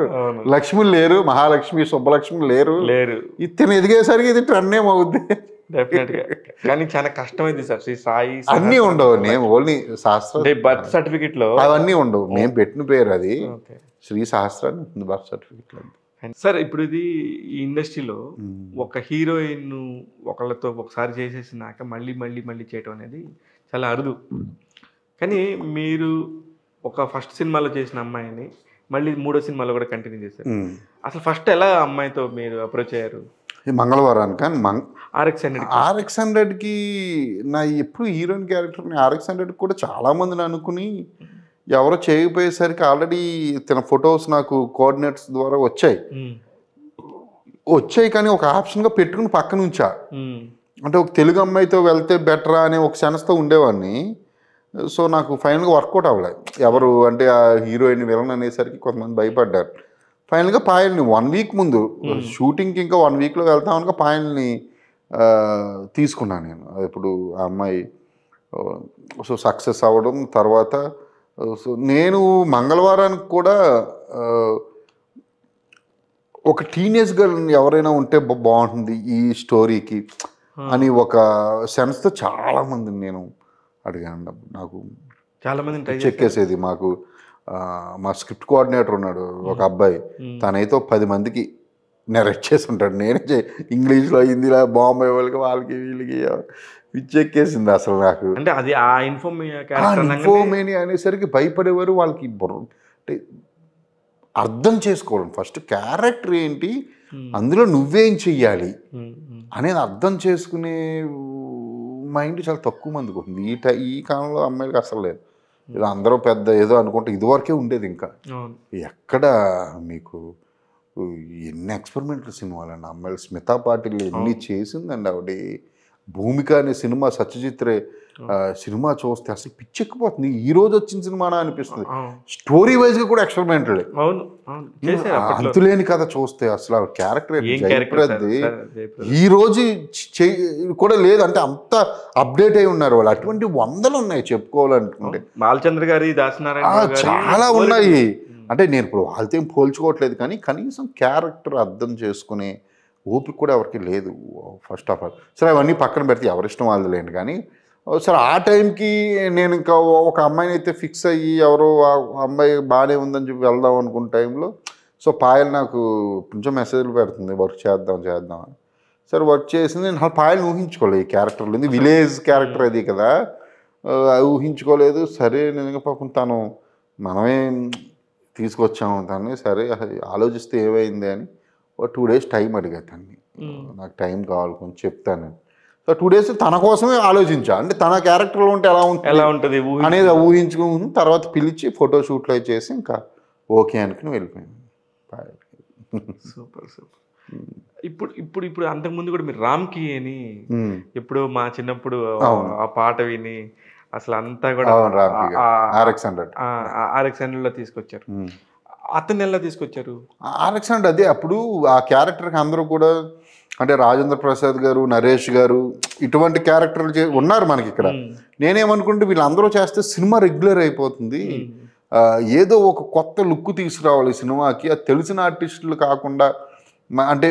లక్ష్మి లేరు, మహాలక్ష్మి సుబ్బలక్ష్మి లేరు. ఇతను ఎదిగేసరికి ఇది ట్రెండ్ ఏం అవుద్ది. కానీ చాలా కష్టమైంది సార్. శ్రీ సాయి అన్నీ ఉండవు, నేను ఓన్లీ శాస్త్ర బర్త్ సర్టిఫికెట్ లో అవన్నీ ఉండవు. మేము పెట్టిన పేరు అది శ్రీ సహస్ర బర్త్ సర్టిఫికెట్ లో. సార్ ఇప్పుడు ఇది ఈ ఇండస్ట్రీలో ఒక హీరోయిన్ ఒకళ్ళతో ఒకసారి చేసేసినాక మళ్ళీ మళ్ళీ మళ్ళీ చేయటం అనేది చాలా అరుదు. కానీ మీరు ఒక ఫస్ట్ సినిమాలో చేసిన అమ్మాయిని మళ్ళీ 3వ సినిమాలో కూడా కంటిన్యూ చేశారు. అసలు ఫస్ట్ ఎలా అమ్మాయితో మీరు అప్రోచ్ అయ్యారు? మంగళవారానికి RX100కి నా ఎప్పుడు హీరోయిన్ క్యారెక్టర్ని RX100 కూడా చాలామందిని అనుకుని ఎవరో చేయకపోయేసరికి ఆల్రెడీ తన ఫొటోస్ నాకు కోఆర్డినేట్స్ ద్వారా వచ్చాయి కానీ ఒక ఆప్షన్గా పెట్టుకుని పక్కన ఉంచా. అంటే ఒక తెలుగు అమ్మాయితో వెళ్తే బెటరా అనే ఒక సెన్స్తో ఉండేవాడిని. సో నాకు ఫైనల్గా వర్కౌట్ అవ్వలేదు. ఎవరు అంటే ఆ హీరోయిన్ విలన్ అనేసరికి కొంతమంది భయపడ్డారు. ఫైనల్గా పాయల్ని 1 week ముందు షూటింగ్కి ఇంకా 1 weekలో వెళ్తామనుక పాయల్ని తీసుకున్నాను నేను. ఇప్పుడు ఆ అమ్మాయి సో సక్సెస్ అవ్వడం తర్వాత సో నేను మంగళవారానికి కూడా ఒక టీనేజ్ గర్ల్ ఎవరైనా ఉంటే బాగుంటుంది ఈ స్టోరీకి అని ఒక సెన్స్తో చాలామందిని నేను అడిగాను. నాకు చాలామంది చెక్కేసేది. మాకు మా స్క్రిప్ట్ కోఆర్డినేటర్ ఉన్నాడు ఒక అబ్బాయి, తనైతే 10 మందికి నెరేట్ చేసి ఉంటాడు. నేనే ఇంగ్లీష్లో హిందీలో బాంబే వాళ్ళకి వీళ్ళకి పిచ్చెక్కేసింది అసలు నాకు. అంటే అది ఆ ఇన్ఫోమేని అనేసరికి భయపడేవారు. వాళ్ళకి అంటే అర్థం చేసుకోవడం ఫస్ట్ క్యారెక్టర్ ఏంటి, అందులో నువ్వేం చెయ్యాలి అనేది అర్థం చేసుకునే మైండ్ చాలా తక్కువ మందికి ఉంటుంది. ఈ కాలంలో అమ్మాయిలకి అసలు లేదు. ఇలా అందరూ పెద్ద ఏదో అనుకుంటే ఇదివరకే ఉండేది. ఇంకా ఎక్కడ మీకు ఎన్ని ఎక్స్పెరిమెంటల్ సినిమాలండి అమ్మాయిలు. స్మితా పాటిల్ ఎన్ని చేసిందండి ఆవిడ. భూమిక అనే సినిమా, సత్యజిత్ రే సినిమా చూస్తే అసలు పిచ్చెక్కిపోతుంది. ఈ రోజు వచ్చిన సినిమానా అనిపిస్తుంది. స్టోరీ వైజ్గా కూడా ఎక్స్పెరిమెంటల్. అంతులేని కథ చూస్తే అసలు ఆ క్యారెక్టర్ జయప్రద్ది ఈ రోజు కూడా లేదు. అంటే అంత అప్డేట్ అయి ఉన్నారు వాళ్ళు. అటువంటి 100 ఉన్నాయి చెప్పుకోవాలనుకుంటే. బాలచంద్ర గారి, చాలా ఉన్నాయి. అంటే నేను ఇప్పుడు వాళ్ళతో ఏం పోల్చుకోవట్లేదు కానీ కనీసం క్యారెక్టర్ అర్థం చేసుకునే ఓపిక కూడా ఎవరికి లేదు ఫస్ట్ ఆఫ్ ఆల్. సరే అవన్నీ పక్కన పెడితే ఎవరిష్టం వాళ్ళు లేండి. కానీ సరే ఆ టైంకి నేను ఇంకా ఒక అమ్మాయిని అయితే ఫిక్స్ అయ్యి ఎవరో అమ్మాయి బాగానే ఉందని చెప్పి వెళ్దాం అనుకున్న టైంలో సో పాయల్ నాకు కొంచెం మెసేజ్లు పెడుతుంది వర్క్ చేద్దాం అని. సరే వర్క్ చేసింది. నేను పాయల్ని ఊహించుకోలేదు ఈ క్యారెక్టర్లో. ఇది విలేజ్ క్యారెక్టర్ అది కదా, ఊహించుకోలేదు. సరే నిజంగా పాపం తను మనమే తీసుకొచ్చాము తన్ని. సరే ఆలోచిస్తే ఏమైంది అని 2 days టైం అడిగా తన్ని. నాకు టైం కావాలి కొంచెం చెప్తాను. సో 2 days తన కోసమే ఆలోచించా. అంటే తన క్యారెక్టర్లో ఉంటే ఎలా ఉంటుంది అనేది ఊహించుకుని తర్వాత పిలిచి ఫోటోషూట్లో చేసి ఇంకా ఓకే అనుకుని వెళ్ళిపోయాను. సూపర్. ఇప్పుడు అంతకుముందు కూడా మీరు రామ్కి అని ఎప్పుడు మా చిన్నప్పుడు ఆ పాట విని అసలు అంతా కూడా అవును, రామ్కి గారు. RX-100. RX-100 లో తీసుకొచ్చారు. అతన్ని ఎలా తీసుకొచ్చారు? RX-100 అదే అప్పుడు ఆ క్యారెక్టర్కి అందరూ కూడా అంటే రాజేంద్ర ప్రసాద్ గారు, నరేష్ గారు ఇటువంటి క్యారెక్టర్లు ఉన్నారు మనకి ఇక్కడ. నేనేమనుకుంటే వీళ్ళందరూ చేస్తే సినిమా రెగ్యులర్ అయిపోతుంది, ఏదో ఒక కొత్త లుక్ తీసుకురావాలి సినిమాకి. అది తెలిసిన ఆర్టిస్టులు కాకుండా అంటే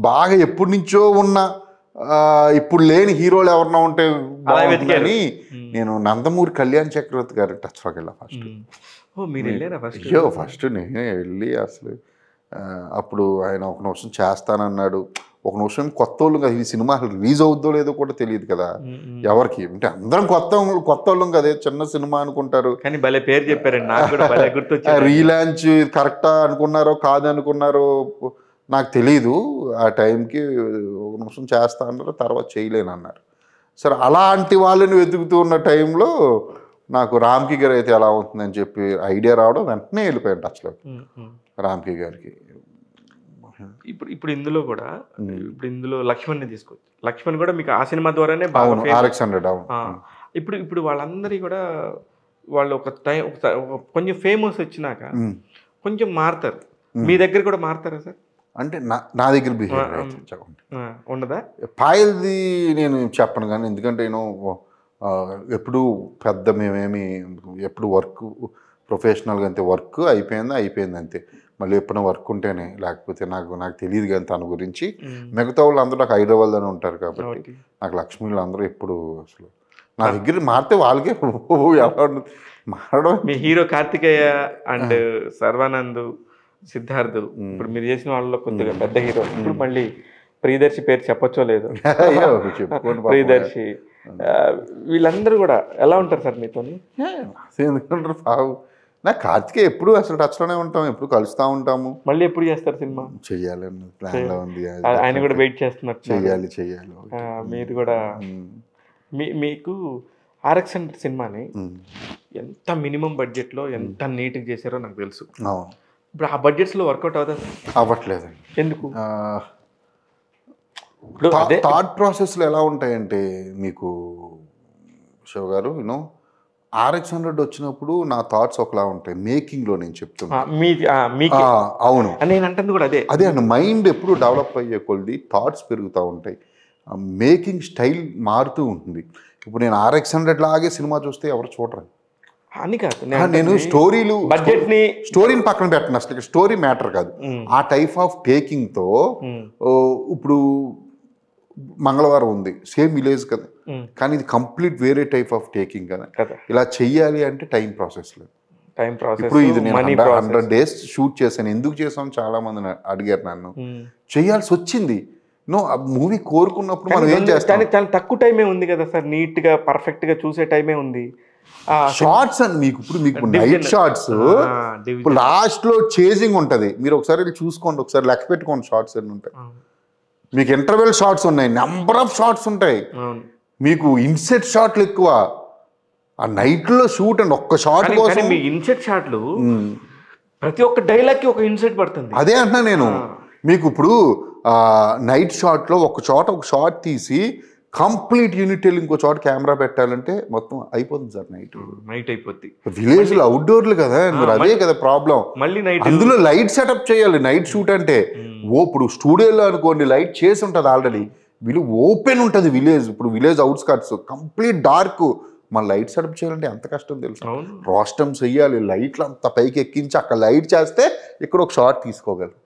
బాగా ఎప్పటి నుంచో ఉన్న ఇప్పుడు లేని హీరోలు ఎవరన్నా ఉంటే బాగుంటుందని నేను నందమూరి కళ్యాణ్ చక్రవర్తి గారి టచ్లోకి వెళ్ళా ఫస్ట్. ఫస్ట్ నేనే వెళ్ళి అసలు అప్పుడు ఆయన ఒక నిమిషం చేస్తానన్నాడు. ఒక నిమిషం కొత్త వాళ్ళు కదా, ఈ సినిమా రిలీజ్ అవుద్దో లేదో కూడా తెలియదు కదా ఎవరికి. అంటే అందరం కొత్త వాళ్ళం కదా, చిన్న సినిమా అనుకుంటారు. కానీ భలే పేరు చెప్పారండి. రీలాంచ్ కరెక్టా అనుకున్నారో కాదనుకున్నారో నాకు తెలీదు. ఆ టైంకి ఒక నిమిషం చేస్తా అన్నారు, తర్వాత చేయలేను అన్నారు. సరే అలాంటి వాళ్ళని వెతుకుతూ ఉన్న టైంలో నాకు రామ్కి గారు అయితే ఎలా ఉంటుందని చెప్పి ఐడియా రావడం, వెంటనే వెళ్ళిపోయాను టచ్లో రామ్కి గారికి. ఇప్పుడు ఇందులో కూడా లక్ష్మణ్ని తీసుకోవచ్చు. లక్ష్మణ్ కూడా మీకు ఆ సినిమా ద్వారానే RX-100. ఇప్పుడు వాళ్ళందరి కూడా వాళ్ళు ఒక కొంచెం ఫేమస్ వచ్చినాక కొంచెం మారుతారు. మీ దగ్గర కూడా మారుతారా సార్? అంటే నా దగ్గర బిహేవియర్ ఉండదా? పాయల్ది నేను చెప్పను కానీ, ఎందుకంటే నేను ఎప్పుడు పెద్ద మేమేమి ఎప్పుడు వర్క్ ప్రొఫెషనల్గా అంతే, వర్క్ అయిపోయింది అంతే. మళ్ళీ ఎప్పుడైనా వర్క్ ఉంటేనే, లేకపోతే నాకు తెలియదు కానీ తన గురించి. మిగతా వాళ్ళు అందరూ నాకు హైదరాబాద్లోనే ఉంటారు కాబట్టి నాకు లక్ష్మీలు అందరూ ఎప్పుడు అసలు నా దగ్గర మారితే వాళ్ళకే ఎలా మారడం. మీ హీరో కార్తికేయ అండ్ సర్వానంద్, సిద్ధార్థ్ ఇప్పుడు మీరు చేసిన వాళ్ళలో కొద్దిగా పెద్ద హీరో. ఇప్పుడు మళ్ళీ ప్రియదర్శి పేరు చెప్పొచ్చో లేదు, ప్రియదర్శి వీళ్ళందరూ కూడా ఎలా ఉంటారు సార్ మీతో? ఎందుకంటారు బాబు, నా కార్తికేయ ఎప్పుడు అసలు టచ్లోనే ఉంటాము, ఎప్పుడు కలుస్తూ ఉంటాము. మళ్ళీ ఎప్పుడు చేస్తారు సినిమా? చెయ్యాలని ప్లాన్లో ఉంది. ఆయన కూడా వెయిట్ చేస్తున్నారు. చెయ్యాలి. మీరు కూడా మీకు RX-100 సినిమాని ఎంత మినిమం బడ్జెట్లో ఎంత నీట్గా చేశారో నాకు తెలుసు. ఇప్పుడు ఆ బడ్జెట్స్లో వర్కౌట్ అవ్వట్లేదండి. ఎందుకు? థాట్ ప్రాసెస్లు ఎలా ఉంటాయంటే మీకు శివ గారు, RX-100 వచ్చినప్పుడు నా థాట్స్ ఒకలా ఉంటాయి. మేకింగ్లో నేను చెప్తున్నాను. అవును, నేను అంటుంది కూడా అదే అండి. మైండ్ ఎప్పుడు డెవలప్ అయ్యే కొద్ది థాట్స్ పెరుగుతూ ఉంటాయి, మేకింగ్ స్టైల్ మారుతూ ఉంటుంది. ఇప్పుడు నేను RX-100 లాగే సినిమా చూస్తే ఎవరు చూడరు అని కాదు. నేను స్టోరీని పక్కన పెట్టను, అసలు స్టోరీ మ్యాటర్ కాదు. ఆ టైప్ ఆఫ్ టేకింగ్తో ఇప్పుడు మంగళవారం ఉంది, సేమ్ విలేజ్ కదా, కానీ ఇది కంప్లీట్ వేరే టైప్ ఆఫ్ టేకింగ్ కదా. ఇలా చెయ్యాలి అంటే టైం ప్రాసెస్ లేదు. ఇప్పుడు ఇది నేను 100 days షూట్ చేశాను. ఎందుకు చేసాను చాలా మంది అడిగారు నన్ను. చేయాల్సి వచ్చింది. మూవీ కోరుకున్నప్పుడు మనం ఏం చేస్తాం, చాలా తక్కువ టైమే ఉంది కదా సార్, నీట్ గా పర్ఫెక్ట్ గా చూసే టైమే ఉంది. షార్ట్స్ అని మీకు నైట్ షార్ట్స్, లాస్ట్ లో చేజింగ్ ఉంటది. మీరు ఒకసారి చూసుకోండి, ఒకసారి లెక్క పెట్టుకోండి షార్ట్స్ ఎన్ని ఉంటాయి. మీకు ఇంటర్వెల్ షార్ట్స్ ఉన్నాయి, నెంబర్ ఆఫ్ షార్ట్స్ ఉంటాయి. మీకు ఇన్సెట్ షాట్లు ఎక్కువ. ఆ నైట్ లో షూట్ అండి, ఒక్క షాట్ కోసం మీ ఇన్సెట్ షాట్లు ప్రతి ఒక్క డైలాగ్ కి ఒక ఇన్సెట్ పడుతుంది. అదే అంటున్నా నేను మీకు. ఇప్పుడు నైట్ షాట్ లో ఒక షాట్ తీసి కంప్లీట్ యూనిట్ వెళ్ళి ఇంకో చోట కెమెరా పెట్టాలంటే మొత్తం అయిపోతుంది సార్. నైట్ అయిపోద్ది. విలేజ్ లో అవుట్డోర్లు కదా, మీరు అదే కదా ప్రాబ్లం. మళ్ళీ నైట్ అందులో లైట్ సెటప్ చేయాలి. నైట్ షూట్ అంటే ఇప్పుడు స్టూడియోలో అనుకోండి లైట్ చేసి ఉంటుంది ఆల్రెడీ, వీళ్ళు ఓపెన్ ఉంటుంది విలేజ్. ఇప్పుడు విలేజ్ అవుట్స్కట్స్ కంప్లీట్ డార్క్, మన లైట్ సెటప్ చేయాలంటే ఎంత కష్టం తెలుసు. రోస్టమ్స్ వెయ్యాలి, లైట్లు అంత పైకి ఎక్కించి అక్కడ లైట్ చేస్తే ఇక్కడ ఒక షాట్ తీసుకోగలరు.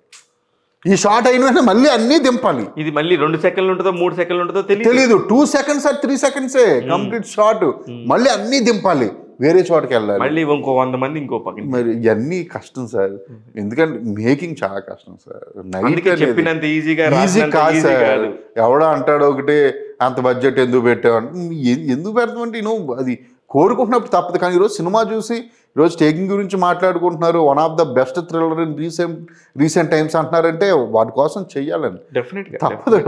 ఈ షాట్ అయిన మళ్ళీ అన్ని దింపాలి. ఇది మళ్ళీ 2 సెకండ్లు ఉంటుందో 3 సెకండ్లు ఉంటుందో తెలియదు. 2 seconds or 3 seconds complete shot. మళ్ళీ అన్ని దింపాలి, వేరే చోటకి వెళ్ళాలి, మళ్ళీ ఇంకో 100 మంది ఇంకో పక్కన. మరి ఇవన్నీ కష్టం సార్, ఎందుకంటే మేకింగ్ చాలా కష్టం సార్. నైట్ చెప్పినంత ఈజీ కాదు సార్. ఎవడో అంటాడు ఒకటి, అంత బడ్జెట్ ఎందుకు పెట్టావు అంటే, ఎందుకు పెడతామంటే అది కోరుకుంటున్నప్పుడు తప్పదు. కానీ ఈరోజు సినిమా చూసి ఈరోజు టేకింగ్ గురించి మాట్లాడుకుంటున్నారు, one of the best thriller in recent times అంటున్నారంటే వాటి కోసం చెయ్యాలని తప్పదు.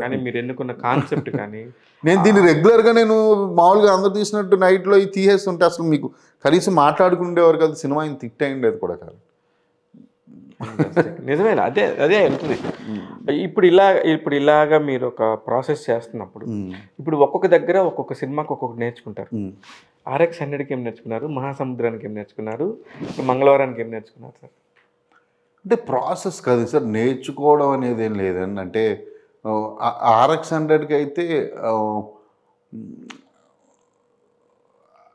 కానీ మీరు ఎన్నుకున్న కాన్సెప్ట్ కానీ నేను దీన్ని రెగ్యులర్గా నేను మామూలుగా అందరు తీసినట్టు నైట్లో ఇది తీసేస్తుంటే అసలు మీకు కనీసం మాట్లాడుకుండేవారు కదా, సినిమా ఆయన తిట్టేయండి అది కూడా కాదు. నిజమేనా? అదే ఉంటుంది. ఇప్పుడు ఇలాగా మీరు ఒక ప్రాసెస్ చేస్తున్నప్పుడు ఇప్పుడు ఒక్కొక్క దగ్గర ఒక్కొక్క సినిమాకి ఒక్కొక్కటి నేర్చుకుంటారు. RX-100కి ఏం నేర్చుకున్నారు, మహాసముద్రానికి ఏం నేర్చుకున్నారు, మంగళవారానికి ఏం నేర్చుకున్నారు సార్? అంటే ప్రాసెస్ కాదు సార్, నేర్చుకోవడం అనేది ఏం లేదండి. అంటే RX-100కి అయితే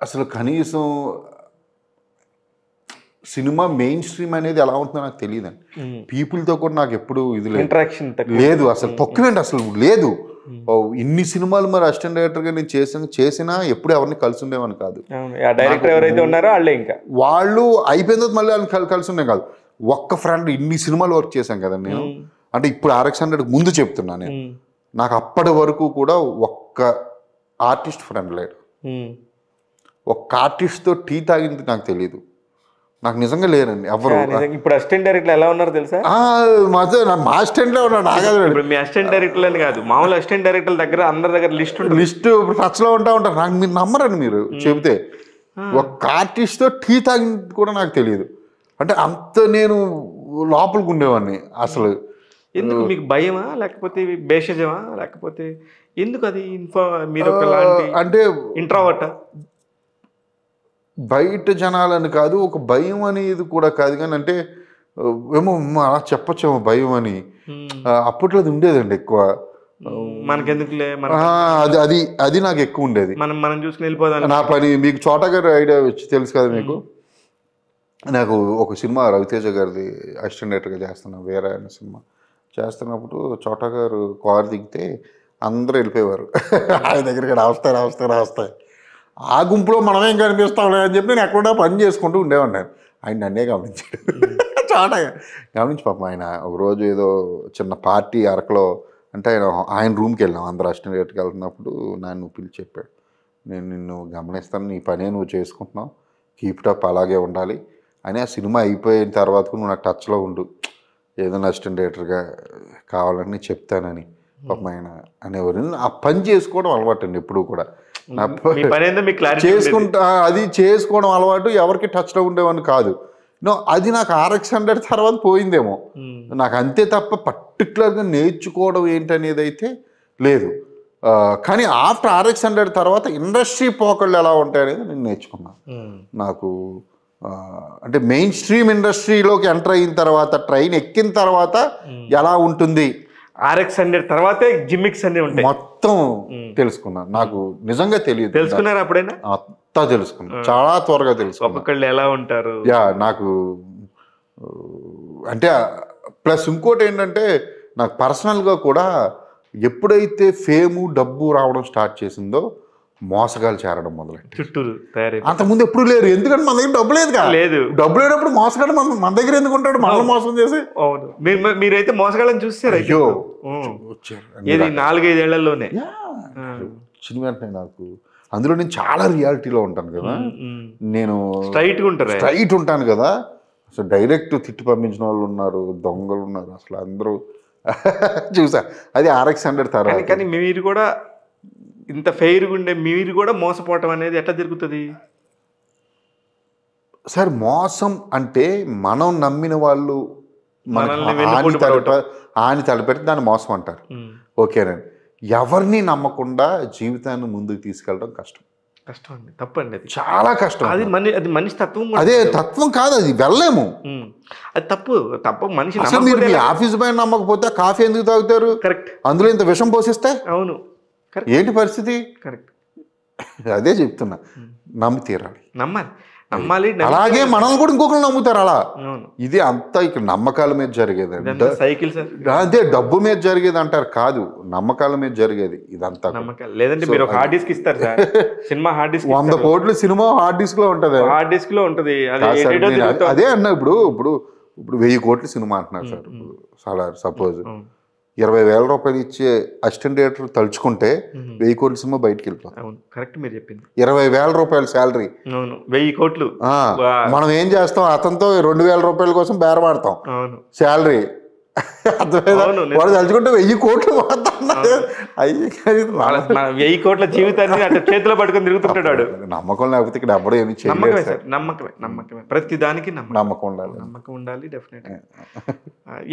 అసలు కనీసం సినిమా మెయిన్ స్ట్రీమ్ అనేది ఎలా ఉంటుందో నాకు తెలియదండి. పీపుల్తో కూడా నాకు ఎప్పుడు ఇది ఇంటరాక్షన్ లేదు, అసలు తక్కువేంటి, అసలు లేదు. ఇన్ని సినిమాలు మరి అసిస్టెంట్ డైరెక్టర్గా నేను చేసినా ఎప్పుడు ఎవరిని కలిసి ఉండేవాని కాదు. డైరెక్టర్ ఎవరైతే ఉన్నారో వాళ్ళే, ఇంకా వాళ్ళు అయిపోయిన తర్వాత మళ్ళీ వాళ్ళని కలిసి ఉండే కాదు. ఒక్క ఫ్రెండ్ ఇన్ని సినిమాలు వర్క్ చేశాను కదండి నేను. అంటే ఇప్పుడు RX-100 ముందు చెప్తున్నా నేను, నాకు అప్పటి వరకు కూడా ఒక్క ఆర్టిస్ట్ ఫ్రెండ్ లేడు. ఒక్క ఆర్టిస్ట్తో టీ తాగింది నాకు తెలియదు, నాకు నిజంగా లేరండి ఎవరు. ఇప్పుడు అసిస్టెంట్ డైరెక్టర్ ఎలా ఉన్నారు తెలుసా? మా అసిస్టెంట్లో ఉన్నాడు. మీ అసిస్టెంట్ డైరెక్టర్ అని కాదు, మామూలు అసిస్టెంట్ డైరెక్టర్ దగ్గర అందరి దగ్గర లిస్ట్ టచ్లో ఉంటారు. నాకు మీరు నమ్మరండి, మీరు చెబితే ఒక్క ఆర్టిస్ట్తో టీ తాగింది కూడా నాకు తెలియదు. అంటే అంత నేను లోపలికి ఉండేవాడిని. అసలు ఎందుకు, మీకు భయమా లేకపోతే భేషజమా లేకపోతే ఎందుకు అది మీరు అంటే ఇంట్రావర్టా? బయట జనాలని కాదు, ఒక భయం అనేది కూడా కాదు, కానీ అంటే ఏమో అలా చెప్పచ్చేమో భయం అని. అప్పట్లో అది ఉండేదండి ఎక్కువ. మనకెందుకులే, అది అది నాకు ఎక్కువ ఉండేది. మనం చూసుకుని వెళ్ళిపోదాం నా పని. మీకు చోటా గారి ఐడియా వచ్చి తెలుసు కదా మీకు. నాకు ఒక సినిమా రవితేజ గారిది అసిస్టెంట్ డైరెక్టర్గా చేస్తున్నాను, వేరే అనే సినిమా చేస్తున్నప్పుడు చోటా గారు కారు దిగితే అందరూ వెళ్ళిపోయేవారు ఆయన దగ్గరికి. రాస్తాయి ఆ గుంపులో మనమేం కనిపిస్తాంలే అని చెప్పి నేను ఎక్కడా పని చేసుకుంటూ ఉండేవాడిని. ఆయన నన్నే గమనించాడు చోటా గమనించి పాపం ఆయన ఒకరోజు ఏదో చిన్న పార్టీ అరకులో అంటే ఆయన రూమ్కి వెళ్ళాం, అందరూ అసిస్టెంట్ డైరెక్టర్కి వెళ్తున్నప్పుడు నన్ను పిలిచి చెప్పాడు, నేను నిన్ను గమనిస్తాను, నీ పనే నువ్వు చేసుకుంటున్నావు, కీప్ అప్ అలాగే ఉండాలి అని. ఆ సినిమా అయిపోయిన తర్వాత నువ్వు నాకు టచ్లో ఉండు, ఏదైనా అసిస్టెంట్ డైరెక్టర్గా కావాలని చెప్తానని పాపం ఆయన అనేవారు. ఆ పని చేసుకోవడం అలవాటు అండి ఎప్పుడు కూడా. అది చేసుకోవడం అలవాటు, ఎవరికి టచ్లో ఉండేవాడిని కాదు. అది నాకు RX-100 తర్వాత పోయిందేమో నాకు, అంతే తప్ప పర్టికులర్గా నేర్చుకోవడం ఏంటనేది అయితే లేదు. కానీ ఆఫ్టర్ RX-100 తర్వాత ఇండస్ట్రీ పోకళ్ళు ఎలా ఉంటాయనేది నేను నేర్చుకున్నాను. నాకు అంటే మెయిన్ స్ట్రీమ్ ఇండస్ట్రీలోకి ఎంటర్ అయిన తర్వాత, ట్రైన్ ఎక్కిన తర్వాత ఎలా ఉంటుంది, RX-100 తర్వాతే జిమ్మిక్స్ అన్ని ఉంటాయి, మొత్తం తెలుసుకున్నాను. నాకు నిజంగా తెలియదు. తెలుసుకున్నారు అప్పుడైనా? అంతా తెలుసుకున్నాను, చాలా త్వరగా తెలుసుకున్నాను. ఒక్కొక్కళ్ళు ఎలా ఉంటారు. నాకు అంటే ప్లస్ ఇంకోటి ఏంటంటే, నాకు పర్సనల్గా కూడా ఎప్పుడైతే ఫేము డబ్బు రావడం స్టార్ట్ చేసిందో మోసగాలు చేరడం మొదలైంది చుట్టూరు తయారై. అంతకుముందు ఎప్పుడు లేరు, ఎందుకంటే మన దగ్గర డబ్బు లేదు కదా. డబ్బు లేనప్పుడు మోసగాడు మన దగ్గర ఎందుకు ఉంటాడు, మనల్ని మోసం చేసి. అవును, మీరైతే మోసగాళ్ళని చూస్తారు. అయ్యో ఇది 4-5 ఏళ్లలోనే చిన్న వెంటనే నాకు అందులో నేను చాలా రియాలిటీలో ఉంటాను కదా, నేను స్ట్రైట్ ఉంటాను కదా. అసలు డైరెక్ట్ తిట్టి పంపించిన వాళ్ళు ఉన్నారు, దొంగలు ఉన్నారు, అసలు అందరూ చూసా. అది RX-100 తర్వాత. కానీ మీరు కూడా ఇంత ఫెయిర్గా ఉండే మీరు కూడా మోసపోవటం అనేది ఎట్లా జరుగుతుంది సార్? మోసం అంటే మనం నమ్మిన వాళ్ళు ఆని తలపెడితే దాన్ని మోసం అంటారు. ఓకేనండి, ఎవరిని నమ్మకుండా జీవితాన్ని ముందుకు తీసుకెళ్ళడం కష్టం అండి, తప్పండి, అది చాలా కష్టం. అది మనిషి తత్వం. అదే తత్వం కాదు, అది వెళ్ళలేము, అది తప్పు మనిషి. అసలు మీరు మీ ఆఫీస్ పైన నమ్మకపోతే కాఫీ ఎందుకు తాగుతారు? కరెక్ట్. అందులో ఇంత విషం పోసిస్తే అవును, ఏంటి పరిస్థితి? కరెక్ట్, అదే చెప్తున్నా, నమ్మి తీరాలి, నమ్మాలి. అలాగే మనల్ని కూడా ఇంకొకరు నమ్ముతారు అలా. ఇది అంతా ఇక్కడ నమ్మకాల మీద జరిగేది, అదే డబ్బు మీద జరిగేది అంటారు కాదు, నమ్మకాల మీద జరిగేది ఇదంతా. లేదంటే మీరు ఒక హార్డ్ డిస్క్ ఇస్తారు సార్, సినిమా హార్డ్ డిస్క్ 100 కోట్ల సినిమా హార్డ్ డిస్క్ లో ఉంటది, అదే అన్న. ఇప్పుడు 1000 కోట్ల సినిమా అంటున్నారు సార్, సపోజ్ 20,000 రూపాయలు ఇచ్చే అసిస్టెంట్ డైరెక్టర్ తలుచుకుంటే 1000 కోట్ల సినిమా బయటకు వెళ్ళిపోతాం. కరెక్ట్, మీరు చెప్పింది. 20,000 రూపాయలు శాలరీ, 1000 కోట్లు. మనం ఏం చేస్తాం, అతనితో 2,000 రూపాయల కోసం బేరమాడతాం శాలరీ. వాడు తలుచుకుంటే 1000 కోట్లు పోతాడు. 1000 కోట్ల జీవితాన్ని అట్లా చేతిలో పట్టుకొని తిరుగుతుంటాడు. నమ్మకం లేకపోతే ఇక్కడ ఎప్పుడు ఏమి చేయలేదు. నమ్మకమే ప్రతి దానికి నమ్మకం ఉండాలి డెఫినెట్.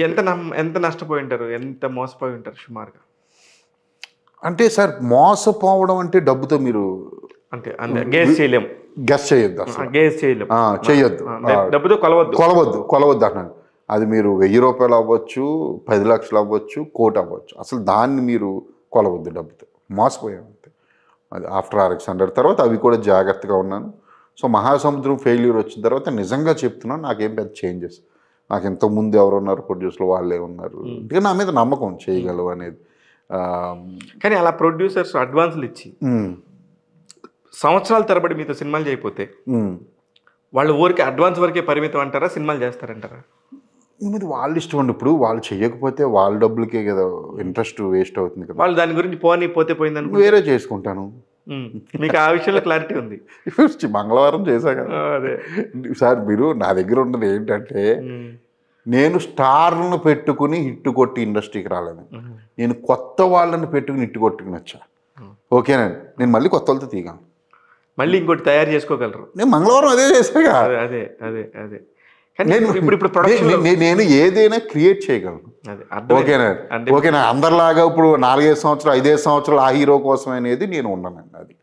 ఎంత నష్టపోయి ఉంటారు, ఎంత మోసపోయి ఉంటారు సుమారుగా? అంటే సార్, మోసపోవడం అంటే డబ్బుతో మీరు అంతే గేస్ చేయలేం, గెస్ చేయొద్దు అసలు, గేస్ చేయలేం, చేయొద్దు, డబ్బుతో కొలవద్దు అన్నాను. అది మీరు 1000 రూపాయలు అవ్వచ్చు, 10 లక్షలు అవ్వచ్చు, కోటి అవ్వచ్చు, అసలు దాన్ని మీరు కొలవద్దు డబ్బుతో. మోసపోయాం అంతే. అది ఆఫ్టర్ RX-100 తర్వాత అవి కూడా జాగ్రత్తగా ఉన్నాను. సో మహాసముద్రం ఫెయిల్యూర్ వచ్చిన తర్వాత నిజంగా చెప్తున్నాను, నాకేం పెద్ద చేంజెస్, నాకు ఇంతకుముందు ఎవరు ఉన్నారు ప్రొడ్యూసర్లు, వాళ్ళే ఉన్నారు, అందుకే నా మీద నమ్మకం చేయగలవు అనేది. కానీ అలా ప్రొడ్యూసర్స్ అడ్వాన్స్లు ఇచ్చి సంవత్సరాల తరబడి మీతో సినిమాలు చేయకపోతే వాళ్ళు ఊరికి అడ్వాన్స్ వరకే పరిమితం అంటారా, సినిమాలు చేస్తారంటారా? ఇది వాళ్ళ ఇష్టం అండి. ఇప్పుడు వాళ్ళు చేయకపోతే వాళ్ళ డబ్బులకే కదా ఇంట్రెస్ట్ వేస్ట్ అవుతుంది కదా. వాళ్ళు దాని గురించి పోతే పోయిందని వేరే చేసుకుంటాను. మీకు ఆ విషయంలో క్లారిటీ ఉంది. మంగళవారం చేశా కదా. అదే సార్ మీరు నా దగ్గర ఉన్నది ఏంటంటే, నేను స్టార్లను పెట్టుకుని హిట్ కొట్టి ఇండస్ట్రీకి రాలేదు, నేను కొత్త వాళ్ళని పెట్టుకుని హిట్ కొట్టుకుని వచ్చా. ఓకేనండి, నేను మళ్ళీ కొత్త వాళ్ళతో తీగాను, మళ్ళీ ఇంకోటి తయారు చేసుకోగలరు. నేను మంగళవారం అదే చేశాగా. అదే అదే అదే నేను ఏదైనా క్రియేట్ చేయగలను. ఓకేనా, అందరిలాగా ఇప్పుడు 4-5 సంవత్సరాలు 5 సంవత్సరాలు ఆ హీరో కోసం అనేది నేను ఉన్నానండి. అది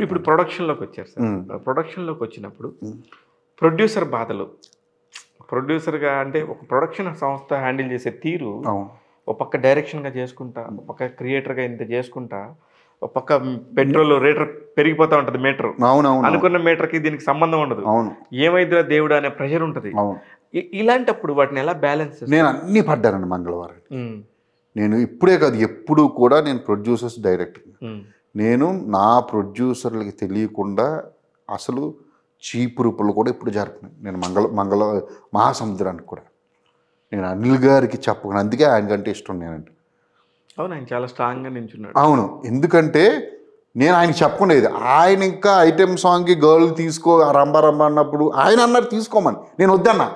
ఇప్పుడు ప్రొడక్షన్లోకి వచ్చారు సార్. ప్రొడక్షన్లోకి వచ్చినప్పుడు ప్రొడ్యూసర్ బాధలు, ప్రొడ్యూసర్గా అంటే ఒక ప్రొడక్షన్ సంస్థ హ్యాండిల్ చేసే తీరు, ఒక పక్క డైరెక్షన్గా చేసుకుంటా, ఒక పక్క క్రియేటర్గా ఇంత చేసుకుంటా, ఒక పక్క పెట్రోల్ రేటర్ పెరిగిపోతా ఉంటుంది, మీటర్ అనుకున్న మీటర్కి దీనికి సంబంధం ఉండదు, ఏమైతే దేవుడు అనే ప్రెషర్ ఉంటుంది. ఇలాంటప్పుడు వాటిని ఎలా బ్యాలెన్స్? నేను అన్ని పడ్డానండి మంగళవారం. నేను ఇప్పుడే కాదు, ఎప్పుడు కూడా నేను ప్రొడ్యూసర్స్ డైరెక్టర్. నేను నా ప్రొడ్యూసర్లకి తెలియకుండా అసలు చీపు రూపులు కూడా ఇప్పుడు జరుగుతున్నాయి. నేను మహాసముద్రానికి కూడా నేను అనిల్ గారికి చెప్పకుండా, అందుకే ఆయనకంటే ఇష్టం నేనంటే. అవును, ఆయన చాలా స్ట్రాంగ్గా నించున్నాడు. అవును, ఎందుకంటే నేను ఆయనకి చెప్పలేదు. ఆయన ఇంకా ఐటెం సాంగ్కి గర్ల్ తీసుకో రంబ అన్నప్పుడు ఆయన అన్నారు తీసుకోమని, నేను వద్దన్నా.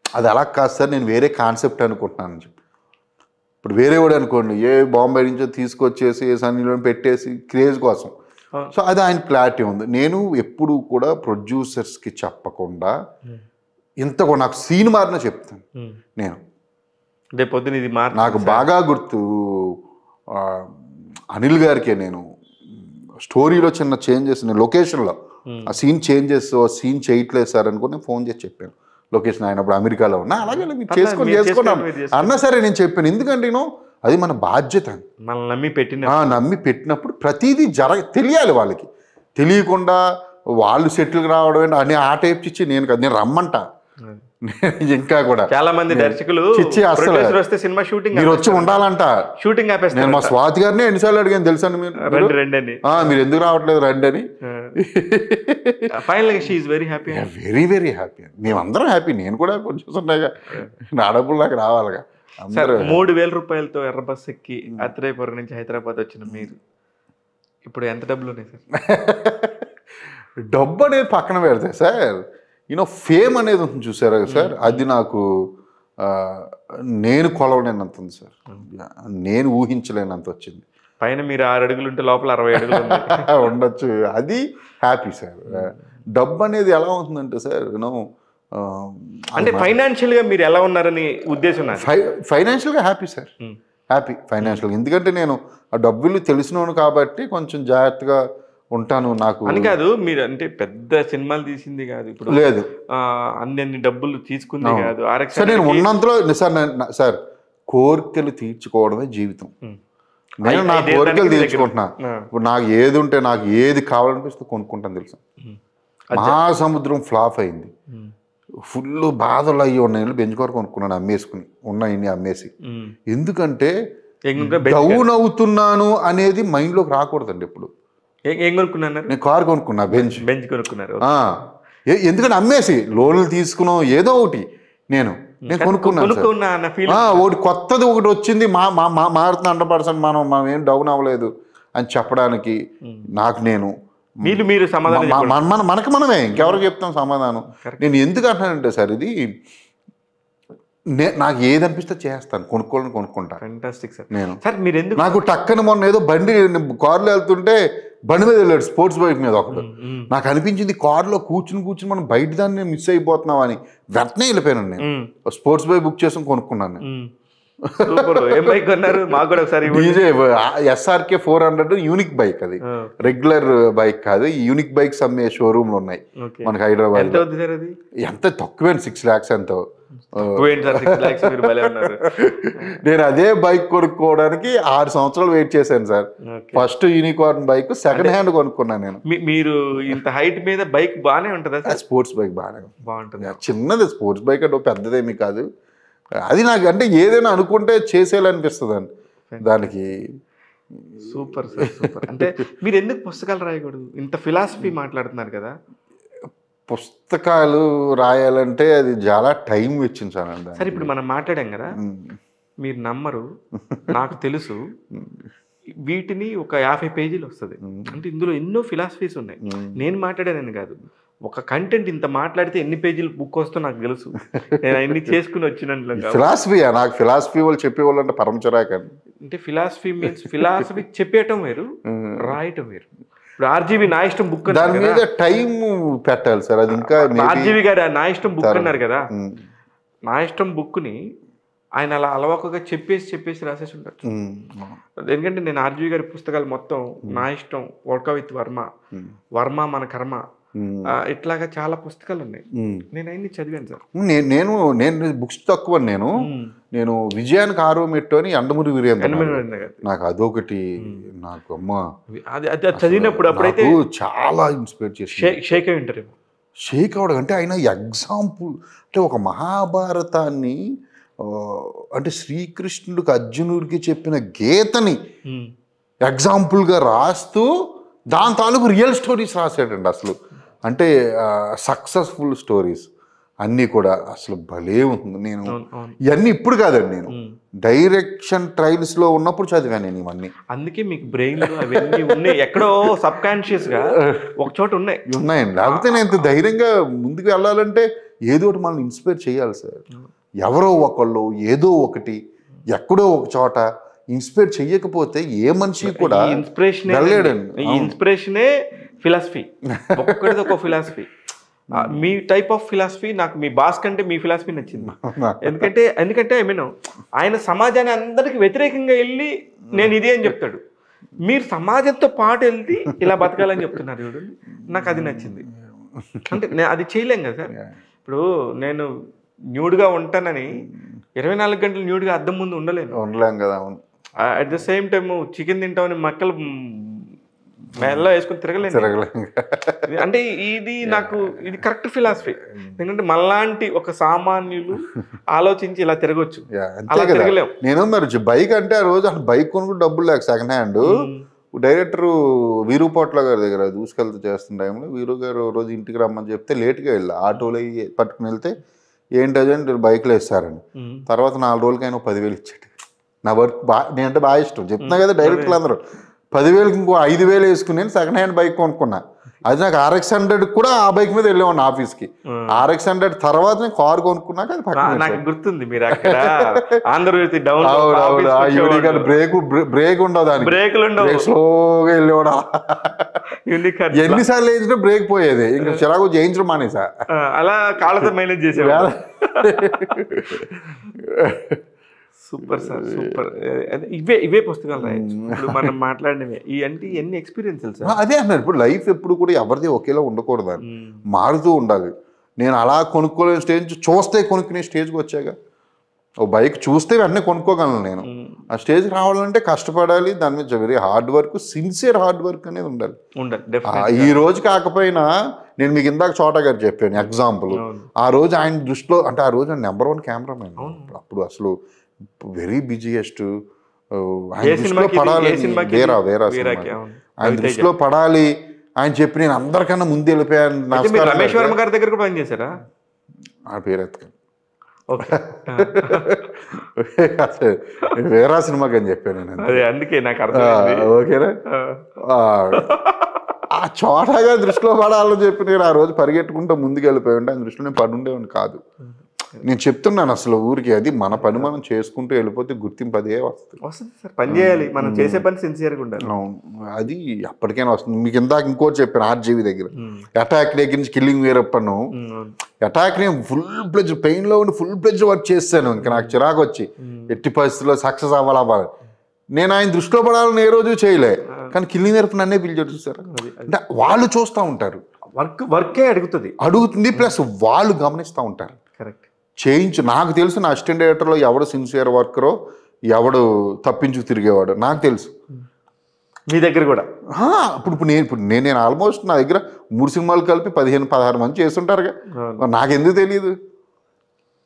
అది అలా కాదు సార్, నేను వేరే కాన్సెప్ట్ అనుకుంటున్నాను చెప్పి. ఇప్పుడు వేరే వాడు అనుకోండి, ఏ బాంబే నుంచో తీసుకొచ్చేసి సన్నీలో పెట్టేసి క్రేజ్ కోసం. సో అది ఆయన క్లారిటీ ఉంది. నేను ఎప్పుడు కూడా ప్రొడ్యూసర్స్కి చెప్పకుండా ఇంతకు నాకు సీన్ మారిన చెప్తాను. నేను పొద్దున ఇది నాకు బాగా గుర్తు, అనిల్ గారికి నేను స్టోరీలో చిన్న చేంజెస్, నేను లొకేషన్లో ఆ సీన్ చేంజెస్, సీన్ చేయట్లేదు సార్ అనుకుని ఫోన్ చేసి చెప్పాను. లొకేషన్ ఆయన అప్పుడు అమెరికాలో ఉన్నా, అలాగే చేసుకున్నాం అన్నా సరే నేను చెప్పాను. ఎందుకంటే అది మన బాధ్యత. నమ్మి పెట్టినప్పుడు ప్రతిదీ తెలియాలి వాళ్ళకి. తెలియకుండా వాళ్ళు సెటిల్కి రావడం అని ఆ టైప్ ఇచ్చి నేను కదా, నేను రమ్మంటా. ఇంకా కూడా చాలా మంది దర్శకులు వస్తే సినిమా షూటింగ్ మీరు వచ్చి ఉండాలంట, షూటింగ్ నేను మా స్వాతి గారిని ఎన్నిసార్లు అడిగాను తెలుసండి, మీరు ఎందుకు రావట్లేదు రండి అని. వెరీ వెరీ హ్యాపీ, మేమందరం హ్యాపీ. నేను కూడా కొంచెం ఉన్నాయిగా, నా డబ్బులు నాకు రావాలిగా. 3000 రూపాయలతో ఎర్ర బస్ ఎక్కి అత్రేపురం నుంచి హైదరాబాద్ వచ్చిన మీరు ఇప్పుడు ఎంత డబ్బులు ఉన్నాయి సార్? డబ్బు అనేది పక్కన పెడితే సార్, ఫేమ్ అనేది ఉంటుంది చూసారా సార్, అది నాకు నేను కొలవలేనంత ఉంది సార్, నేను ఊహించలేనంత వచ్చింది. పైన మీరు 6 అడుగులు ఉంటే లోపల 60 అడుగులు ఉండొచ్చు. అది హ్యాపీ సార్. డబ్బు అనేది ఎలా ఉంటుందంటే సార్, అంటే ఫైనాన్షియల్గా మీరు ఎలా ఉన్నారని ఉద్దేశం? ఫైనాన్షియల్గా హ్యాపీ సార్, హ్యాపీ ఫైనాన్షియల్గా. ఎందుకంటే నేను ఆ డబ్బులు తెలిసినోను కాబట్టి కొంచెం జాగ్రత్తగా ఉంటాను. నాకు అని కాదు, మీరు అంటే పెద్ద సినిమాలు తీసింది కాదు, ఇప్పుడు లేదు అన్ని డబ్బులు తీసుకుంది కాదు. సార్ నేను ఉన్నంతలో సార్ కోరికలు తీర్చుకోవడమే జీవితం. నేను నా కోరికలు తీర్చుకుంటున్నా. ఇప్పుడు నాకు ఏది ఉంటే, నాకు ఏది కావాలనిపిస్తే కొనుక్కుంటాను తెలుసా. మహాసముద్రం ఫ్లాప్ అయింది, ఫుల్ బాధలు అయ్యి ఉన్నాయి, బెంచుకోరు కొనుక్కున్నాను, అమ్మేసుకుని ఉన్నాయన్ని అమ్మేసి. ఎందుకంటే డౌన్ అవుతున్నాను అనేది మైండ్లోకి రాకూడదండి ఎప్పుడు. ఏం కొనుక్కున్నాను? నేను కారు కొనుక్కున్నా, బెంచ్ కొనుక్కున్నారు. ఎందుకంటే అమ్మేసి లోన్లు తీసుకున్నాం ఏదో ఒకటి నేను కొనుక్కున్నాను. ఒకటి కొత్తది ఒకటి వచ్చింది, మారుతుంది 100%, మనం ఏం డౌన్ అవ్వలేదు అని చెప్పడానికి నాకు నేను మీరు సమాధానం మనకి మనమే ఇంకెవరికి చెప్తాం సమాధానం. నేను ఎందుకు అంటానంటే సార్, ఇది నాకు ఏది అనిపిస్తే చేస్తాను, కొనుక్కుంటా. Fantastic sir. నేను సార్ మీరు ఎందుకు, నాకు టక్కన మొన్న ఏదో బండి కారులో వెళ్తుంటే బండి మీద వెళ్ళాడు, స్పోర్ట్స్ బైక్ మీద ఒకడు. నాకు అనిపించింది కారులో కూర్చుని మనం బయట దాన్ని మిస్ అయిపోతున్నాం అని వెంటనే వెళ్ళిపోయాను. నేను స్పోర్ట్స్ బైక్ బుక్ చేసుకుని కొనుక్కున్నాను. సూపర్. ఏం బైక్ కొన్నారు మాకు కూడా ఒకసారి ఇవ్వండి. డీజే SRK 400 యూనిక్ బైక్, అది రెగ్యులర్ బైక్ కాదు. ఈ యూనిక్ బైక్స్ అమ్మే షోరూమ్లు ఉన్నాయి ఓకే. మనకి హైదరాబాద్. ఎంత అవుతుంది సార్ అది? ఎంత తక్కువ, 6 lakhs ఎంతో. సార్ 6 lakhs మీరు భలే ఉన్నారు. నేను అదే బైక్ కొనుక్కోవడానికి 6 సంవత్సరాలు వెయిట్ చేశాను sir. First unicorn bike second hand కొనుక్కున్నాను నేను. మీరు ఇంత హైట్ మీద బైక్ బాగానే ఉంటుందా సార్? స్పోర్ట్స్ బైక్ బాగానే బాగుంటుంది. చిన్నది స్పోర్ట్స్ బైక్ అంటే పెద్దదేమీ కాదు. అది నాకు అంటే ఏదైనా అనుకుంటే చేసేయాలనిపిస్తుంది అండి దానికి. Super sir, super. అంటే మీరు ఎందుకు పుస్తకాలు రాయకూడదు? ఇంత ఫిలాసఫీ మాట్లాడుతున్నారు కదా. పుస్తకాలు రాయాలంటే అది చాలా టైం వెచ్చించాలండి. సరే ఇప్పుడు మనం మాట్లాడాం కదా, మీరు నమ్మరు, నాకు తెలుసు. వీటిని ఒక 50 పేజీలు వస్తుంది. అంటే ఇందులో ఎన్నో ఫిలాసఫీస్ ఉన్నాయి. నేను మాట్లాడానని కాదు, ఒక కంటెంట్ ఇంత మాట్లాడితే ఎన్ని పేజీలు బుక్ వస్తో నాకు తెలుసు. నేను అన్ని చేసుకుని వచ్చినట్లు. ఫిలాసఫీయా? నాకు ఫిలాసఫీ వాళ్ళు చెప్పేవాళ్ళు అంటే పరమచరాకండి. అంటే ఫిలాసఫీ మీన్స్ ఫిలాసఫీ చెప్పేయటం వేరు, రాయటం వేరు. ఇప్పుడు ఆర్జీవి నా ఇష్టం బుక్, దాని మీద టైం పెట్టాలి సార్. అది ఇంకా ఆర్జీవి గారు నా ఇష్టం బుక్ అన్నారు కదా, నా ఇష్టం బుక్ని ఆయన అలా అలవాకుగా చెప్పేసి రాసేసి ఉంటారు. ఎందుకంటే నేను ఆర్జీవి గారి పుస్తకాలు మొత్తం నా ఇష్టం, వడ్కా విత్ వర్మ, వర్మ మన కర్మ, ఇట్లాగా చాలా పుస్తకాలు ఉన్నాయి. నేను అన్ని చదివాను సార్. నేను బుక్స్ తక్కువ. నేను విజయానికి ఆరో మెట్టు అని యండమూరి వీరేంద్ర, నాకు అదొకటి, నాకు అమ్మ అది చదివినప్పుడు అప్పుడైతే చాలా ఇన్స్పైర్ చేసి షేక్ అయి ఉంటారు. షేక్ అవడం అంటే ఆయన ఎగ్జాంపుల్, అంటే ఒక మహాభారతాన్ని అంటే శ్రీకృష్ణుడికి అర్జునుడికి చెప్పిన గీతని ఎగ్జాంపుల్గా రాస్తూ దాని తాలూకు రియల్ స్టోరీస్ రాశాడండి. అసలు అంటే సక్సెస్ఫుల్ స్టోరీస్ అన్నీ కూడా అసలు భలే ఉంటుంది. నేను ఇవన్నీ ఇప్పుడు కాదండి, నేను డైరెక్షన్ ట్రయల్స్లో ఉన్నప్పుడు చదివాను నేను ఇవన్నీ. అందుకే మీకు బ్రెయిన్ అవన్నీ ఉన్నాయి, ఎక్కడో సబ్ కాన్షియస్గా ఒక చోట ఉన్నాయండి. లేకపోతే నేను ఇంత ధైర్యంగా ముందుకు వెళ్ళాలంటే ఏదో ఒకటి మనల్ని ఇన్స్పైర్ చేయాలి సార్. ఎవరో ఒకళ్ళు ఏదో ఒకటి ఎక్కడో ఒక చోట ఇన్స్పైర్ చెయ్యకపోతే ఏ మనిషి కూడా ఇన్స్పిరేషనే ఫిలాసఫీ. ఒక్కడిది ఒక philosophy. Me type of philosophy నాకు మీ బాస్ కంటే మీ ఫిలాసఫీ నచ్చింది. ఎందుకంటే ఐ మీన్ ఆయన సమాజాన్ని అందరికి వ్యతిరేకంగా వెళ్ళి నేను ఇది అని చెప్తాడు, మీరు సమాజంతో పాటు వెళ్తే ఇలా బతకాలని చెప్తున్నారు చూడండి, నాకు అది నచ్చింది. అంటే అది చేయలేం కదా సార్. ఇప్పుడు నేను న్యూడ్గా ఉంటానని 24 గంటలు న్యూడ్గా అద్దం ముందు ఉండలేం కదా. At the same time chicken తింటామని మక్కలు మెల్ల వేసుకుని తిరగలేను. అంటే ఇది కరెక్ట్ ఫిలాసఫీ. ఎందుకంటే మళ్ళాంటి ఒక సామాన్యులు ఆలోచించి ఇలా తిరగొచ్చు, అలా తిరగలేము. నేను మరి బైక్ అంటే ఆ రోజు బైక్ కొనుక్కు డబ్బులు లేక సెకండ్ హ్యాండ్ డైరెక్టర్ వీరు పోట్ల గారి దగ్గర దూసుకెళ్తూ చేస్తున్న టైంలో వీరు గారు రోజు ఇంటికి రమ్మని చెప్తే లేట్గా వెళ్ళా, ఆటోలో పట్టుకుని వెళ్తే ఏంటి అజెంట్ బైక్లో వేస్తారండి. తర్వాత 4 రోజులకి ఆయన 10,000 ఇచ్చాడు. నా వర్క్ నేనంటే బాగా ఇష్టం, చెప్తున్నా కదా డైరెక్టర్లు అందరూ 10,000కి ఇంకో 5,000 వేసుకుని నేను సెకండ్ హ్యాండ్ బైక్ కొనుక్కున్నా. అది నాకు RX 100 కూడా ఆ బైక్ మీద వెళ్ళేవాడిని ఆఫీస్కి. RX 100 తర్వాత నేను కారు కొనుక్కున్నాక అది నాకు గుర్తుంది, మీరు అక్కడ బ్రేక్ ఉండవు, దానికి స్లోగా వెళ్ళేవాడు. ఎన్నిసార్లు వేసినా బ్రేక్ పోయేది, ఇంకా చిరాకు చేయించడం మానేసా. అలా కాళ్ళతో మేనేజ్ చేసేవాడు. Super sir, super. ఇవే పుస్తకాలు రాయొచ్చు ఇప్పుడు మనం మాట్లాడినవే. ఎన్ని ఎక్స్పీరియన్సెస్ సార్. అదే అన్నారు, ఇప్పుడు లైఫ్ ఎప్పుడు కూడా ఎవరిది ఒకేలా ఉండకూడదు అని మారుతూ ఉండాలి. నేను అలా కొనుక్కోలేని స్టేజ్ చూస్తే కొనుక్కునే స్టేజ్కి వచ్చాక, ఓ బైక్ చూస్తే వెంటనే కొనుక్కోగలను. నేను ఆ స్టేజ్కి రావాలంటే కష్టపడాలి, దాని మీద very hard work, sincere hard work అనేది ఉండాలి. ఈ రోజు కాకపోయినా నేను మీకు ఇందాక చోటా గారు చెప్పాను ఎగ్జాంపుల్. ఆ రోజు ఆయన దృష్టిలో, అంటే ఆ రోజు నెంబర్ 1 కెమెరామెన్, అప్పుడు అసలు వెరీ బిజీయెస్ట్. ఆయన దృష్టిలో పడాలి, వేరా ఆయన దృష్టిలో పడాలి ఆయన చెప్పి నేను అందరికన్నా ముందు వెళ్ళిపోయాను. రమేష్ వర్మ గారి దగ్గర కూడా పనిచేశారా? ఆ పేరు ఎత్తుక వేరా సినిమాకి అని చెప్పాను నేను, అందుకే నాకు అర్థం. ఓకేనా, ఆ చోటగా దృష్టిలో పడాలని చెప్పి నేను ఆ రోజు పరిగెట్టుకుంటూ ముందుకు వెళ్ళిపోయి ఉంటే ఆయన దృష్టిలో నేను పడుండేవాడిని కాదు. నేను చెప్తున్నాను అసలు ఊరికి, అది మన పని మనం చేసుకుంటూ వెళ్ళిపోతే గుర్తింపు అదే వస్తుంది. వస్తుంది సార్, పని చేయాలి, మనం చేసే పని సిన్సియర్గా ఉండాలి. అవును, అది ఎప్పటికైనా వస్తుంది. మీకు ఇందాక ఇంకోటి చెప్పాను ఆర్జీవి దగ్గర, అటాక్ దగ్గర నుంచి కిల్లింగ్ వీరప్పను, అటాక్ నేను ఫుల్ ప్లెజ్ పెయిన్లో ఉండి ఫుల్ ప్లెజ్ వర్క్ చేస్తాను. ఇంకా నాకు చిరాకు వచ్చి ఎట్టి పరిస్థితుల్లో సక్సెస్ అవ్వాలి. నేను ఆయన దృష్టిలో పడాలని ఏ రోజు చేయలే, కానీ కిల్లింగ్ వీరప్ప నన్నే పిలిచాడు చూసారు. అంటే వాళ్ళు చూస్తూ ఉంటారు, వర్కే అడుగుతుంది, ప్లస్ వాళ్ళు గమనిస్తూ ఉంటారు. కరెక్ట్. నాకు తెలుసు నా అసిస్టెంట్ డైరెక్టర్లో ఎవడు సిన్సియర్ వర్కరో, ఎవడు తప్పించు తిరిగేవాడు నాకు తెలుసు. మీ దగ్గర కూడా ఇప్పుడు నేను ఆల్మోస్ట్ నా దగ్గర 3 సినిమాలు కలిపి 15-16 మంది చేస్తుంటారుగా, నాకెందుకు తెలియదు.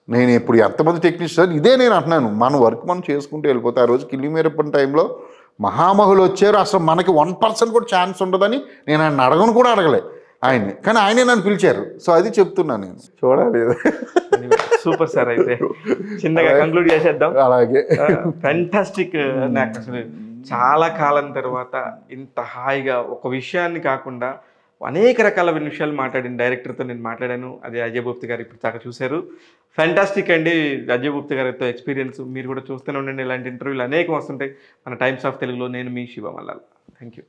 నేను ఇప్పుడు ఎంతమంది టెక్నీషియన్, ఇదే నేను అంటున్నాను, మన వర్క్ మనం చేసుకుంటూ వెళ్ళిపోతే. ఆ రోజు కిల్లింగ్ వీరప్పన్ టైంలో మహామహులు వచ్చారు, అసలు మనకి 1% కూడా ఛాన్స్ ఉండదని నేను ఆయన అడగను కూడా అడగలే ఆయన్ని, కానీ ఆయనే నన్ను పిలిచారు. సో అది చెప్తున్నాను నేను, చూడాలి. సూపర్ సార్, అయితే చిన్నగా కంక్లూడ్ చేసేద్దాం. అలాగే, ఫ్యాంటాస్టిక్. నాకు అసలు చాలా కాలం తర్వాత ఇంత హాయిగా ఒక విషయాన్ని కాకుండా అనేక రకాల విషయాలు మాట్లాడిన డైరెక్టర్తో నేను మాట్లాడాను. అదే అజయ్ భూపతి గారు ఇప్పుడు దాకా చూశారు. ఫ్యాంటాస్టిక్ అండి అజయ్ భూపతి గారితో ఎక్స్పీరియన్స్. మీరు కూడా చూస్తూనే ఉండండి, ఇలాంటి ఇంటర్వ్యూలు అనేకం వస్తుంటాయి మన టైమ్స్ ఆఫ్ తెలుగులో. నేను మీ శివ మల్లాల్. Thank you.